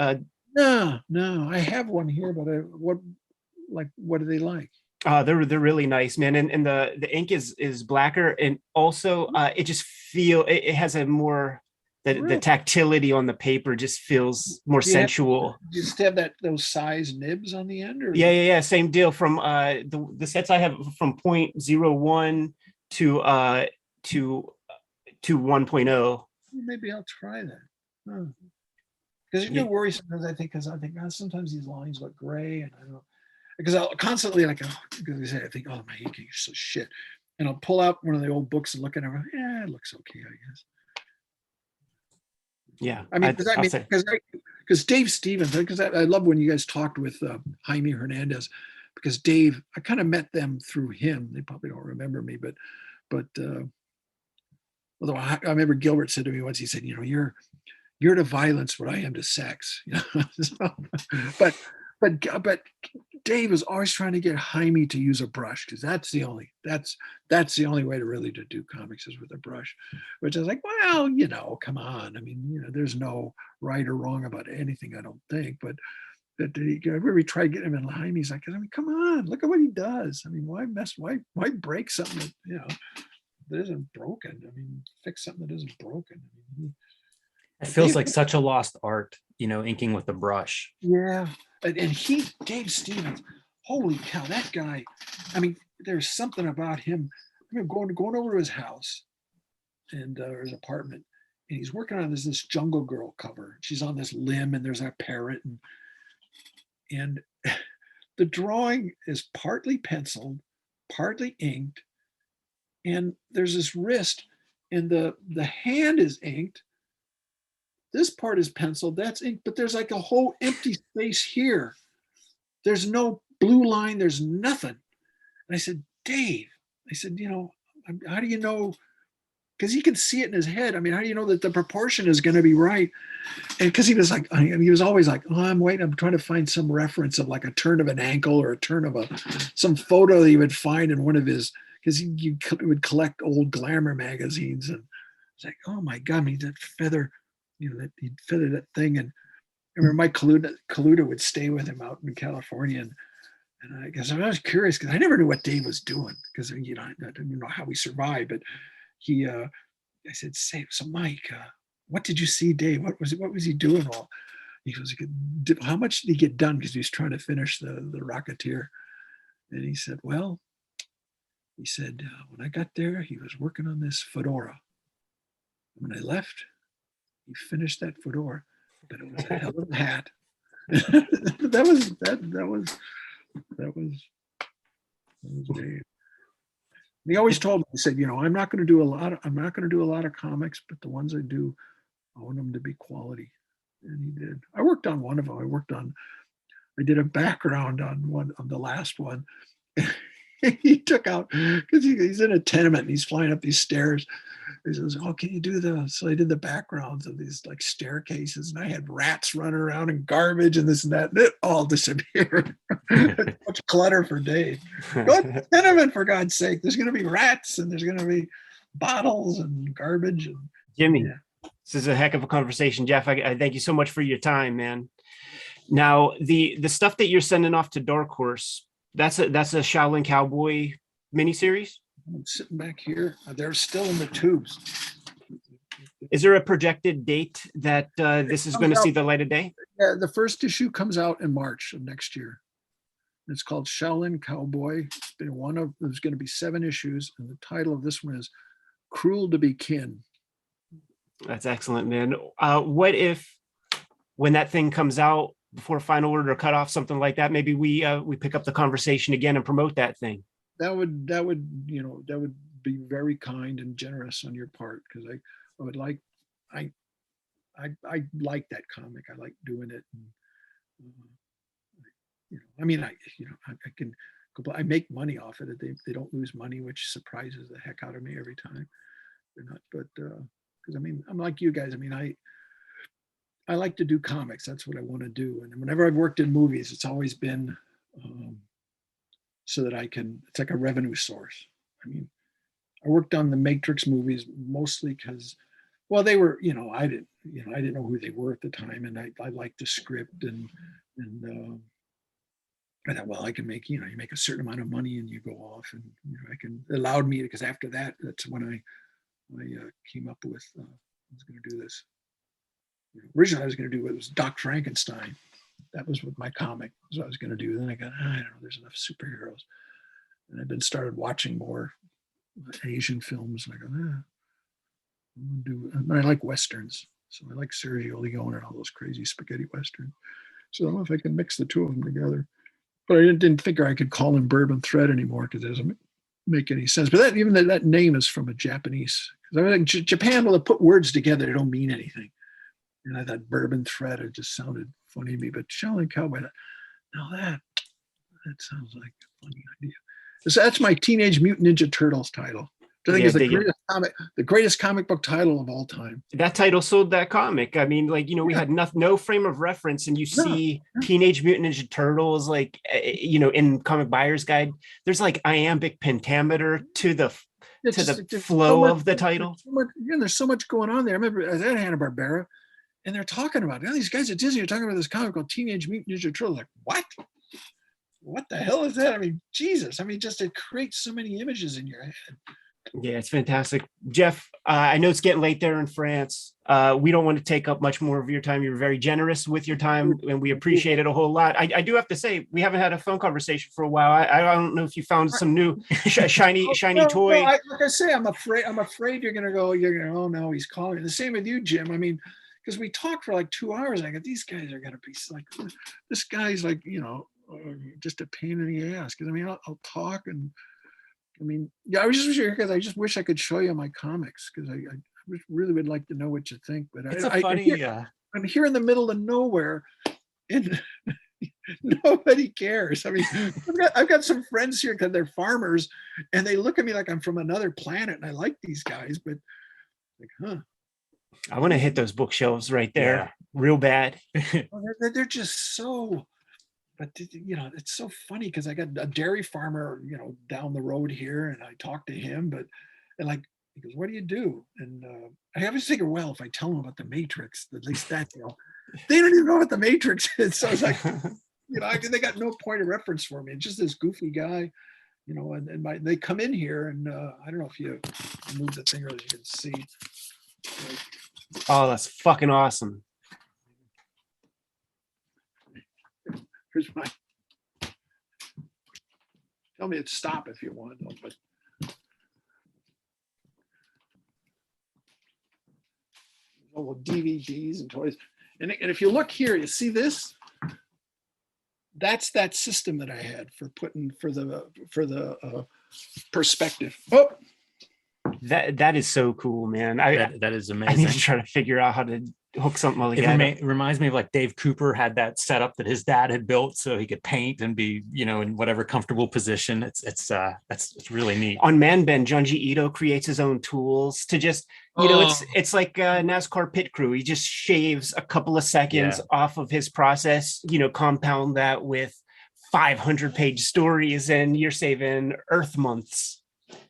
No. I have one here, but what are they like? They're really nice, man. And the ink is blacker, and also it just it has a more the tactility on the paper just feels more sensual. You just have those size nibs on the end, or yeah, same deal. From the sets I have from 0.01 to 1.0. Maybe I'll try that. Because you do worry sometimes. I think sometimes these lines look gray, and I don't know. Because I'll constantly because I think, oh, my inking is so shit, and I'll pull out one of the old books and look at it. Yeah, it looks okay, I guess. Yeah, I mean, because Dave Stevens, because I love when you guys talked with Jaime Hernandez, because Dave, I kind of met them through him. They probably don't remember me, but although I remember Gilbert said to me once, he said, you're to violence what I am to sex. But Dave is always trying to get Jaime to use a brush, because that's the only way to really to do comics is with a brush. Which I was like, well, come on. I mean, there's no right or wrong about anything, I don't think. But we tried getting him in Jaime's like, come on, look at what he does. I mean, why break something that isn't broken? I mean, fix something that isn't broken. I mean, it feels like such a lost art, inking with a brush. Yeah. And Dave Stevens, holy cow, that guy. I mean, there's something about him. I remember going over to his house and or his apartment, and he's working on this Jungle Girl cover. She's on this limb, and there's a parrot, and the drawing is partly penciled, partly inked, and there's this wrist, and the hand is inked. This part is penciled, that's ink, but there's like a whole empty space here. There's no blue line, there's nothing. And I said, Dave, how do you know? Because he can see it in his head. I mean, how do you know that the proportion is going to be right? And because he was like, he was always like, oh, I'm trying to find some reference of like a turn of an ankle or a turn of some photo that he would find in one of his, because he would collect old glamour magazines. And it's like, oh my God, I mean, that feather, that he'd feather that thing. And I remember Mike Kaluta would stay with him out in California. And I guess I was curious because I never knew what Dave was doing, because, I didn't know how he survived. But I said, so Mike, what did you see, Dave? What was he doing all? He goes, how much did he get done? Because he was trying to finish the Rocketeer. And he said, well, when I got there, he was working on this fedora. When I left, he finished that fedora, but it was a hell of a hat. that was Dave. He always told me, he said, I'm not going to do a lot of comics, but the ones I do, I want them to be quality. And he did. I worked on one of them. I did a background on the last one. He took out, because he's in a tenement and he's flying up these stairs. He says, oh, can you do so I did the backgrounds of these like staircases, and I had rats running around and garbage and this and that, and it all disappeared. Much clutter for Dave. Go to the tenement, for God's sake. There's going to be rats and there's going to be bottles and garbage. And Jimmy, yeah. This is a heck of a conversation. Jeff, I thank you so much for your time, man. Now, the stuff that you're sending off to Dark Horse, that's a Shaolin Cowboy miniseries? I'm sitting back here. They're still in the tubes. Is there a projected date that this is going to see the light of day? Yeah, the first issue comes out in March of next year. It's called Shaolin Cowboy. There's going to be 7 issues, and the title of this one is Cruel to Be Kin. That's excellent, man. What if, when that thing comes out, before final order or cut off, something like that, maybe we pick up the conversation again and promote that thing? That would be very kind and generous on your part, because I like that comic. I like doing it. And, I make money off it. They don't lose money, which surprises the heck out of me every time. They're not, but because I'm like you guys. I like to do comics. That's what I want to do. And whenever I've worked in movies, it's always been so that it's like a revenue source. I worked on the Matrix movies mostly because, well, they were, I didn't know who they were at the time. And I liked the script and I thought, well, I can make, you make a certain amount of money and you go off, and allowed me, because after that, that's when I came up with, I was going to do this. Originally, I was going to do it was Doc Frankenstein. That was what my comic was. I was going to do. Then I got, I don't know, there's enough superheroes, and I've been started watching more Asian films. And I go, I'm gonna do. And I like westerns, so I like Sergio Leone and all those crazy spaghetti westerns. So I don't know if I can mix the two of them together. But I didn't figure I could call him Bourbon Thread anymore, because it doesn't make any sense. But that name is from a Japanese. Because I think Japan will put words together, they don't mean anything. And I thought Bourbon Thread, it just sounded funny to me. But Shaolin Cowboy, now that sounds like a funny idea. So that's my Teenage Mutant Ninja Turtles title. I think it's the greatest comic book title of all time. That title sold that comic. We had no frame of reference, and you see Teenage Mutant Ninja Turtles, in Comic Buyer's Guide, there's like iambic pentameter to the flow of the title. There's so much going on there. I remember I was at Hanna-Barbera, and they're talking about it. These guys at Disney are talking about this comic called Teenage Mutant Ninja Turtles. Like, what the hell is that? Jesus. Just it creates so many images in your head. Yeah, it's fantastic. Jeff, I know it's getting late there in France. We don't want to take up much more of your time. You're very generous with your time, and we appreciate it a whole lot. I do have to say, we haven't had a phone conversation for a while. I don't know if you found some new shiny toy. Like I say, I'm afraid you're going to go, oh no, he's calling. The same with you, Jim. Because we talked for like 2 hours. I go, these guys are going to be like, this guy's like, just a pain in the ass. Because I'll talk and I was just here because I just wish I could show you my comics, because I really would like to know what you think. But I'm here in the middle of nowhere, and nobody cares. I've got some friends here because they're farmers, and they look at me like I'm from another planet, and I like these guys, but I want to hit those bookshelves right there, real bad. They're just so. But it's so funny, because I got a dairy farmer, down the road here, and I talked to him, he goes, "What do you do?" And I always figure, well, if I tell them about the Matrix, at least that, they don't even know what the Matrix is. So it's like, they got no point of reference for me. It's just this goofy guy, and they come in here, and I don't know if you move the thing or you can see. Oh, that's fucking awesome. Here's my. Tell me to stop if you want, though, but. All the DVDs and toys. And if you look here, you see this? That's that system that I had for putting for the perspective. Oh, That is so cool, man. That is I need amazing. to try to figure out how to hook something all It together. reminds me of like Dave Cooper had that setup that his dad had built so he could paint and be, in whatever comfortable position. It's really neat. On Man Bend, Junji Ito creates his own tools to just, it's like NASCAR pit crew. He just shaves a couple of seconds off of his process, compound that with 500-page stories, and you're saving Earth months.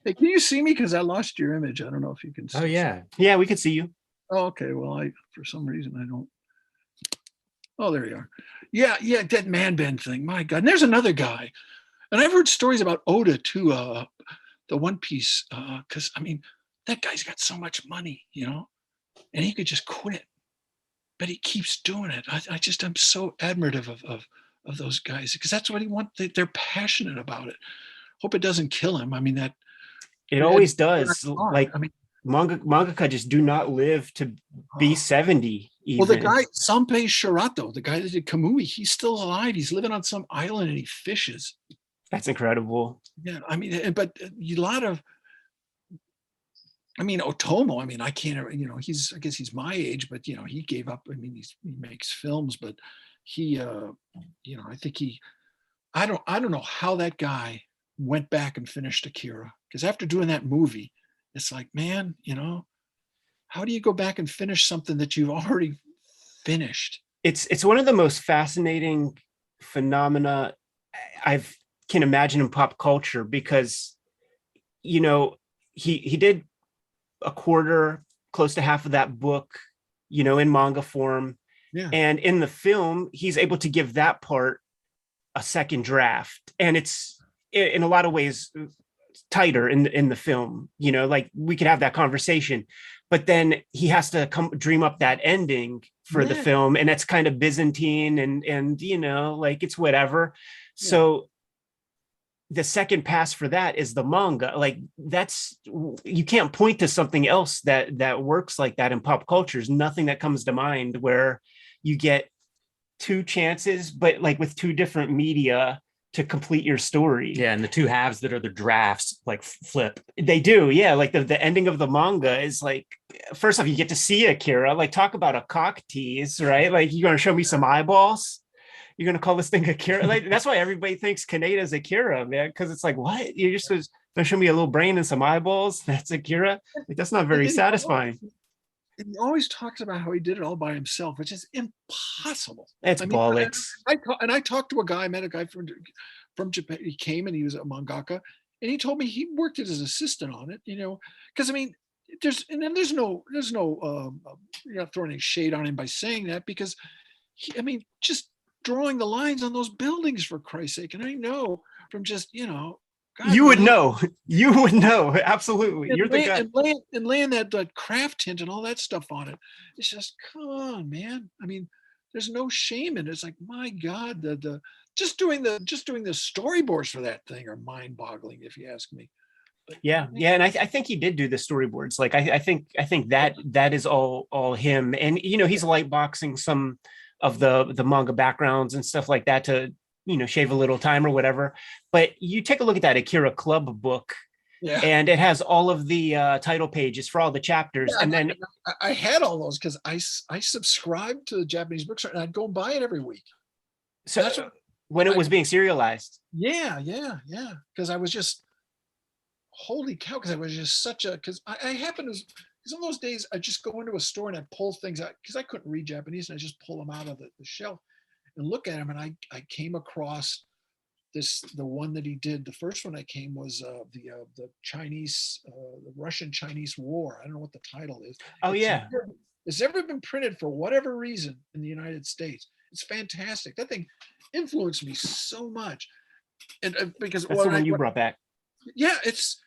hey, can you see me? Because I lost your image. I don't know if you can see. Oh yeah. Yeah, we could see you. Oh, okay. Well, for some reason I don't. Oh, there you are. Yeah, that Man Bend thing. My God. And there's another guy. And I've heard stories about Oda too, the One Piece, because I mean, that guy's got so much money, and he could just quit. But he keeps doing it. I'm so admirative of those guys, because that's what he wants. They're passionate about it. Hope it doesn't kill him. I mean, that it always does. Like, I mean, mangaka just do not live to be 70 even. well, the guy Sanpei Shirato, the guy that did Kamui, he's still alive. He's living on some island and he fishes. That's incredible. Yeah, I mean, but a lot of, I mean, Otomo, I mean, I can't, I guess he's my age, but he gave up. I mean, he makes films, but he, I think I don't know how that guy went back and finished Akira, because after doing that movie, it's like, man, how do you go back and finish something that you've already finished? It's one of the most fascinating phenomena I can imagine in pop culture, because he did a quarter, close to half of that book, in manga form. Yeah. And in the film, he's able to give that part a second draft. And it's in a lot of ways tighter in the film, like we could have that conversation, but then he has to dream up that ending for the film. And that's kind of Byzantine and like it's whatever. Yeah. So the second pass for that is the manga. Like you can't point to something else that works like that in pop culture. There's nothing that comes to mind where you get two chances, but like with two different media to complete your story. Yeah, and the two halves that are the drafts like flip. They do, yeah. Like the ending of the manga is like, first off, you get to see Akira. Like, talk about a cock tease, right? Like, you're gonna show me some eyeballs. You're gonna call this thing Akira. Like, that's why everybody thinks Kaneda's Akira, man. Because it's like, what? You're just gonna show me a little brain and some eyeballs? That's Akira? Like, that's not very satisfying. He always talks about how he did it all by himself, which is impossible. It's bollocks. I talked to a guy, I met a guy from Japan. He came and he was a mangaka, and he told me he worked as an assistant on it, because I mean, there's no you're not throwing any shade on him by saying that, because just drawing the lines on those buildings, for Christ's sake. And I know from just, God, you would know. You would know. Absolutely. You're the guy. And laying that craft tint and all that stuff on it. It's just, come on, man. I mean, there's no shame in it. It's like, my God, the just doing the storyboards for that thing are mind-boggling, if you ask me. But, yeah. And I think he did do the storyboards. Like, I think that is all him. And he's lightboxing some of the manga backgrounds and stuff like that to shave a little time or whatever. But you take a look at that Akira Club book, and it has all of the title pages for all the chapters. Yeah, and then I had all those because I subscribed to the Japanese bookstore and I'd go and buy it every week. So when it was being serialized. Yeah. Because I was just, holy cow, because I was just because I happened to, because in those days I'd just go into a store and I'd pull things out, because I couldn't read Japanese, and I just pull them out of the shelf and look at him, and I came across the one that he did. The first one I came was the Chinese, the Russian-Chinese War. I don't know what the title is. Oh, yeah. It's never been printed for whatever reason in the United States. It's fantastic. That thing influenced me so much, and because that's the one you brought back. Yeah, it's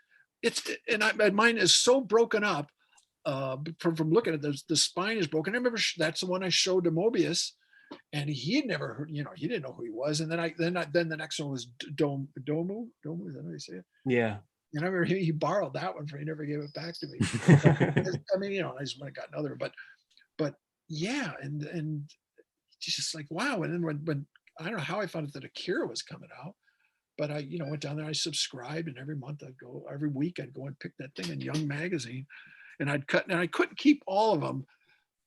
and mine is so broken up. from looking at the spine is broken. I remember that's the one I showed to Mobius, and he had never heard, he didn't know who he was. And then the next one was Domu, is that how you say it? Yeah. And I remember he borrowed that one he never gave it back to me. I mean, I just went and got another, but yeah, and just like, wow. And then when I don't know how I found out that Akira was coming out, but I, went down there, I subscribed, and every week I'd go and pick that thing in Young Magazine, and I'd cut, and I couldn't keep all of them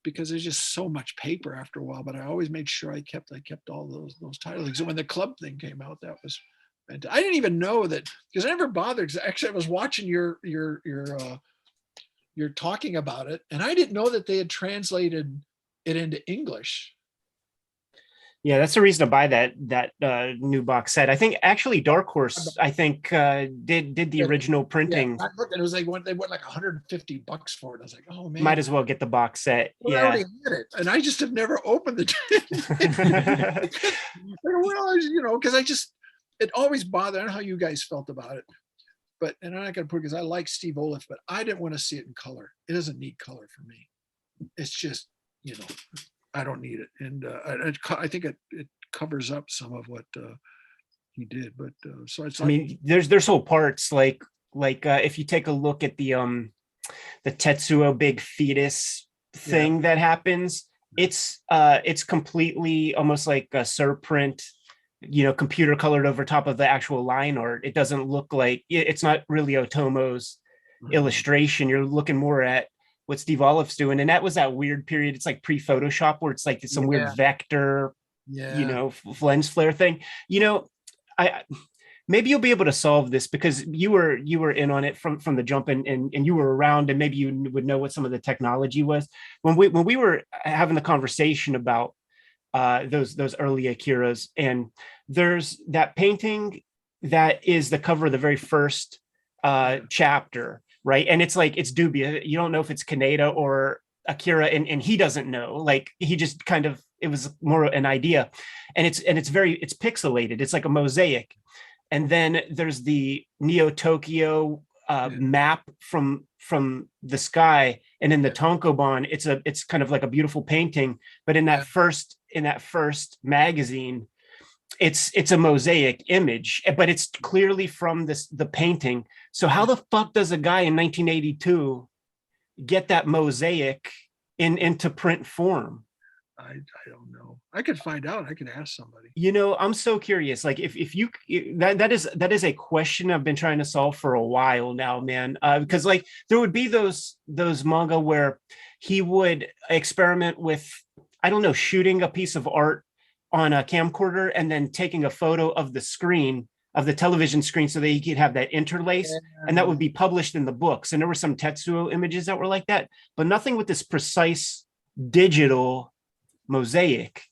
because there's just so much paper after a while, but I always made sure I kept all those titles. So when the club thing came out, that was, and I didn't even know that, because I never bothered. Actually, I was watching you're talking about it, and I didn't know that they had translated it into English. Yeah, that's the reason to buy that new box set. I think actually Dark Horse, I think did the original printing. Yeah, I looked, and it was like they went like $150 for it. I was like, oh man, might as well get the box set. Well, yeah, I already had it, and I just have never opened the. Well, because it always bothered. I don't know how you guys felt about it, but and I'm not gonna put it because I like Steve Oliff, but I didn't want to see it in color. It doesn't need color for me. It's just I don't need it, and I think it covers up some of what he did. But so it's. I mean, there's whole parts like if you take a look at the Tetsuo big fetus thing that happens, it's completely almost like a surprint, computer colored over top of the actual line art. It doesn't look like it's not really Otomo's illustration. You're looking more at what Steve Oliff's doing, and that was that weird period. It's like pre-Photoshop where it's like some weird vector, lens flare thing. I maybe you'll be able to solve this because you were in on it from the jump, and you were around, and maybe you would know what some of the technology was when we were having the conversation about those early Akiras. And there's that painting that is the cover of the very first chapter. Right. And it's like, it's dubious. You don't know if it's Kaneda or Akira, and he doesn't know. Like, he just kind of, it was more an idea. And it's pixelated. It's like a mosaic. And then there's the Neo Tokyo map from the sky. And in the Tonkobon, it's kind of like a beautiful painting. But in that first magazine, it's a mosaic image, but it's clearly from the painting. So how the fuck does a guy in 1982 get that mosaic into print form? I don't know. I could find out. I could ask somebody. I'm so curious. Like if you that is a question I've been trying to solve for a while now, man. Because like there would be those manga where he would experiment with, I don't know, shooting a piece of art on a camcorder and then taking a photo of the screen of the television screen so that he could have that interlace, and that would be published in the books. And there were some Tetsuo images that were like that, but nothing with this precise digital mosaic.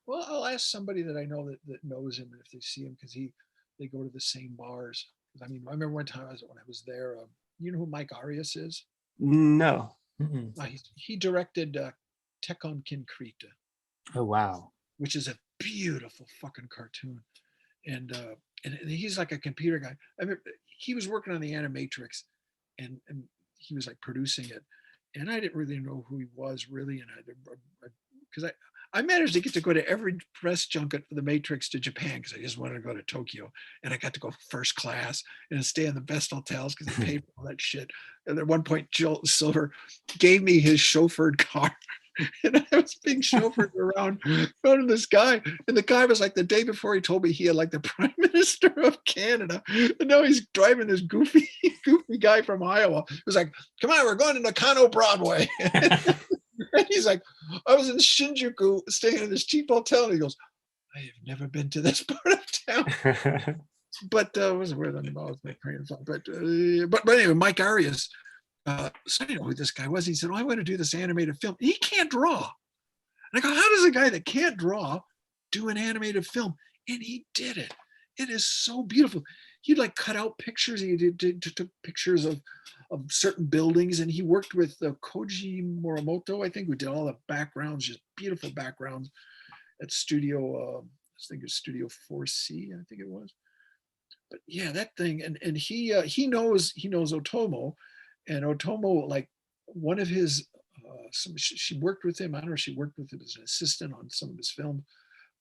Well, I'll ask somebody that I know that knows him if they see him, because they go to the same bars. I mean, I remember one time when I was there. You know who Mike Arias is? No. He directed Tekkon Kinkrita. Oh wow! Which is a beautiful fucking cartoon, and he's like a computer guy. I mean, he was working on the Animatrix, and he was like producing it, and I didn't really know who he was really, and because I managed to get to go to every press junket for the Matrix to Japan because I just wanted to go to Tokyo, and I got to go first class and stay in the best hotels because they paid for all that shit. And at one point, Joel Silver gave me his chauffeured car. And I was being chauffeured around to this guy, and the guy was like, the day before he told me he had like the Prime Minister of Canada, and now he's driving this goofy guy from Iowa. It was like, come on, we're going to Nakano Broadway. And he's like, I was in Shinjuku staying in this cheap hotel, and he goes, I have never been to this part of town. But it was weird. I don't know, but anyway, Mike Arias. So I didn't know who this guy was. He said, I want to do this animated film. He can't draw. And I go, how does a guy that can't draw do an animated film? And he did it. It is so beautiful. He'd like cut out pictures. He took pictures of certain buildings, and he worked with Koji Morimoto, I think, who did all the backgrounds, just beautiful backgrounds at Studio, I think it was Studio 4C, I think it was. But yeah, that thing, and he knows Otomo. And Otomo like one of his, she worked with him. I don't know if she worked with him as an assistant on some of his films,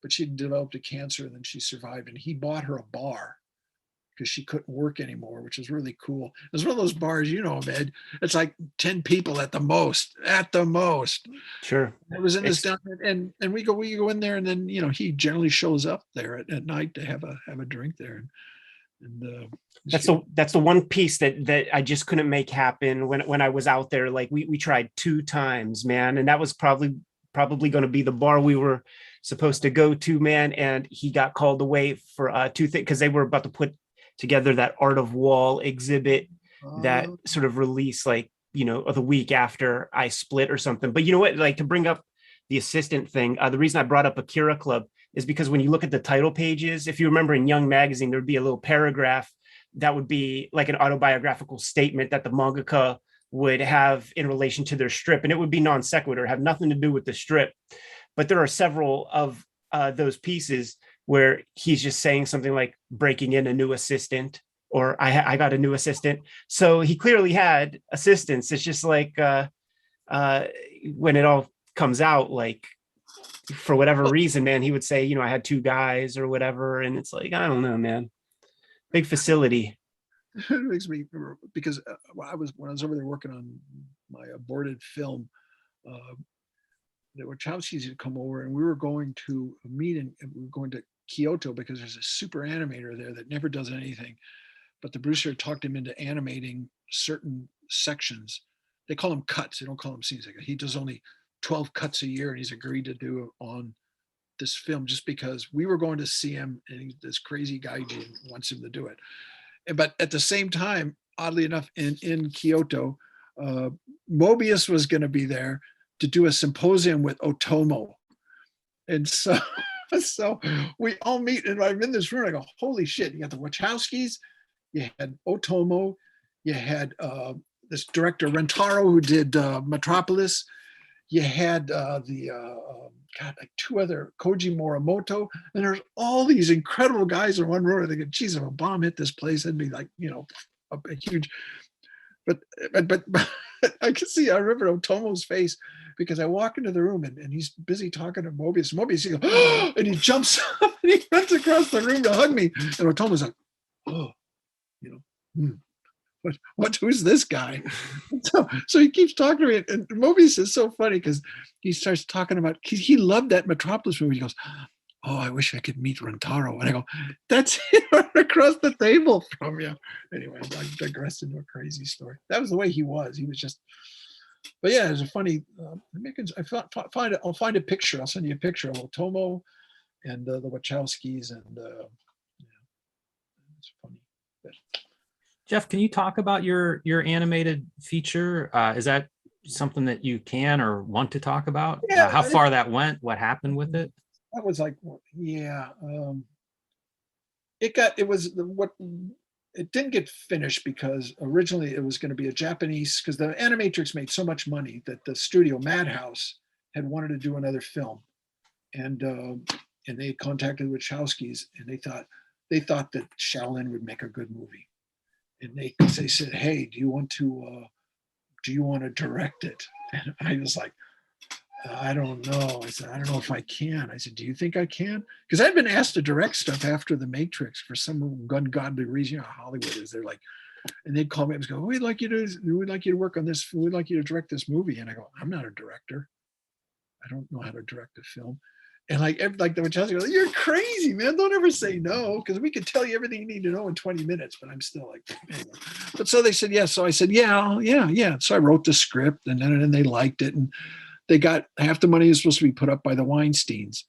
but she developed a cancer and then she survived. And he bought her a bar because she couldn't work anymore, which was really cool. It was one of those bars, you know, Ed, it's like 10 people at the most, Sure. It was in this down, and we go in there, and then, you know, he generally shows up there at night to have a drink there. And that's the one piece that I just couldn't make happen when I was out there. Like we tried 2 times, man. And that was probably going to be the bar we were supposed to go to, man. And he got called away for 2 things, because they were about to put together that Art of Wall exhibit that sort of released, like, you know, the week after I split or something. But you know what, like, to bring up the assistant thing, the reason I brought up Akira Club is because when you look at the title pages, if you remember in Young Magazine, there'd be a little paragraph that would be like an autobiographical statement that the mangaka would have in relation to their strip. And it would be non sequitur, have nothing to do with the strip. But there are several of those pieces where he's just saying something like breaking in a new assistant, or I got a new assistant. So he clearly had assistants. It's just like when it all comes out, like, for whatever reason, man, he would say, you know, I had 2 guys or whatever. And it's like, I don't know, man. Big facility. It makes me, because when I was over there working on my aborted film, the Wachowskis had come over, and we were going to a meeting, and we were going to Kyoto because there's a super animator there that never does anything. But the producer talked him into animating certain sections. They call them cuts. They don't call them scenes. He does only 12 cuts a year, and he's agreed to do it on this film just because we were going to see him, and this crazy guy wants him to do it. But at the same time, oddly enough, in Kyoto, Mobius was going to be there to do a symposium with Otomo. And so we all meet, and I'm in this room, and I go, holy shit, you got the Wachowskis, you had Otomo, you had this director Rentaro who did Metropolis, you had like 2 other, Koji Morimoto, and there's all these incredible guys in one room. And they go, geez, if a bomb hit this place, it'd be like, you know, a huge. But I can see, I remember Otomo's face, because I walk into the room and he's busy talking to Mobius. Mobius, he goes, oh, and he jumps up and he runs across the room to hug me. And Otomo's like, oh, you know, who's this guy? So he keeps talking to me, and Mobius is so funny because he starts talking about, he loved that Metropolis movie. He goes, oh, I wish I could meet Rentaro. And I go, that's right across the table from you. Anyway, I digressed into a crazy story. That was the way he was. He was just, but yeah, it was a funny, I'll find a picture. I'll send you a picture of Otomo and the Wachowskis, and yeah, it's funny. But, Geof, can you talk about your animated feature? Is that something that you can or want to talk about? Yeah, how far that went? What happened with it? That was like, yeah. It didn't get finished because originally it was going to be a Japanese, because the Animatrix made so much money that the studio Madhouse had wanted to do another film, and they contacted the Wachowskis, and they thought that Shaolin would make a good movie. And they said, hey, do you want to direct it? And I was like, I don't know. I said, I don't know if I can. I said, do you think I can? Because I'd been asked to direct stuff after The Matrix for some ungodly reason. You know how Hollywood is. They're like, and they'd call me up and go, we'd like you to work on this. We'd like you to direct this movie. And I go, I'm not a director. I don't know how to direct a film. And like the Wachowski goes, you're crazy, man. Don't ever say no, because we could tell you everything you need to know in 20 minutes. But I'm still like, anyway. But so they said yes. So I said, yeah. So I wrote the script, and then they liked it, and they got half the money was supposed to be put up by the Weinsteins.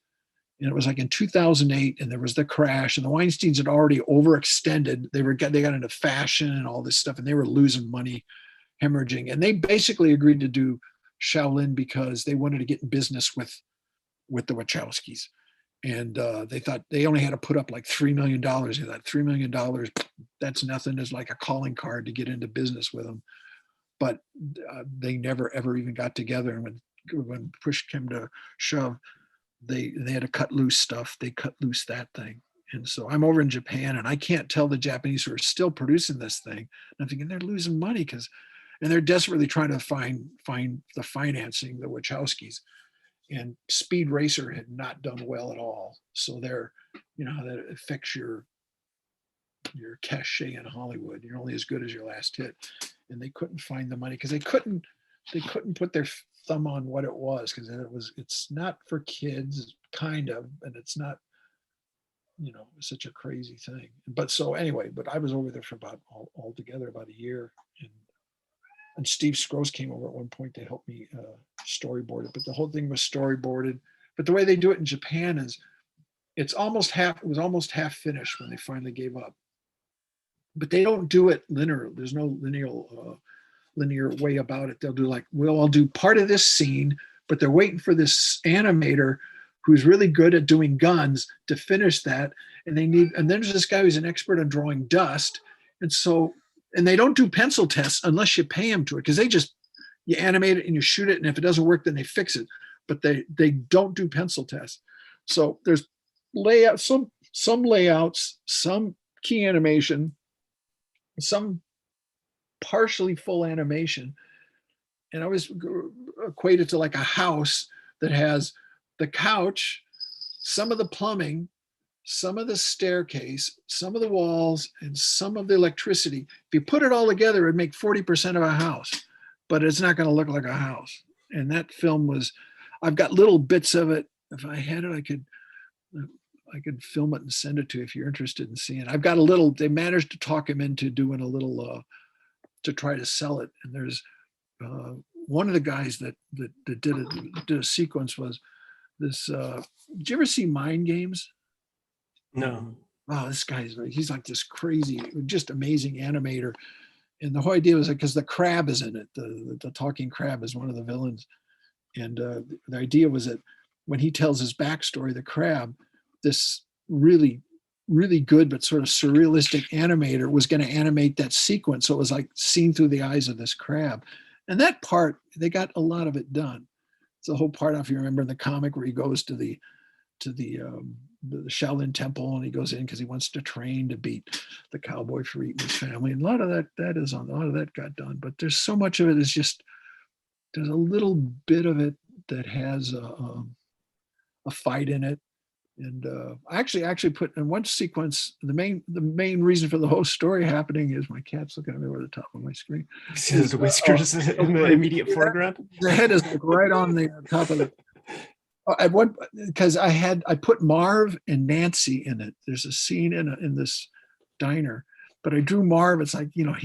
And it was like in 2008, and there was the crash, and the Weinsteins had already overextended. They got into fashion and all this stuff, and they were losing money, hemorrhaging. And they basically agreed to do Shaolin because they wanted to get in business with the Wachowskis. And they thought they only had to put up like $3 million. They thought $3 million, that's nothing. It's like a calling card to get into business with them. But they never, ever even got together. And when push came to shove, they had to cut loose stuff. They cut loose that thing. And so I'm over in Japan, and I can't tell the Japanese who are still producing this thing. And I'm thinking they're losing money and they're desperately trying to find the financing, the Wachowskis. And Speed Racer had not done well at all. So they're, you know, how that affects your cachet in Hollywood. You're only as good as your last hit. And they couldn't find the money because they couldn't put their thumb on what it was, because it's not for kids, kind of, and it's not, you know, such a crazy thing. But so anyway, but I was over there for about altogether about a year, and Steve Scrose came over at one point to help me storyboard it. But the whole thing was storyboarded. But the way they do it in Japan is it was almost half finished when they finally gave up. But they don't do it linear. There's no linear way about it. They'll do like, well, I'll do part of this scene, but they're waiting for this animator who's really good at doing guns to finish that. And there's this guy who's an expert on drawing dust. And they don't do pencil tests unless you pay them to it, because you animate it and you shoot it. And if it doesn't work, then they fix it. But they don't do pencil tests. So there's some layouts, some key animation, some partially full animation. And I was equated to like a house that has the couch, some of the plumbing, some of the staircase, some of the walls, and some of the electricity. If you put it all together, it'd make 40% of a house, but it's not going to look like a house. And that film I've got little bits of it. If I had it, I could film it and send it to you if you're interested in seeing it. They managed to talk him into doing a little, to try to sell it. And there's one of the guys that did a sequence was this, did you ever see Mind Games? No. Wow, he's like this crazy, just amazing animator. And the whole idea was because the crab is in it. The talking crab is one of the villains. And the idea was that when he tells his backstory, the crab, this really, really good but sort of surrealistic animator was going to animate that sequence. So it was like seen through the eyes of this crab. And that part, they got a lot of it done. It's the whole part, if you remember in the comic, where he goes to the Shaolin temple, and he goes in because he wants to train to beat the cowboy for eating his family. And a lot of that got done. But there's so much of it is just, there's a little bit of it that has a fight in it. And I actually put in one sequence, the main reason for the whole story happening is my cat's looking at me over the top of my screen. See those whiskers in the immediate foreground? The head is like right on the top of it. At one, because I put Marv and Nancy in it. There's a scene in this diner, but I drew Marv. It's like, you know,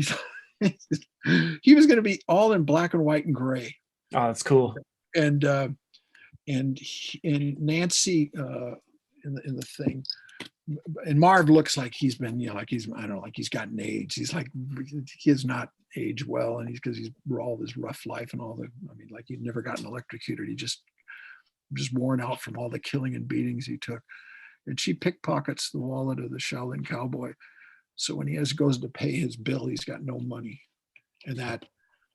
he was going to be all in black and white and gray. Oh, that's cool. And Nancy in the thing, and Marv looks like he's been, you know, like he's, I don't know, like he's gotten AIDS. He's like, he has not aged well, and because he's all this rough life and all the, I mean, like he'd never gotten electrocuted. He just worn out from all the killing and beatings he took. And she pickpockets the wallet of the Shaolin cowboy. So when he goes to pay his bill, he's got no money, and that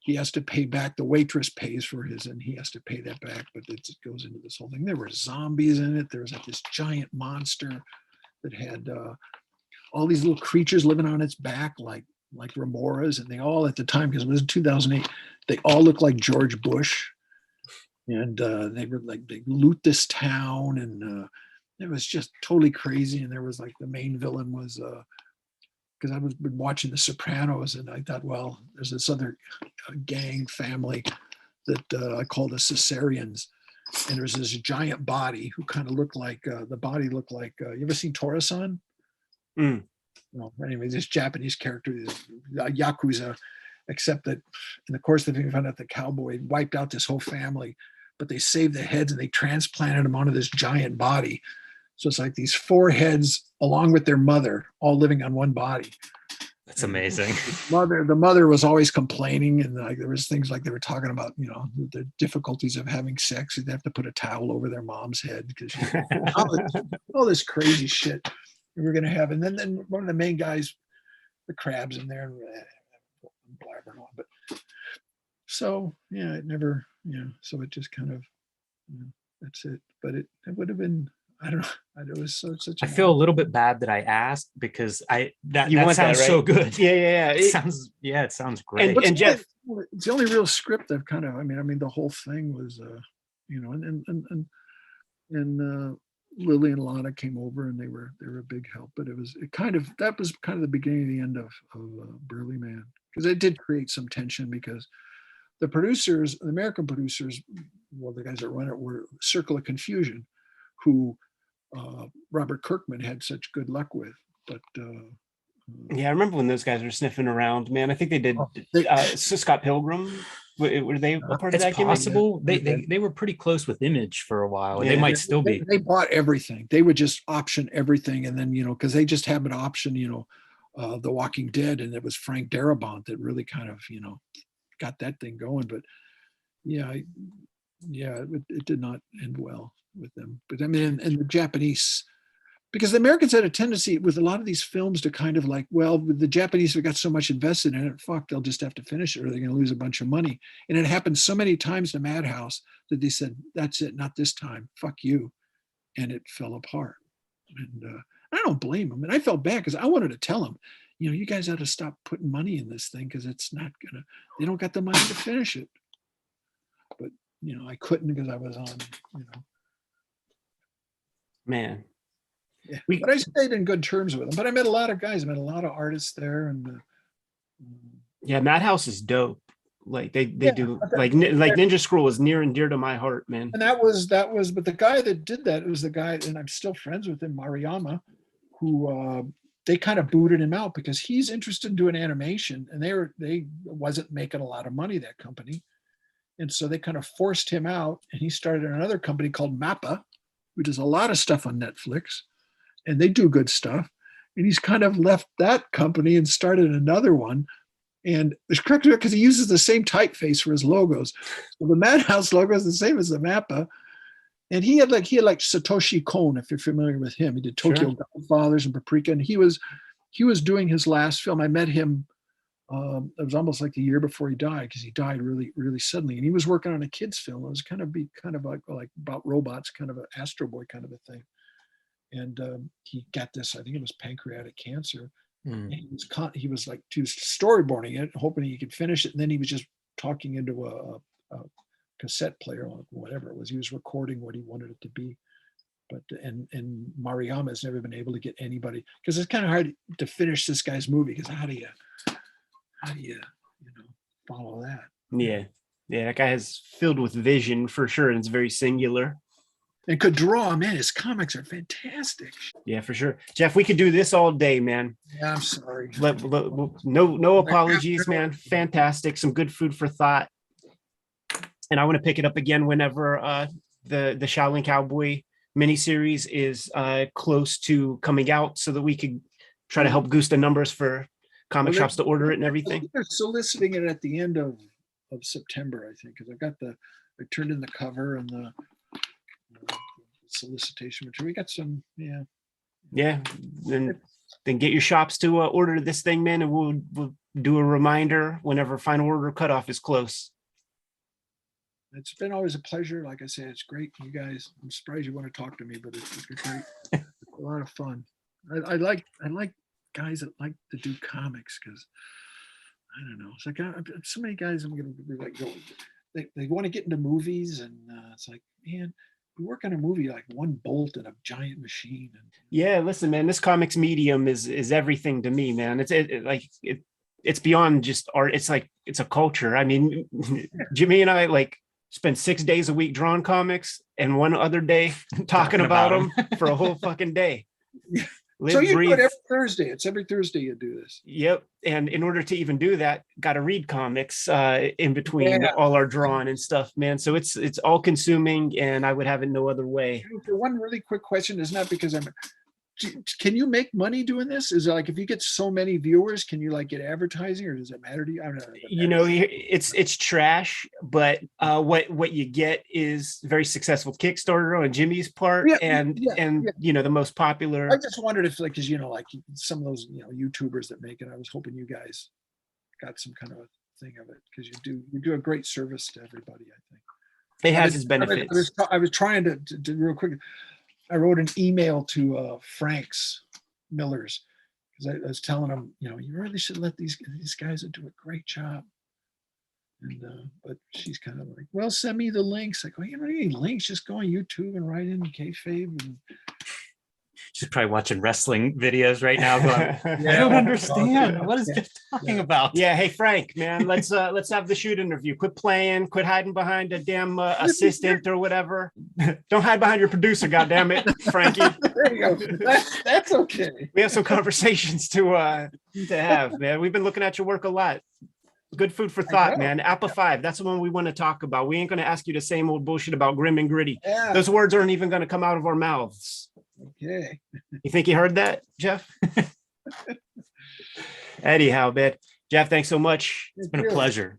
he has to pay back. The waitress pays for his, and he has to pay that back. But it goes into this whole thing. There were zombies in it. There was like this giant monster that had all these little creatures living on its back, like remoras, and they all at the time, because it was in 2008, they all looked like George Bush. And they were like, they loot this town, and it was just totally crazy. And there was like, the main villain was, because I was been watching The Sopranos, and I thought, well, there's this other gang family that I call the Caesarians, and there's this giant body who kind of looked like, the body looked like, you ever seen Tora-san? Mm. Well, anyway, this Japanese character, Yakuza, except that in the course of the thing, found out the cowboy wiped out this whole family, but they saved the heads and they transplanted them onto this giant body. So it's like these 4 heads along with their mother all living on one body. That's amazing. The mother was always complaining, and like there was things like they were talking about, you know, the difficulties of having sex. They'd have to put a towel over their mom's head because all this crazy shit we were going to have. And then one of the main guys, the crab's in there, and blabbering on. But so yeah, it never, you know, so it just kind of, you know, that's it. But it would have been, I don't know. It was such. I feel a little bit bad that I asked because that You want that, sounds so right? good. Yeah. It sounds great. And Jeff, it's the only real script I've kind of. I mean, the whole thing was, and Lily and Lana came over, and they were a big help. But that was kind of the beginning of the end of Burly Man, because it did create some tension because the producers, the American producers, well, the guys that run it were Circle of Confusion, who Robert Kirkman had such good luck with. But yeah, I remember when those guys were sniffing around, man. I think they did Scott Pilgrim. Were they a part of It's that possible. gimmick? They were pretty close with Image for a while. Yeah. They might still be. They bought everything. They would just option everything, and then because they just happened to option The Walking Dead, and it was Frank Darabont that really kind of got that thing going. But it did not end well with them. But I mean, and the Japanese, because the Americans had a tendency with a lot of these films to kind of like, well, the Japanese have got so much invested in it, they'll just have to finish it or they're going to lose a bunch of money. And it happened so many times to Madhouse that they said, that's it, not this time, fuck you. And it fell apart. And I don't blame them. And I felt bad because I wanted to tell them, you guys ought to stop putting money in this thing because it's not going to, they don't got the money to finish it. But, I couldn't because I was on, Man. Yeah. But I stayed in good terms with them. But I met a lot of guys. I met a lot of artists there, and yeah, Madhouse is dope. Like they do like Ninja Scroll is near and dear to my heart, man. And that was. But the guy that did that was the guy, and I'm still friends with him, Mariyama, who they kind of booted him out because he's interested in doing animation, and they wasn't making a lot of money, that company, and so they kind of forced him out, and he started another company called Mappa, who does a lot of stuff on Netflix. And they do good stuff. And he's kind of left that company and started another one. And it's correct because he uses the same typeface for his logos. So the Madhouse logo is the same as the Mappa. And he had like Satoshi Kon, if you're familiar with him. He did Tokyo Godfathers and Paprika. And he was doing his last film. I met him. It was almost like the year before he died, because he died really, really suddenly. And he was working on a kid's film. It was kind of like about robots, kind of an Astro Boy kind of a thing. And he got this, I think it was pancreatic cancer. And he was like storyboarding it, hoping he could finish it. And then he was just talking into a cassette player, or whatever it was. He was recording what he wanted it to be. But and Mariyama has never been able to get anybody, because it's kind of hard to finish this guy's movie. Because how do you follow that? Yeah, that guy is filled with vision for sure, and it's very singular. And could draw, man. His comics are fantastic. Yeah, for sure. Jeff, we could do this all day, man. Yeah, I'm sorry. No apologies, man. Fantastic. Some good food for thought. And I want to pick it up again whenever the Shaolin Cowboy miniseries is close to coming out, so that we could try to help goose the numbers for comic shops to order it and everything. They're soliciting it at the end of September, I think, because I turned in the cover and the solicitation material. We got some, then get your shops to order this thing, man, and we'll do a reminder whenever final order cutoff is close. It's been always a pleasure. Like I said, it's great, you guys. I'm surprised you want to talk to me, but it's great. It's a lot of fun. I like guys that like to do comics, because I don't know, it's like so many guys I'm gonna be like, they want to get into movies, and it's like, man, we work on a movie like one bolt in a giant machine. And yeah, listen, man, this comics medium is everything to me, man. It's beyond just art. It's like, it's a culture. I mean, Jimmy and I like spend 6 days a week drawing comics, and one other day talking about them for a whole fucking day. So you do it every Thursday. It's every Thursday you do this. Yep. And in order to even do that, got to read comics in between all our drawing and stuff, man. So it's all consuming, and I would have it no other way. One really quick question is not because can you make money doing this? Is it like, if you get so many viewers, can you like get advertising, or does it matter to you? I don't know. You know, it's trash, but what you get is very successful Kickstarter on Jimmy's part, and the most popular. I just wondered if, like, because like some of those YouTubers that make it, I was hoping you guys got some kind of a thing of it, because you do a great service to everybody. I think it has its benefits. I was trying to real quick. I wrote an email to Frank's Millers because I was telling him, you really should let these guys do a great job. And but she's kind of like, well, send me the links. I go, you don't need any links. Just go on YouTube and write in Kayfabe. And She's probably watching wrestling videos right now going, Yeah. I don't understand. Yeah. What is Jeff talking about? Yeah, hey Frank, man, let's have the shoot interview. Quit playing, quit hiding behind a damn assistant or whatever. Don't hide behind your producer, goddamn it, Frankie. there you go. That's okay. We have some conversations to have, man. We've been looking at your work a lot. Good food for thought, man. Apple 5, that's the one we want to talk about. We ain't going to ask you the same old bullshit about grim and gritty. Yeah. Those words aren't even going to come out of our mouths. Okay. You think you heard that, Jeff? Anyhow, man. Jeff, thanks so much. It's been a pleasure.